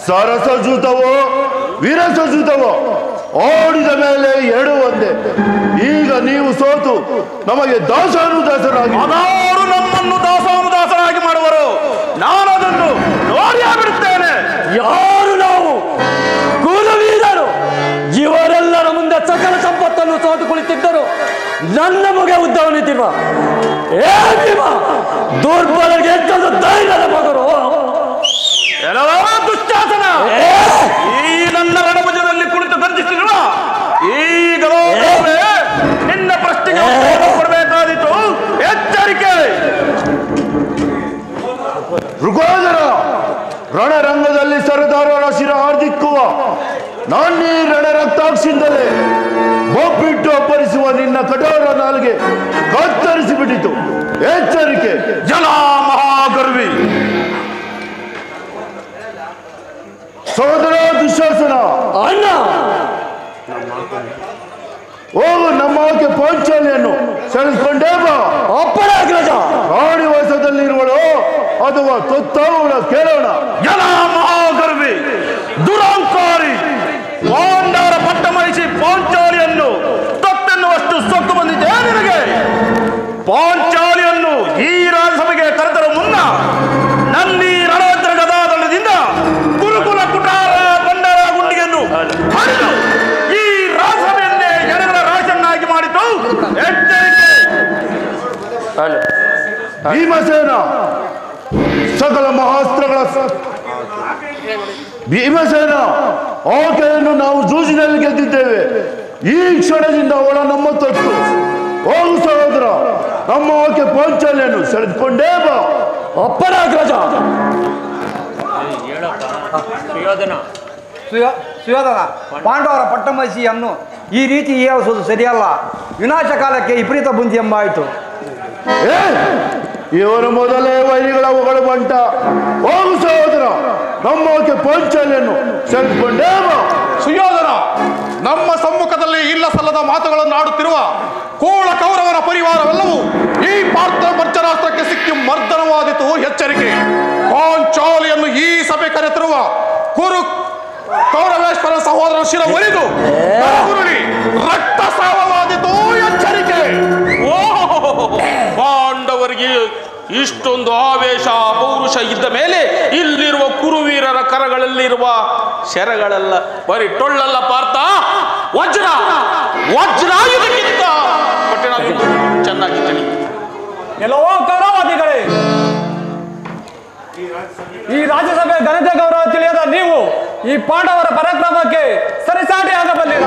Speaker 7: ಸರಸಜೂತವೋ ವಿರಸಜೂತವೋ ಆಡಿದ ಮೇಲೆ ಎರಡು ಒಂದೇ. ಈಗ ನೀವು ಸೋತು ನಮಗೆ ದಾಸಾನುದಾಸರಾಗಿ,
Speaker 5: ಅದಾರು ನಮ್ಮನ್ನು ದಾಸಾನುದಾಸರಾಗಿ ಮಾಡುವರು. ನಾನು ಅದನ್ನು ನೋಡಿಯೇ ಬಿಡುತ್ತೇನೆ.
Speaker 13: ಯಾರು ನಾವು? ಕುಲವೀರರು. ಇವರೆಲ್ಲರ ಮುಂದೆ ಸಕಲ ಸಂಪತ್ತನ್ನು ಸೋತು ಕುಳಿತಿದ್ದರು. ನನ್ನ ಮುಗೆ ಉದ್ದವನಿದ್ದೀವ. ದುರ್ಬಲರಿಗೆ ಹೆಚ್ಚು ಧೈರ್ಯದ ಮಗರು.
Speaker 5: ದುಶ್ಯಾಸನ, ಈ ನನ್ನ ರಣಭುಜದಲ್ಲಿ ಕುಳಿತು ಗರ್ಜಿಸಿರುವ ಈಗ ನಿನ್ನ ಪ್ರಶ್ನೆಗೆ ಕೊಡಬೇಕಾದಿತ್ತು. ಎಚ್ಚರಿಕೆ.
Speaker 7: ಋಗೋದರ, ರಣರಂಗದಲ್ಲಿ ಸರದಾರರ ಶಿರ ಹಾರ್ದಿಕ್ಕುವ ನಾನೀ ರಣರಕ್ತಾಕ್ಷಿಂದಲೇ ಬೊಬ್ಬಿಟ್ಟು ಅಪ್ಪರಿಸುವ ನಿನ್ನ ಕಠೋರ ನಾಲಿಗೆ ಕತ್ತರಿಸಿಬಿಟ್ಟಿತು. ಎಚ್ಚರಿಕೆ.
Speaker 5: ಜಲ ಮಹಾಗರ್ವಿ.
Speaker 7: ಸಹೋದರ ದುಶ್ಯಾಸನ,
Speaker 13: ಅಣ್ಣ
Speaker 7: ಹೋಗು, ನಮ್ಮ ಆಕೆ ಪಾಂಚಾಲಿಯನ್ನು ಸೆಳೆದುಕೊಂಡೇ ಬಾ.
Speaker 13: ಅಪ್ಪರಾಗ್ರಜ,
Speaker 7: ರಾಣಿ ವಯಸ್ಸದಲ್ಲಿರುವಳು ಅಥವಾ ತೊತ್ತವಳ ಕೇಳೋಣ.
Speaker 5: ಜಲ ಮಹಾಗರ್ವಿ, ದುರಾಂಕಾರಿ, ಪಾಂಡವರ ಪಟ್ಟ ಮಹಿಷಿ ಪಾಂಚಾಲಿಯನ್ನು ತತ್ತೆನ್ನುವಷ್ಟು ಸೊಕ್ಕು ಬಂದಿದೆ ನಿನಗೆ. ಪಾಂಚಾಲಿಯನ್ನು ಈ ರಾಜಸಭೆಗೆ ಕರೆತರ ಮುನ್ನ ನನ್ನಿ ರಣೋತ್ತರ ಗದಾದಳದಿಂದ ಗುರುಕುಲ ಕುಟಾರ ಬಂಡಾರ ಗುಂಡಿಗೆಯನ್ನು ಹರಿದು ಈ ರಾಜಸಭೆಯನ್ನೇ ಎಡೆಗಳ ರಾಶನ್ನಾಗಿ ಮಾಡಿತು. ಎಚ್ಚರಿಕೆ.
Speaker 7: ಭೀಮಸೇನ, ಸಕಲ ಮಹಾಸ್ತ್ರಗಳ ಭೀಮಸೇನ, ಆಕೆಯನ್ನು ನಾವು ಜೂಜಿನಲ್ಲಿ ಗೆದ್ದಿದ್ದೇವೆ. ಈ ಕ್ಷಣದಿಂದ ಅವಳ ನಮ್ಮ ತೊಟ್ಟು. ಹೋಗು ಸಹೋದರ, ನಮ್ಮ ಆಕೆ ಪಾಂಚಾಲಿಯನ್ನು ಸೆಳೆದುಕೊಂಡೇ ಬಾ.
Speaker 13: ಅಪ್ಪರಾಗ್ರಜ.
Speaker 4: ಸುಯೋಧನ, ಪಾಂಡವರ ಪಟ್ಟಮಹಿಷಿಯನ್ನು ಈ ರೀತಿ ಏರಿಸುವುದು ಸರಿಯಲ್ಲ. ವಿನಾಶ ಕಾಲಕ್ಕೆ ವಿಪರೀತ ಬುಂದಿ ಎಂಬಾಯಿತು.
Speaker 7: ಇವರು ಮೊದಲೇ ವೈರಿಗಳ ಹೊಗಳು ಬಂಟ. ಹೋಗು ಸಹೋದರ, ನಮ್ಮ ಆಕೆ ಪಾಂಚಾಲಿಯನ್ನು ಸೆಳೆದುಕೊಂಡೇ ಬಾ.
Speaker 1: ಸುಯೋಧನ, ನಮ್ಮ ಸಮ್ಮುಖದಲ್ಲಿ ಇಲ್ಲ ಸಲ್ಲದ ಮಾತುಗಳನ್ನು ಆಡುತ್ತಿರುವ ಕೋಳ ಕೌರವರ ಪರಿವಾರವೆಲ್ಲವೂ ಈ ಪಾರ್ಥ ಮರ್ಜರಾಸ್ತ್ರಕ್ಕೆ ಸಿಕ್ಕಿ ಮರ್ದನವಾದಿತು. ಎಚ್ಚರಿಕೆ. ಪಾಂಚಾಲಿಯನ್ನು ಈ ಸಭೆ ಕರೆತಿರುವ ಕುರು ಕೌರವೇಶ್ವರ ಸಹೋದರ ಸಹೋದರ ಶಿರ ಒಲಿದು ಉರುಳಿ ರಕ್ತಸ್ರಾವವಾದಿತು. ಎಚ್ಚರಿಕೆ! ಪಾಂಡವರಿಗೆ ಇಷ್ಟೊಂದು ಆವೇಶ ಪೌರುಷ ಇದ್ದ ಮೇಲೆ ಇಲ್ಲಿರುವ ಕುರುವೀರರ ಕರಗಳಲ್ಲಿರುವ ಶರಗಳೆಲ್ಲ ಬರೀ ಟೊಳ್ಳಲ್ಲ ಪಾರ್ಥ, ವಜ್ರ ವಜ್ರ ಇದಕ್ಕಿಂತ ಕಠಿಣ ಚೆನ್ನಾಗಿ ತಿಳಿ.
Speaker 6: ಕೆಲವೋ ಕೌರವಾದಿಗಳೇ, ಈ ರಾಜ್ಯಸಭೆ ಘನತೆ ಗೌರವ ತಿಳಿಯದ ನೀವು ಈ ಪಾಂಡವರ ಪರಾಕ್ರಮಕ್ಕೆ ಸರಿಸಾಟಿ ಆಗಬಲ್ಲಿರ.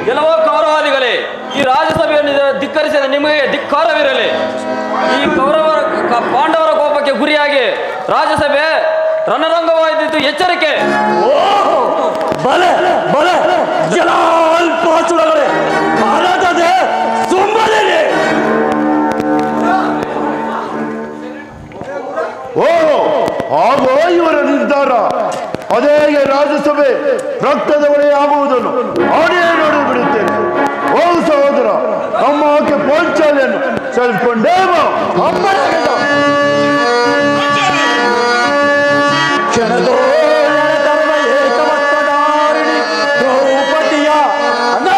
Speaker 2: ಕೆಲವೋ ಕೌರವಾದಿಗಳೇ, ಈ ರಾಜ್ಯಸಭೆಯನ್ನು ಧಿಕ್ಕರಿಸಿದ ನಿಮಗೆ ಧಿಕ್ಕಾರವಿರಲಿ. ಈ ಪಾಂಡವರ ಕೋಪಕ್ಕೆ ಗುರಿಯಾಗಿ ರಾಜ್ಯಸಭೆ ರಣರಂಗವಾಯಿತು. ಎಚ್ಚರಿಕೆ!
Speaker 13: ಬಲೆ ಬಲೆ ಜಲಾಲ್ಪಾಸುರಗಳೇ, ಭಾರತದ ಸುಮ್ಮನೆ
Speaker 7: ಆಗೋ ಇವರ ನಿರ್ಧಾರ. ಅದೇ ರಾಜ್ಯಸಭೆ ರಕ್ತದ ಹೊಳೆ ಆಗುವುದನ್ನು ಆಡೇ ನೋಡಿ ಬಿಡುತ್ತೇನೆ. ಹೋಗು ಸಹೋದರ, ನಮ್ಮ ಆಕೆ ಪಾಂಚಾಲಿಯನ್ನು ಸೆಳೆದುಕೊಂಡೇ
Speaker 13: ದ್ರೌಪದಿಯ ಅಣ್ಣ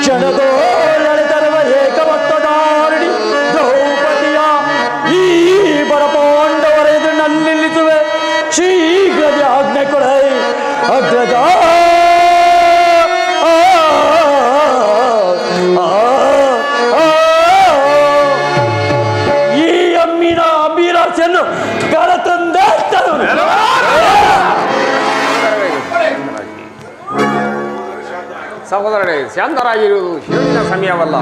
Speaker 13: ಕ್ಷಣದೋಳೆತರುವ ಏಕಮತ್ತದಾರಿಣಿ ದ್ರೌಪದಿಯ ಈ ಬಡ ಪಾಂಡವರ ಎದುರಿನಲ್ಲಿ ನಿಲ್ಲಿಸುವೆ. ಶೀಘ್ರದಿ ಆಜ್ಞೆ ಕೊಡೈ ಅಗ್ರಜ. ಈ ಅಮ್ಮಿನ ಅಭಿಲಾಷೆಯನ್ನು ಕರತಂದೇ
Speaker 8: ಸಹೋದರರೇ, ಶಾಂತರಾಗಿರುವುದು ಹೇಳಿದ ಸಮಯವಲ್ಲ.